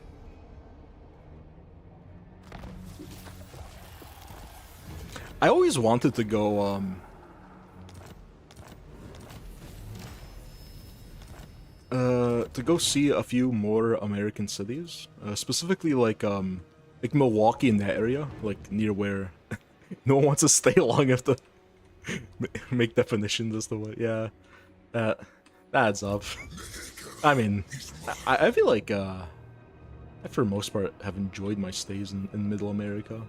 always wanted to go, to go see a few more American cities. Specifically like Milwaukee in that area, like near where no one wants to stay long enough to make definitions as to what, yeah. That adds up. I mean, I feel like, I for the most part have enjoyed my stays in Middle America.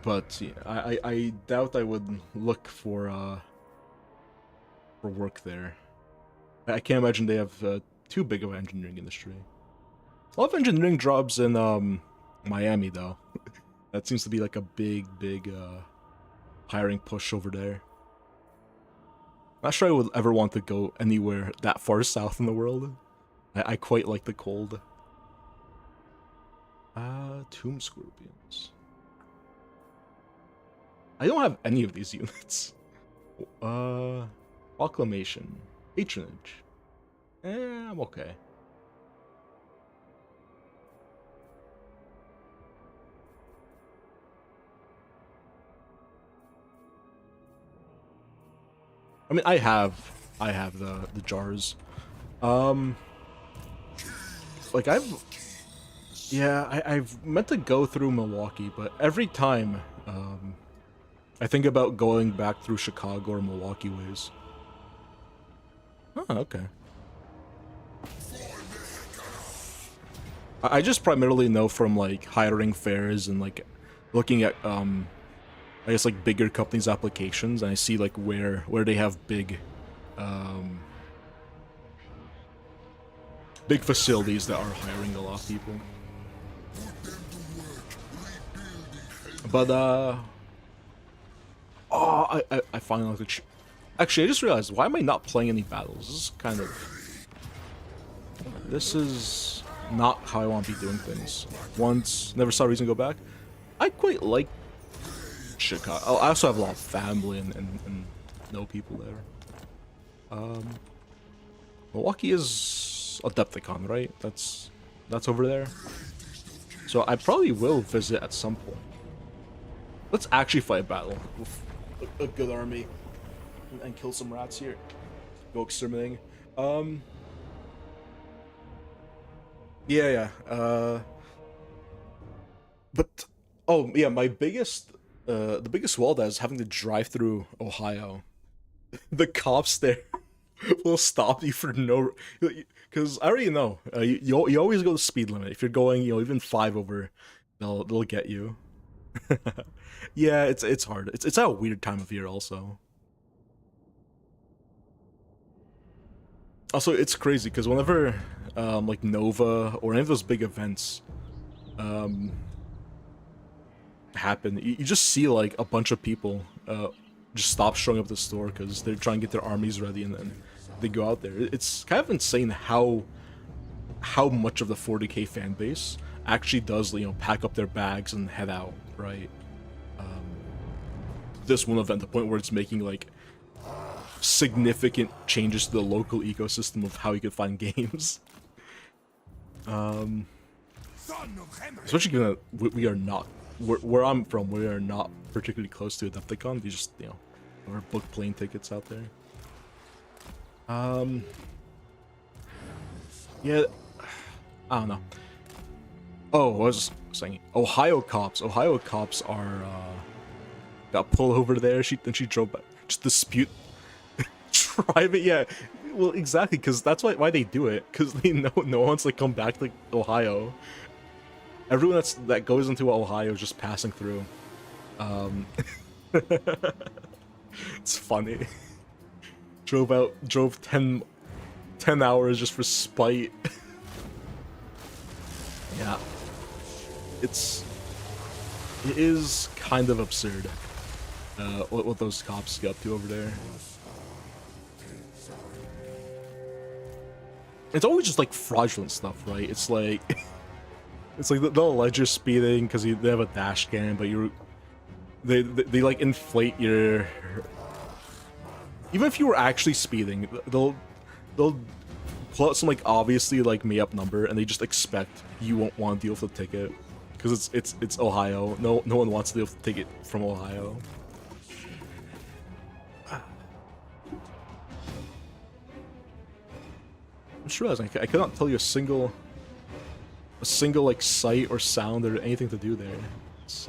But yeah, I doubt I would look for work there. I can't imagine they have too big of an engineering industry. A lot of engineering jobs in Miami though. That seems to be like a big hiring push over there. Not sure I would ever want to go anywhere that far south in the world. I quite like the cold. Tomb Scorpions. I don't have any of these units. Proclamation. Patronage. I'm okay. I mean, I have the jars. Like I've meant to go through Milwaukee, but every time, I think about going back through Chicago or Milwaukee ways. Oh, okay. I just primarily know from like hiring fairs and like looking at I guess like bigger companies' applications, and I see like where they have big big facilities that are hiring a lot of people. But oh, I finally like actually I just realized, why am I not playing any battles? This is not how I want to be doing things. Once, never saw a reason to go back. I quite like Chicago. I also have a lot of family and know people there. Milwaukee is Adepticon, right? That's over there. So I probably will visit at some point. Let's actually fight a battle with a good army and kill some rats here. Go exterminating. Yeah. But oh yeah, my biggest the biggest wall that is having to drive through Ohio. The cops there will stop you for no, because I already know you always go the speed limit. If you're going, even 5 over, they'll get you. Yeah, it's hard. It's at a weird time of year also. Also, it's crazy because whenever like Nova or any of those big events happen, you just see like a bunch of people just stop showing up at the store because they're trying to get their armies ready, and then they go out there. It's kind of insane how much of the 40k fan base actually does, pack up their bags and head out, right? This one event, the point where it's making like significant changes to the local ecosystem of how you could find games. Especially given that we are not, where I'm from, we are not particularly close to Adepticon. They just, or book plane tickets out there. Yeah, I don't know. Oh, I was saying Ohio cops. Ohio cops are got pulled over there. She drove back. Just dispute. Drive it, yeah. Well, exactly, because that's why they do it. Because they know no one's like come back to Ohio. everyone that goes into Ohio is just passing through. It's funny. Drove 10 hours just for spite. Yeah. It is kind of absurd. What those cops get up to over there. It's always just like fraudulent stuff, right? It's like they'll allege you're speeding because they have a dash cam, but they like inflate your. Even if you were actually speeding, they'll pull out some like obviously like made up number, and they just expect you won't want to deal with the ticket because it's Ohio. No one wants to deal with the ticket from Ohio. I'm sure I cannot tell you a single like sight or sound or anything to do there. It's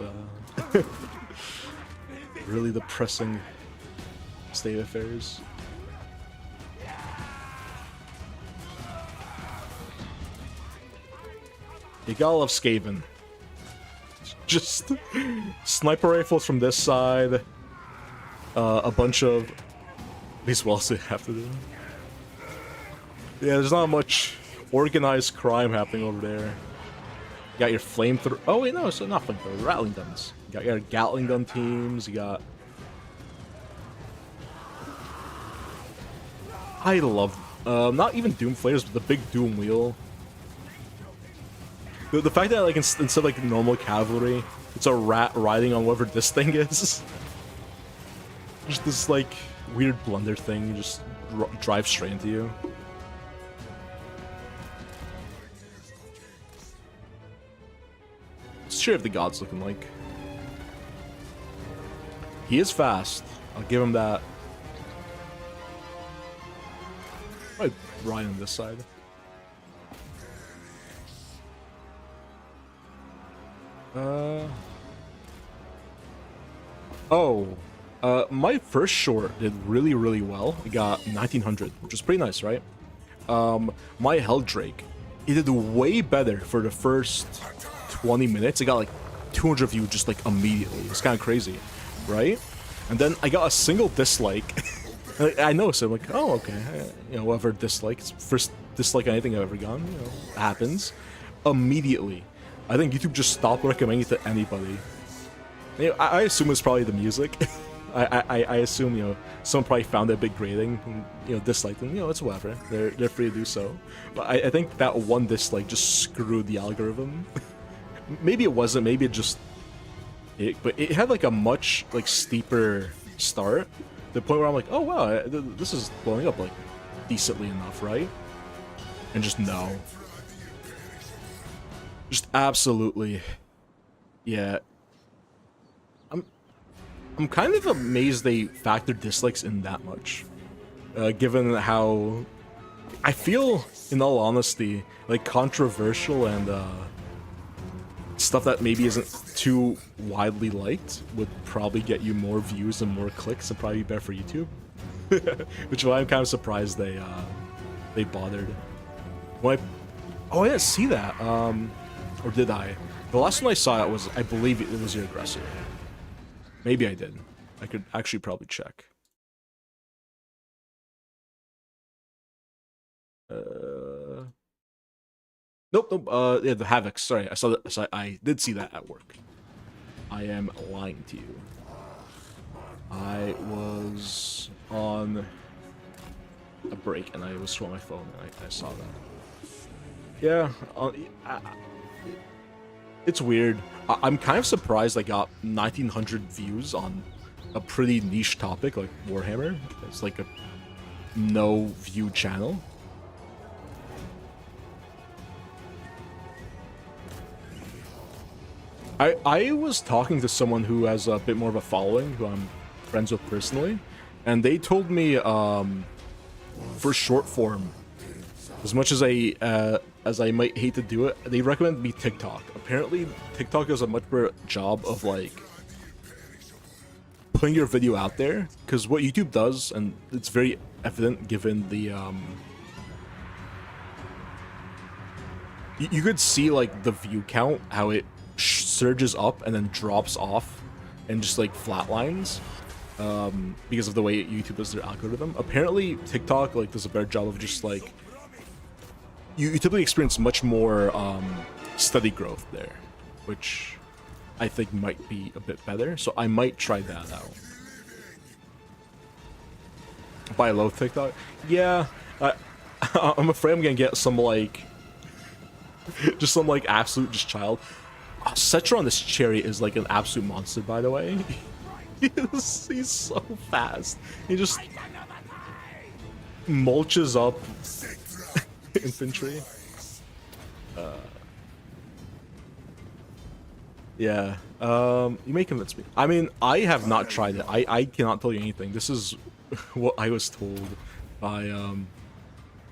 really depressing state of affairs. You gotta love Skaven. Just sniper rifles from this side. A bunch of these wells they have to do. Yeah, there's not much organized crime happening over there. You got your flamethrower. Oh wait, no, it's not flamethrower. Rattling guns. You got your Gatling gun teams. You got. I love not even Doom Flayers, but the big Doom wheel. The fact that like instead of like normal cavalry, it's a rat riding on whatever this thing is. Just this like weird blunder thing, you just drive straight into you. Sure, if the god's looking like. He is fast. I'll give him that. Probably right on this side. My first short did really, really well. It got 1900, which is pretty nice, right? My Helldrake, it did way better for the first 20 minutes. I got like 200 views just like immediately. It's kind of crazy, right? And then I got a single dislike. I noticed it. I'm like, oh, okay. You know, whoever dislikes, first dislike anything I've ever gotten, you know, happens. Immediately. I think YouTube just stopped recommending it to anybody. You know, I assume it's probably the music. I assume, you know, someone probably found it a big grading and, you know, disliked them. You know, it's whatever. They're free to do so. But I think that one dislike just screwed the algorithm. Maybe it wasn't. Maybe it just... but it had like a much like steeper start. The point where I'm like, oh wow, this is blowing up like decently enough, right? And just no. Just absolutely. Yeah. I'm kind of amazed they factored dislikes in that much. Given how I feel, in all honesty, like controversial and stuff that maybe isn't too widely liked would probably get you more views and more clicks and probably be better for YouTube. Which is why I'm kind of surprised they bothered. When I didn't see that. Or did I? The last one I saw it was, I believe it was your aggressor. Maybe I did. I could actually probably check. Nope. Yeah, the Havoc. Sorry, I saw that. I did see that at work. I am lying to you. I was on a break and I was scrolling my phone and I saw that. Yeah, it's weird. I'm kind of surprised I got 1900 views on a pretty niche topic like Warhammer. It's like a no view channel. I was talking to someone who has a bit more of a following, who I'm friends with personally, and they told me for short form, as much as I might hate to do it, they recommend me TikTok. Apparently, TikTok does a much better job of like putting your video out there, because what YouTube does, and it's very evident given the you could see like the view count, how it surges up and then drops off and just like flatlines, because of the way YouTube does their algorithm. Apparently TikTok like does a better job of just like you typically experience much more steady growth there, which I think might be a bit better, so I might try that out. Buy low TikTok? Yeah, I'm afraid I'm gonna get some like just some like absolute just child. Settra on this cherry is like an absolute monster, by the way. He's so fast. He just mulches up infantry. Yeah. You may convince me. I mean, I have not tried it. I cannot tell you anything. This is what I was told by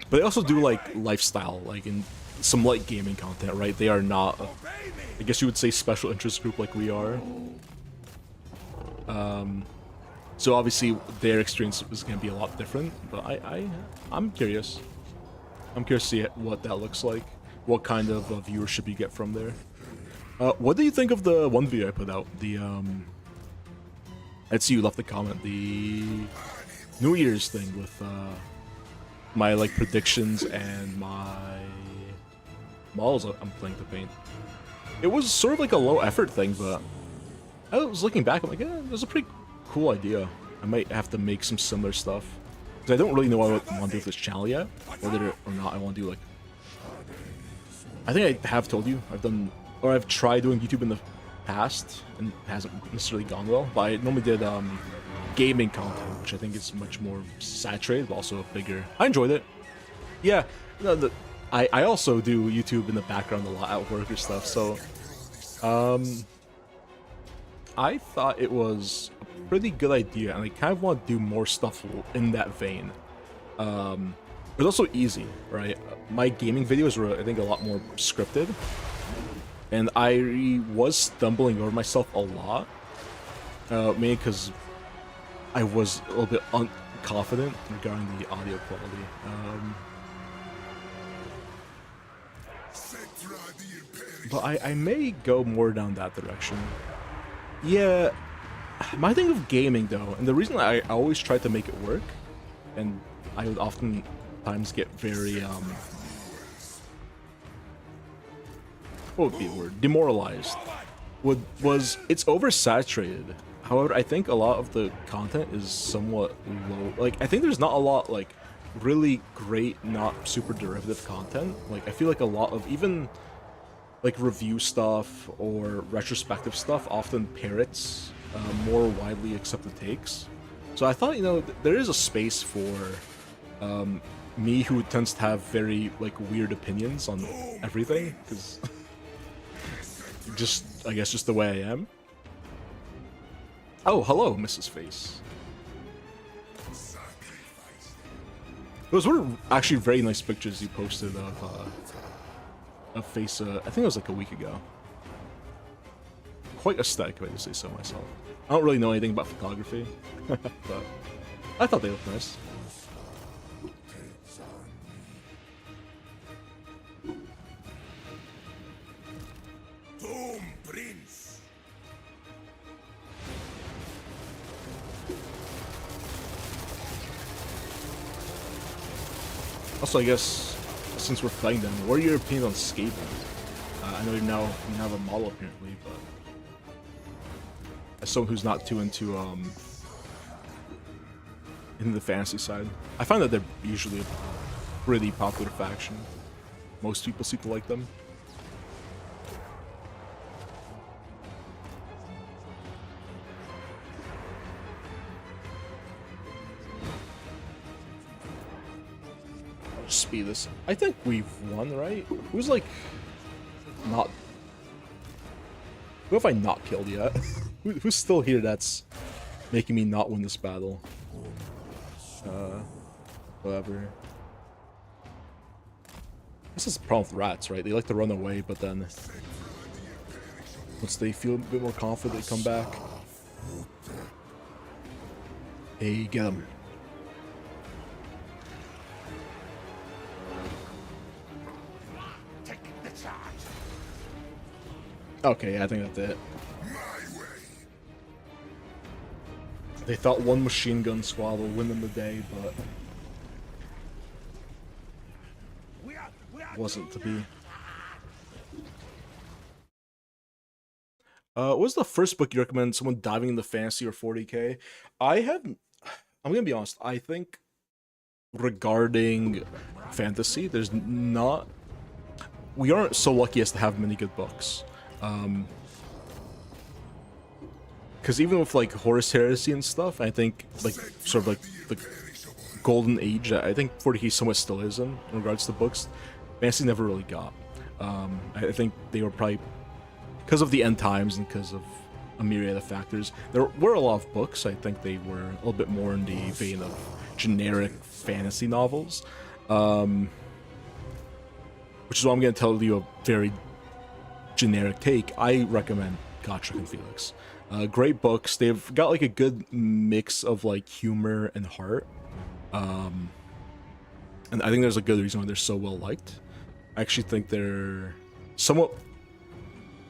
but they also do like lifestyle, like in some light gaming content, right? They are not, I guess you would say, special interest group like we are. So obviously their experience is going to be a lot different, but I'm curious. I'm curious to see what that looks like, what kind of viewership you get from there. What do you think of the one video I put out? The let's see, you left a comment. The New Year's thing with my like predictions and my models I'm planning to paint. It was sort of like a low effort thing, but I was looking back, I'm like, yeah, it was a pretty cool idea. I might have to make some similar stuff, because I don't really know what I want to do with this channel yet, whether or not I want to do like. I think I have told you I've tried doing YouTube in the past and it hasn't necessarily gone well. But I normally did gaming content, which I think is much more saturated, but also bigger. I enjoyed it. Yeah, no, I also do YouTube in the background a lot at work or stuff. So, I thought it was a pretty good idea, and I kind of want to do more stuff in that vein. It's also easy, right? My gaming videos were, I think, a lot more scripted, and I was stumbling over myself a lot, mainly because I was a little bit unconfident regarding the audio quality. But I may go more down that direction. Yeah, my thing of gaming though, and the reason I always try to make it work, and I would oftentimes get very what would be the word? Demoralized. Was it's oversaturated. However, I think a lot of the content is somewhat low. Like, I think there's not a lot like really great, not super derivative content. Like, I feel like a lot of even like review stuff or retrospective stuff often parrots more widely accepted takes. So I thought, you know, there is a space for me, who tends to have very like weird opinions on everything, because just, I guess, just the way I am. Oh, hello, Mrs. Face. Those were actually very nice pictures you posted of Face, I think it was like a week ago. Quite aesthetic, if I do say so myself. I don't really know anything about photography, but I thought they looked nice. Boom, Prince. Also, I guess, since we're fighting them, what are your opinions on skating? I know you now have a model apparently, but as someone who's not too into the fantasy side, I find that they're usually a pretty popular faction. Most people seem to like them. I'll just speed this. I think we've won, right? Who's like not? Who have I not killed yet? Who's still here that's making me not win this battle? Whatever. This is the problem with rats, right? They like to run away, but then once they feel a bit more confident, they come back. Hey, get him. Take the chance. Okay, yeah, I think that's it. They thought one machine gun squad will win them the day, but wasn't to be. What's the first book you recommend someone diving into fantasy or 40k? I'm gonna be honest, I think regarding fantasy, there's not... We aren't so lucky as to have many good books. Because even with like Horus Heresy and stuff, I think like sort of like the golden age, I think 40k somewhat still is in regards to books. Fantasy never really got. I think they were probably, because of the end times and because of a myriad of factors, there were a lot of books. I think they were a little bit more in the vein of generic fantasy novels. Which is why I'm going to tell you a very generic take. I recommend Gotrek and Felix. Great books. They've got like a good mix of like humor and heart. And I think there's a good reason why they're so well liked. I actually think they're somewhat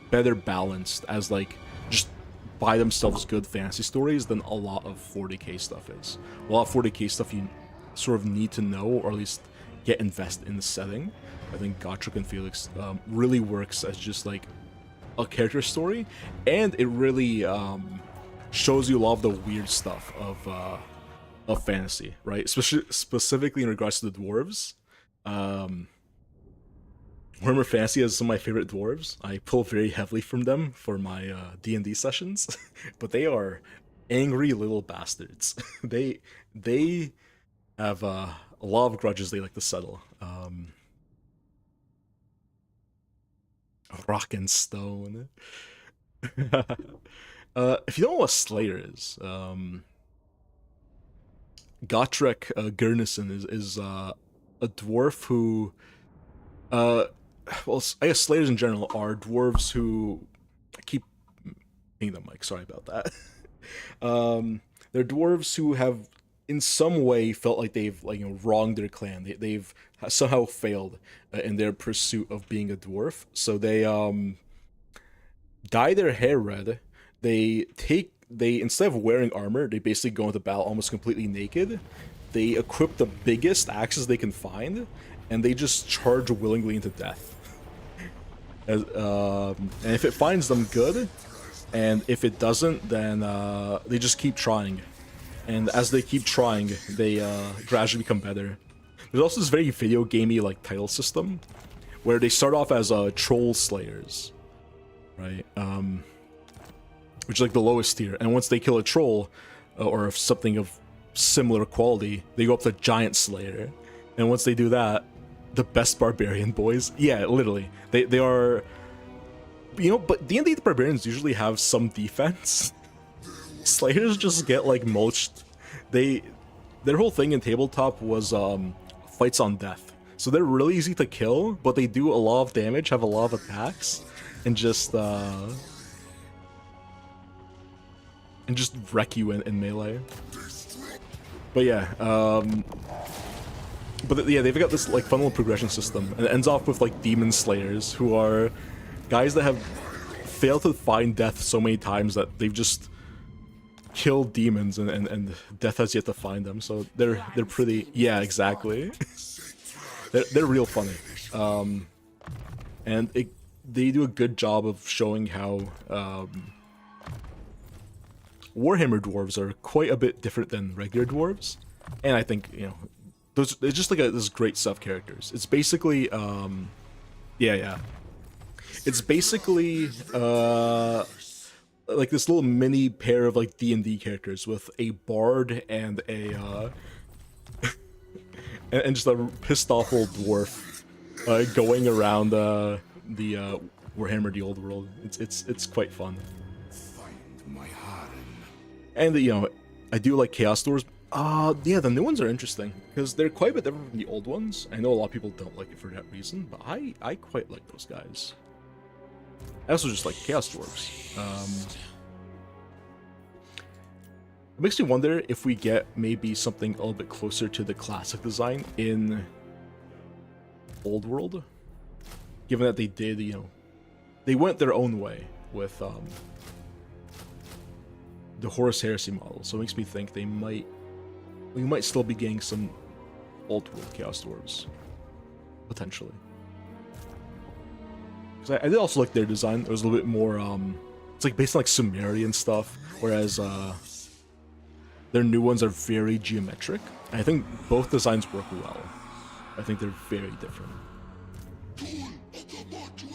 better balanced as like just by themselves good fantasy stories than a lot of 40k stuff is. A lot of 40k stuff you sort of need to know, or at least get invested in the setting. I think Gotrek and Felix really works as just like a character story, and it really shows you a lot of the weird stuff of fantasy, right? Especially specifically in regards to the dwarves. Warhammer Fantasy has some of my favorite dwarves. I pull very heavily from them for my D&D sessions, but they are angry little bastards. they have a lot of grudges they like to settle. Rock and Stone. If you don't know what Slayer is, Gotrek Gurnison is a dwarf who, well, I guess Slayers in general are dwarves who... I keep hitting the mic, sorry about that. They're dwarves who have in some way felt like they've wronged their clan. They've somehow failed in their pursuit of being a dwarf. So they dye their hair red. They instead of wearing armor, they basically go into battle almost completely naked. They equip the biggest axes they can find, and they just charge willingly into death. And if it finds them, good. And if it doesn't, then they just keep trying. And as they keep trying, they gradually become better. There's also this very video gamey like title system, where they start off as troll slayers, right? Which is like the lowest tier. And once they kill a troll, or something of similar quality, they go up to giant slayer. And once they do that, the best barbarian boys. Yeah, literally, they are. You know, but D&D barbarians usually have some defense. Slayers just get like mulched. Their whole thing in tabletop was fights on death. So they're really easy to kill, but they do a lot of damage, have a lot of attacks, and just wreck you in melee. But yeah, they've got this like fun little progression system, and it ends off with like demon slayers, who are guys that have failed to find death so many times that they've just killed demons, and death has yet to find them. So they're pretty, yeah, exactly. they're real funny, and they do a good job of showing how Warhammer dwarves are quite a bit different than regular dwarves, and I think those it's just like this great sub characters. It's basically it's basically like this little mini pair of like D&D characters with a bard and a and just a pissed off old dwarf going around the Warhammer the Old World. It's quite fun. And I do like Chaos Dwarves. Yeah, the new ones are interesting because they're quite a bit different from the old ones. I know a lot of people don't like it for that reason, but I quite like those guys. I also just like Chaos Dwarves. It makes me wonder if we get maybe something a little bit closer to the classic design in Old World, given that they did, they went their own way with the Horus Heresy model, so it makes me think we might still be getting some old world Chaos Dwarves, potentially. Because I did also like their design. It was a little bit more it's like based on like Sumerian stuff, whereas their new ones are very geometric. And I think both designs work well. I think they're very different.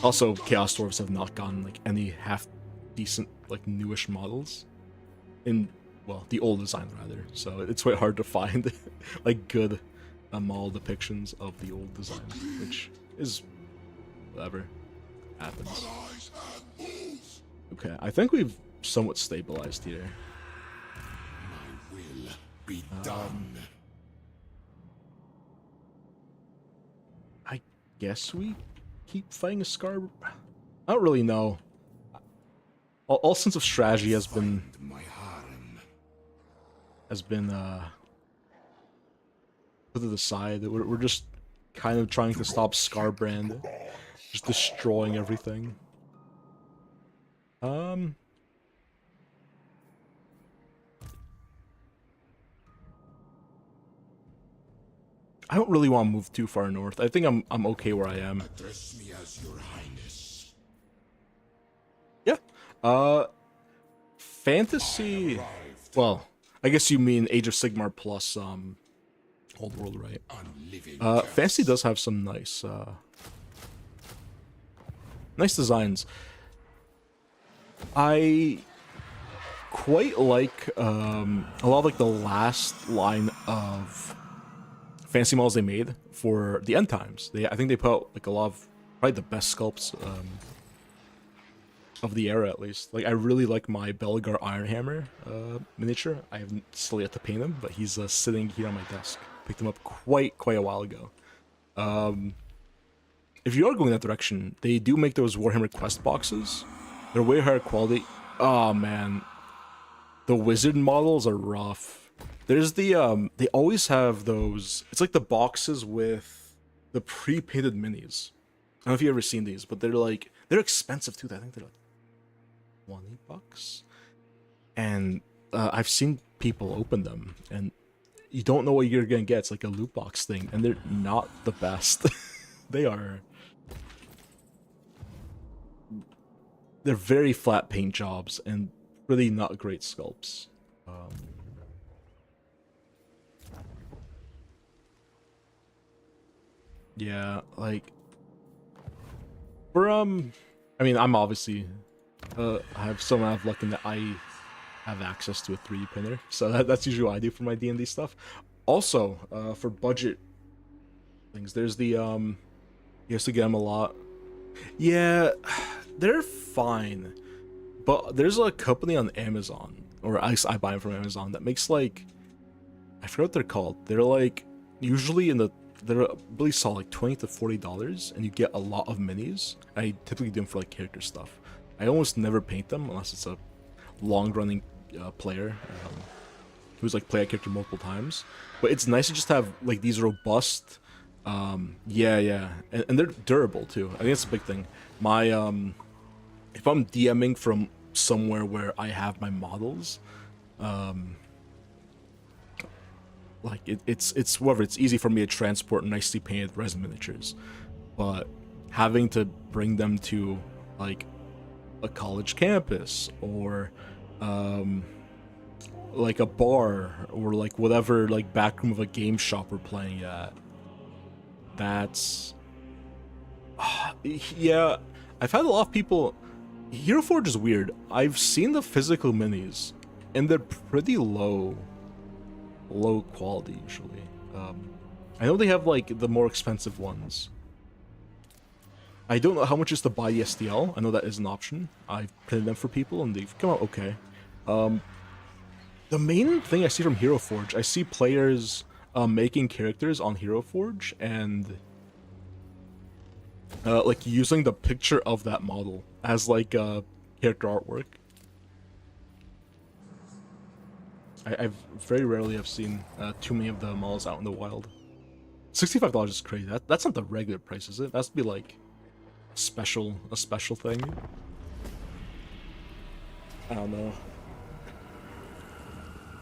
Also, Chaos Dwarves have not gotten like any half decent like newish models in, well, the old design rather. So it's quite hard to find like good model depictions of the old design, which is whatever happens. Okay, I think we've somewhat stabilized here. My will be done. I guess we keep fighting a Scar. I don't really know. All sense of strategy has been My harem. put to the side. We're just kind of trying to stop Scarbrand, just destroying everything. I don't really want to move too far north. I think I'm okay where I am. Address me as your highness. Yeah. Fantasy. Well, I guess you mean Age of Sigmar plus Old World, right? Unliving Fantasy does have some nice designs. I quite like a lot of like the last line of fantasy models they made for the end times. I think they put out like a lot of probably the best sculpts of the era, at least. Like I really like my Belgar Ironhammer miniature. I haven't still yet to paint him, but he's sitting here on my desk. Picked him up quite a while ago. If you are going that direction, they do make those Warhammer quest boxes. They're way higher quality. Oh man, the wizard models are rough. There's the they always have those. It's like the boxes with the pre-painted minis. I don't know if you've ever seen these, but they're expensive too. I think they're like $20, and I've seen people open them, and you don't know what you're gonna get. It's like a loot box thing, and they're not the best. They're very flat paint jobs and really not great sculpts. Yeah, like for I mean, I'm obviously I have some amount of luck in that I have access to a 3D printer, so that's usually what I do for my D&D stuff. Also, for budget things, there's the you have to get them a lot. Yeah, they're fine, but there's a company on Amazon, or at least I buy them from Amazon, that makes like, I forget what they're called. They're like usually they're really solid, like $20 to $40, and you get a lot of minis. I typically do them for like character stuff. I almost never paint them unless it's a long-running player who's like play a character multiple times. But it's nice to just have like these robust, yeah, and they're durable too. I think that's a big thing. My if I'm DMing from somewhere where I have my models, like it's whatever, it's easy for me to transport nicely painted resin miniatures, but having to bring them to like a college campus or like a bar or like whatever, like back room of a game shop we're playing at, that's yeah, I've had a lot of people. Hero Forge is weird. I've seen the physical minis and they're pretty low quality usually. I know they have like the more expensive ones. I don't know how much is to buy the STL. I know that is an option. I've printed them for people and they've come out okay. The main thing I see from Hero Forge, I see players making characters on Hero Forge and like using the picture of that model as like character artwork. I've very rarely have seen too many of the models out in the wild. $65 is crazy. That's not the regular price, is it? That's to be like a special thing. I don't know.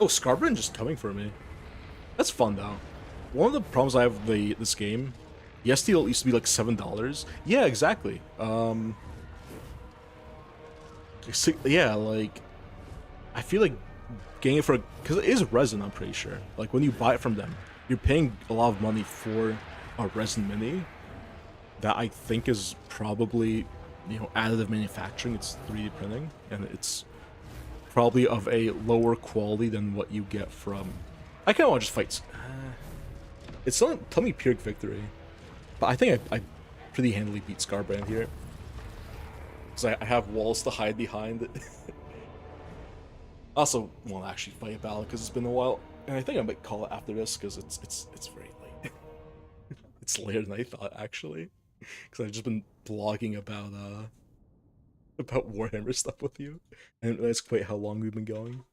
Oh, Scarbrand just coming for me. That's fun though. One of the problems I have with this game, the STL used to be like $7. Yeah, exactly. Yeah, like I feel like getting it for, because it is resin, I'm pretty sure. Like when you buy it from them, you're paying a lot of money for a resin mini that I think is probably, you know, additive manufacturing. It's 3D printing, and it's probably of a lower quality than what you get from. I kind of want to just fight. It's not tell me Pyrrhic victory, but I think I pretty handily beat Scarbrand here because I have walls to hide behind. I also won't actually fight a battle because it's been a while, and I think I might call it after this because it's very late. It's later than I thought actually, because I've just been blogging about Warhammer stuff with you, and that's quite how long we've been going.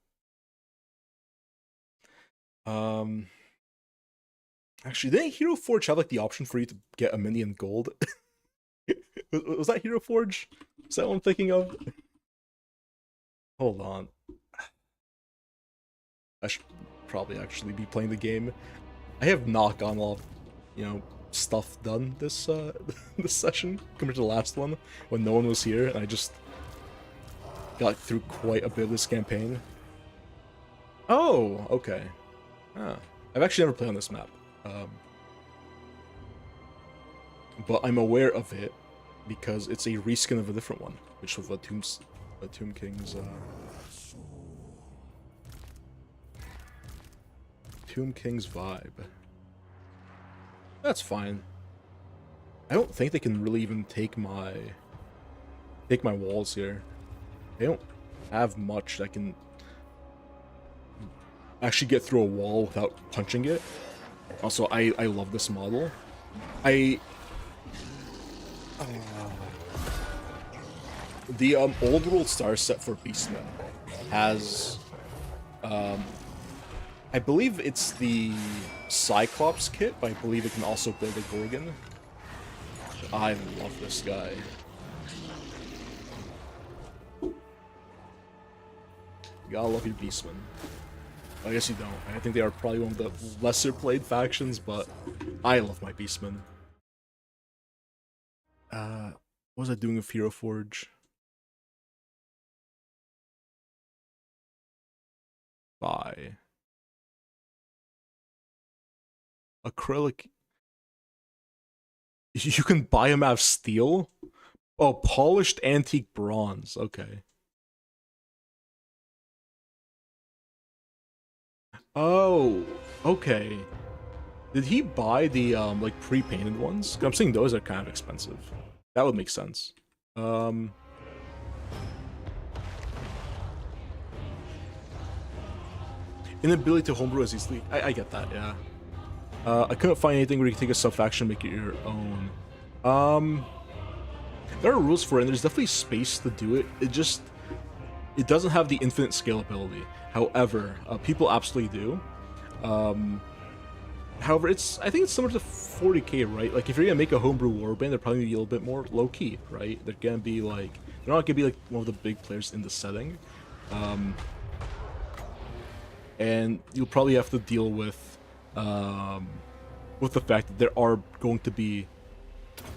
Actually, didn't Hero Forge have like the option for you to get a mini in gold? was that Hero Forge? Is that what I'm thinking of? Hold on. I should probably actually be playing the game. I have not gotten a lot of, you know, stuff done this this session compared to the last one when no one was here, and I just got through quite a bit of this campaign. Oh, okay. Ah, I've actually never played on this map, but I'm aware of it because it's a reskin of a different one, which was a Tomb King's. Tomb King's vibe. That's fine. I don't think they can really even take my walls here. They don't have much that can actually get through a wall without punching it. Also, I love this model. The old world star set for Beastmen has I believe it's the Cyclops kit, but I believe it can also build a Gorgon. I love this guy. You gotta love your Beastmen. I guess you don't. I think they are probably one of the lesser played factions, but I love my Beastmen. What was I doing with Hero Forge? Buy. Acrylic. You can buy them out of steel? Oh, polished antique bronze. Okay. Oh, okay. Did he buy the like pre-painted ones? 'Cause I'm seeing those are kind of expensive. That would make sense. Inability to homebrew as easily. I get that, yeah. I couldn't find anything where you can take a sub-faction and make it your own. There are rules for it, and there's definitely space to do it. It doesn't have the infinite scalability. However, people absolutely do. However, I think it's similar to 40k, right? Like, if you're gonna make a homebrew warband, they're probably gonna be a little bit more low-key, right? They're gonna be like, they're not gonna be like one of the big players in the setting. And you'll probably have to deal with the fact that there are going to be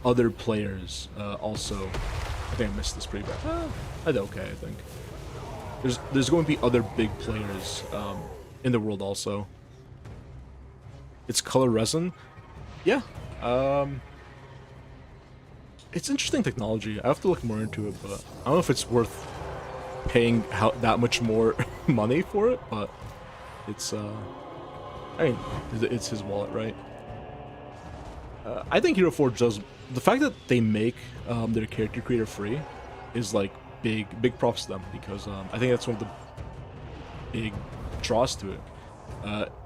other players also. I think I missed this pretty bad. I did okay, I think. There's going to be other big players in the world also. It's color resin. Yeah. It's interesting technology. I have to look more into it, but I don't know if it's worth paying that much more money for it, but it's I mean, it's his wallet, right? I think Hero Forge does. The fact that they make their character creator free is like big props to them, because I think that's one of the big draws to it.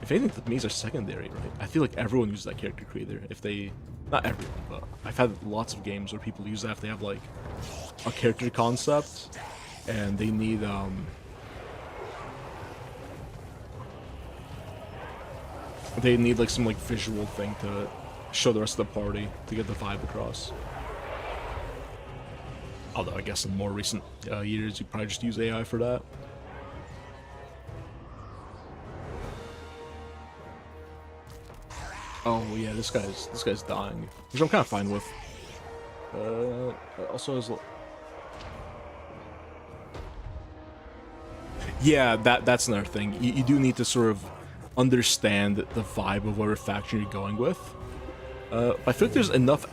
If anything, that means are secondary, right? I feel like everyone uses that character creator. If they, not everyone, but I've had lots of games where people use that if they have like a character concept and they need like some like visual thing to show the rest of the party to get the vibe across. Although I guess in more recent years, you probably just use AI for that. Oh yeah, this guy's dying, which I'm kind of fine with. Also has. Yeah, that's another thing. You do need to sort of understand the vibe of whatever faction you're going with. I think there's enough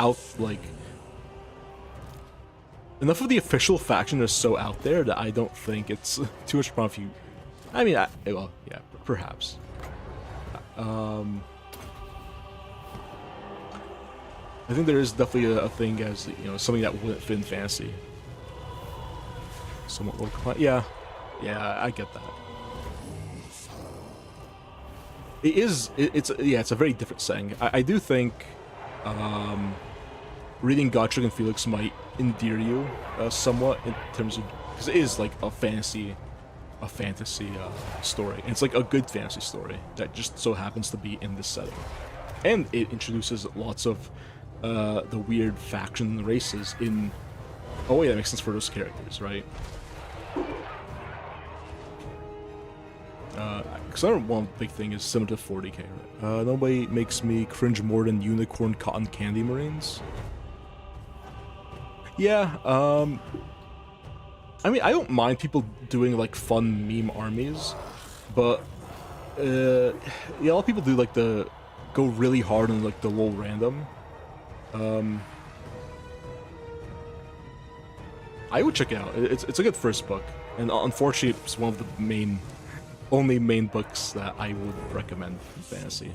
enough of the official faction is so out there that I don't think it's too much problem if you. I mean, well, yeah, perhaps. I think there is definitely a thing as, you know, something that wouldn't fit in fantasy. Somewhat local. Yeah, I get that. It's a very different setting. I do think reading Gottschalk and Felix might endear you somewhat in terms of, because it is like a fantasy story. And it's like a good fantasy story that just so happens to be in this setting, and it introduces lots of the weird faction races in. Oh yeah, that makes sense for those characters, right? Because one big thing is similar to 40k, right? Nobody makes me cringe more than unicorn cotton candy marines. Yeah, I mean, I don't mind people doing like fun meme armies, but yeah, a lot of people do like the go really hard on like the low random. I would check it out. It's a good first book, and unfortunately, it's one of the only main books that I would recommend in fantasy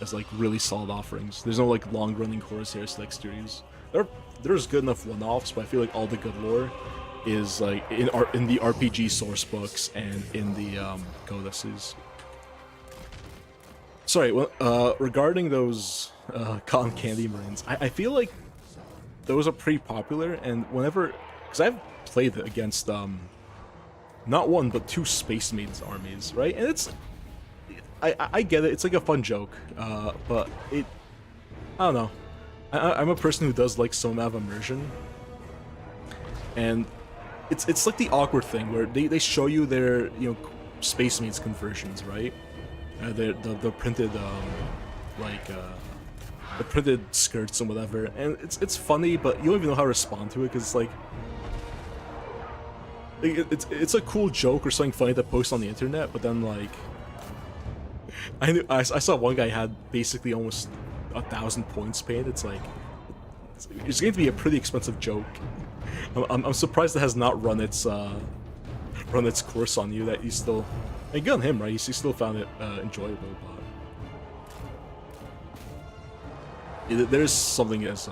as like really solid offerings. There's no like long running Horus Select series. There's good enough one-offs, but I feel like all the good lore is like in the RPG source books and in the codices. Sorry, well, regarding those cotton candy marines, I feel like those are pretty popular, and whenever, because I've played it against not one but two Space Maidens armies, right? And it's, I get it, it's like a fun joke, but I don't know. I'm a person who does like some amount of immersion, and it's like the awkward thing where they show you their, you know, Space Maids conversions, right? The printed the printed skirts and whatever, and it's funny, but you don't even know how to respond to it because it's like it's a cool joke or something funny to post on the internet, but then like I saw one guy had basically almost 1,000 points paid. It's like it's going to be a pretty expensive joke. I'm surprised it has not run its course on you. That you still, and good on him, right? You still found it enjoyable, but there is something as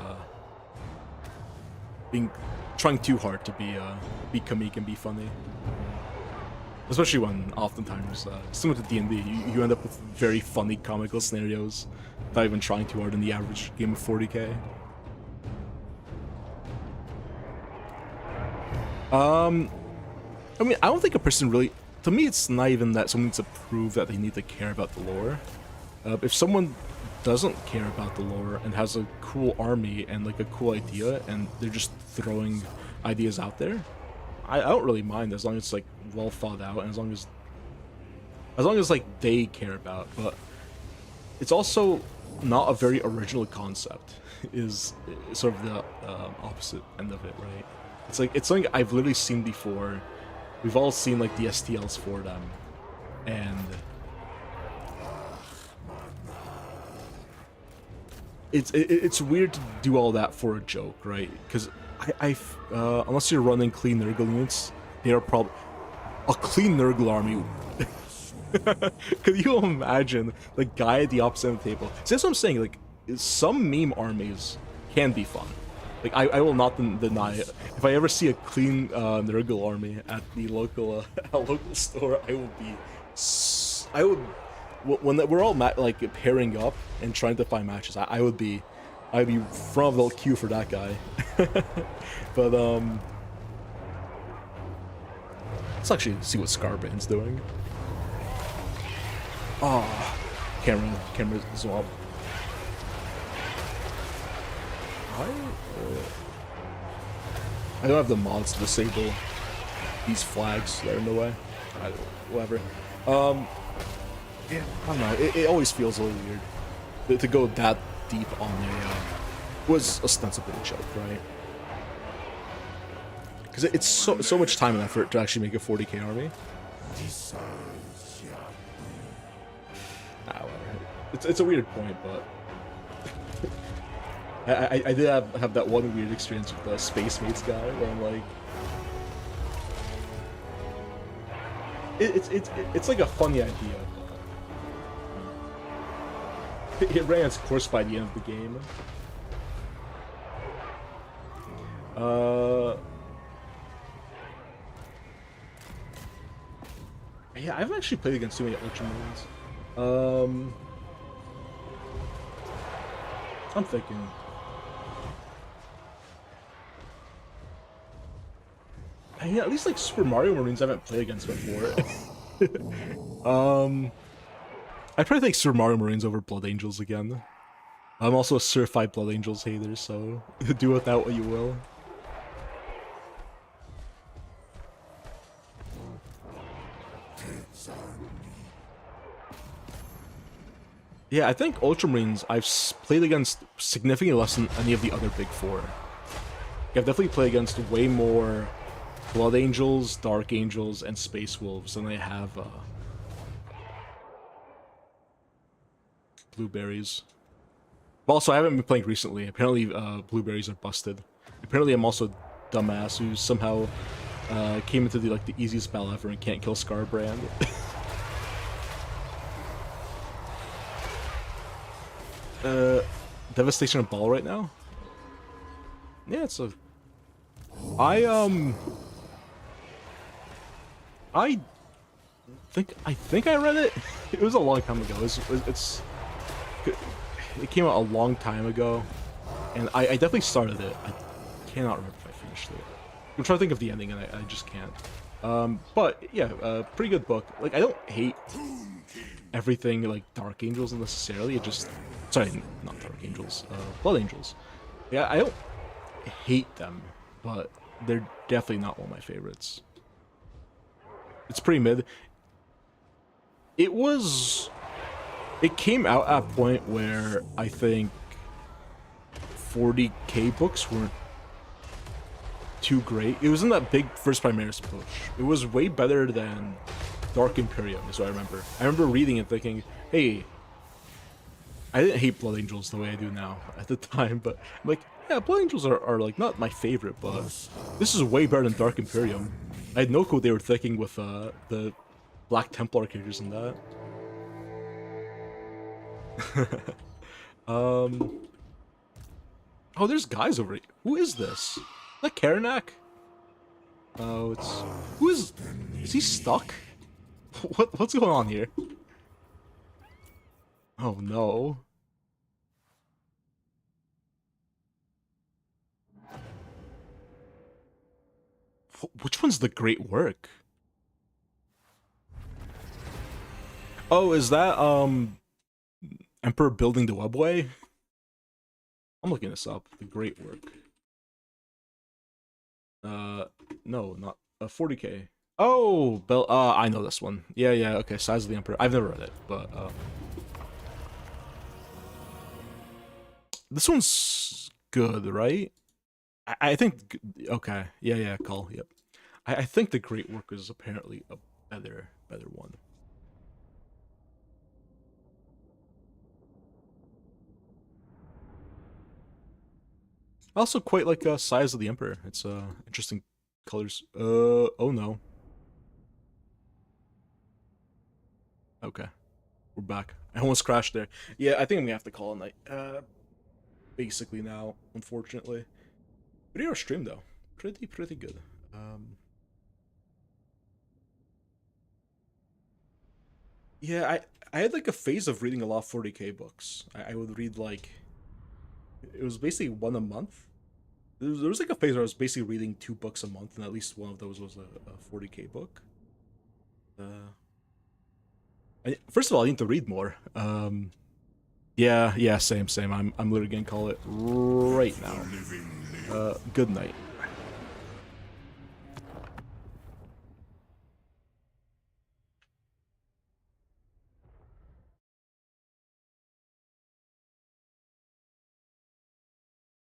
trying too hard to be comic and be funny, especially when oftentimes similar to D&D, you end up with very funny comical scenarios without even trying too hard in the average game of 40k. I mean, I don't think a person really. To me, it's not even that someone needs to prove that they need to care about the lore. If someone doesn't care about the lore and has a cool army and like a cool idea, and they're just throwing ideas out there, I don't really mind as long as it's like well thought out, and as long as like they care about. But it's also not a very original concept. Is sort of the opposite end of it, right? It's something I've literally seen before. We've all seen like the STLs for them, and it's weird to do all that for a joke, right? Because unless you're running clean Nurgle units, they are probably a clean Nurgle army. Could you imagine the guy at the opposite end of the table? See, that's what I'm saying. Like, some meme armies can be fun. Like, I will not deny it. If I ever see a clean Nurgle army at the local store, I would when we're all like pairing up and trying to find matches, I'd be front of the queue for that guy. But let's actually see what Scarbane's doing. Oh, camera zoom up. I don't have the mods to disable these flags that are in the way. Whatever. Yeah, I don't know. It always feels a little weird to go that deep on a was ostensibly a joke, right? Because it's so much time and effort to actually make a 40k army. Whatever. It's a weird point, but I did have that one weird experience with the Space Mates guy where I'm like, it's like a funny idea, but it ran its course by the end of the game. Yeah, I haven't actually played against too many Ultramarines. I'm thinking. Yeah, at least like Super Mario Marines I haven't played against before. I'd probably take Super Mario Marines over Blood Angels again. I'm also a certified Blood Angels hater, so do with that what you will. Yeah, I think Ultramarines I've played against significantly less than any of the other big four. I've definitely played against way more Blood Angels, Dark Angels, and Space Wolves than I have Blueberries. But also, I haven't been playing recently. Apparently, Blueberries are busted. Apparently, I'm also a dumbass who somehow came into the easiest battle ever and can't kill Scarbrand. Devastation of Ball right now? Yeah, it's a... I think I read it. It was a long time ago. It came out a long time ago, and I definitely started it. I cannot remember if I finished it. I'm trying to think of the ending, and I just can't. But yeah, pretty good book. Like, I don't hate everything like Dark Angels necessarily. It just, sorry, not Dark Angels, Blood Angels. Yeah, I don't hate them, but they're definitely not one of my favorites. It's pretty mid. It came out at a point where I think 40k books weren't too great. It was in that big first Primaris push. It was way better than Dark Imperium, is what I remember. I remember reading it thinking, hey, I didn't hate Blood Angels the way I do now at the time, but I'm like, yeah, Blood Angels are like not my favorite, but this is way better than Dark Imperium. I had no clue they were thinking with the Black Templar characters in that. Oh, there's guys over here. Who is this? Is that Karanak? Oh, is he stuck? What's going on here? Oh no. Which one's the Great Work? Oh, is that Emperor building the webway? I'm looking this up. The Great Work. No, not 40k. Oh, I know this one. Yeah, okay. Size of the Emperor. I've never read it, but this one's good, right? I think. Okay. Yeah. Call. Yep. I think the Great Work is apparently a better one. I also quite like Size of the Emperor. It's interesting colors. Oh no. Okay. We're back. I almost crashed there. Yeah, I think I'm gonna have to call it night. Basically now, unfortunately. Pretty stream though. Pretty good. Yeah, I had like a phase of reading a lot of 40k books. I would read like, it was basically one a month. There was like a phase where I was basically reading 2 books a month, and at least one of those was a 40k book. First of all, I need to read more. Yeah, same. I'm literally gonna call it right now. Good night.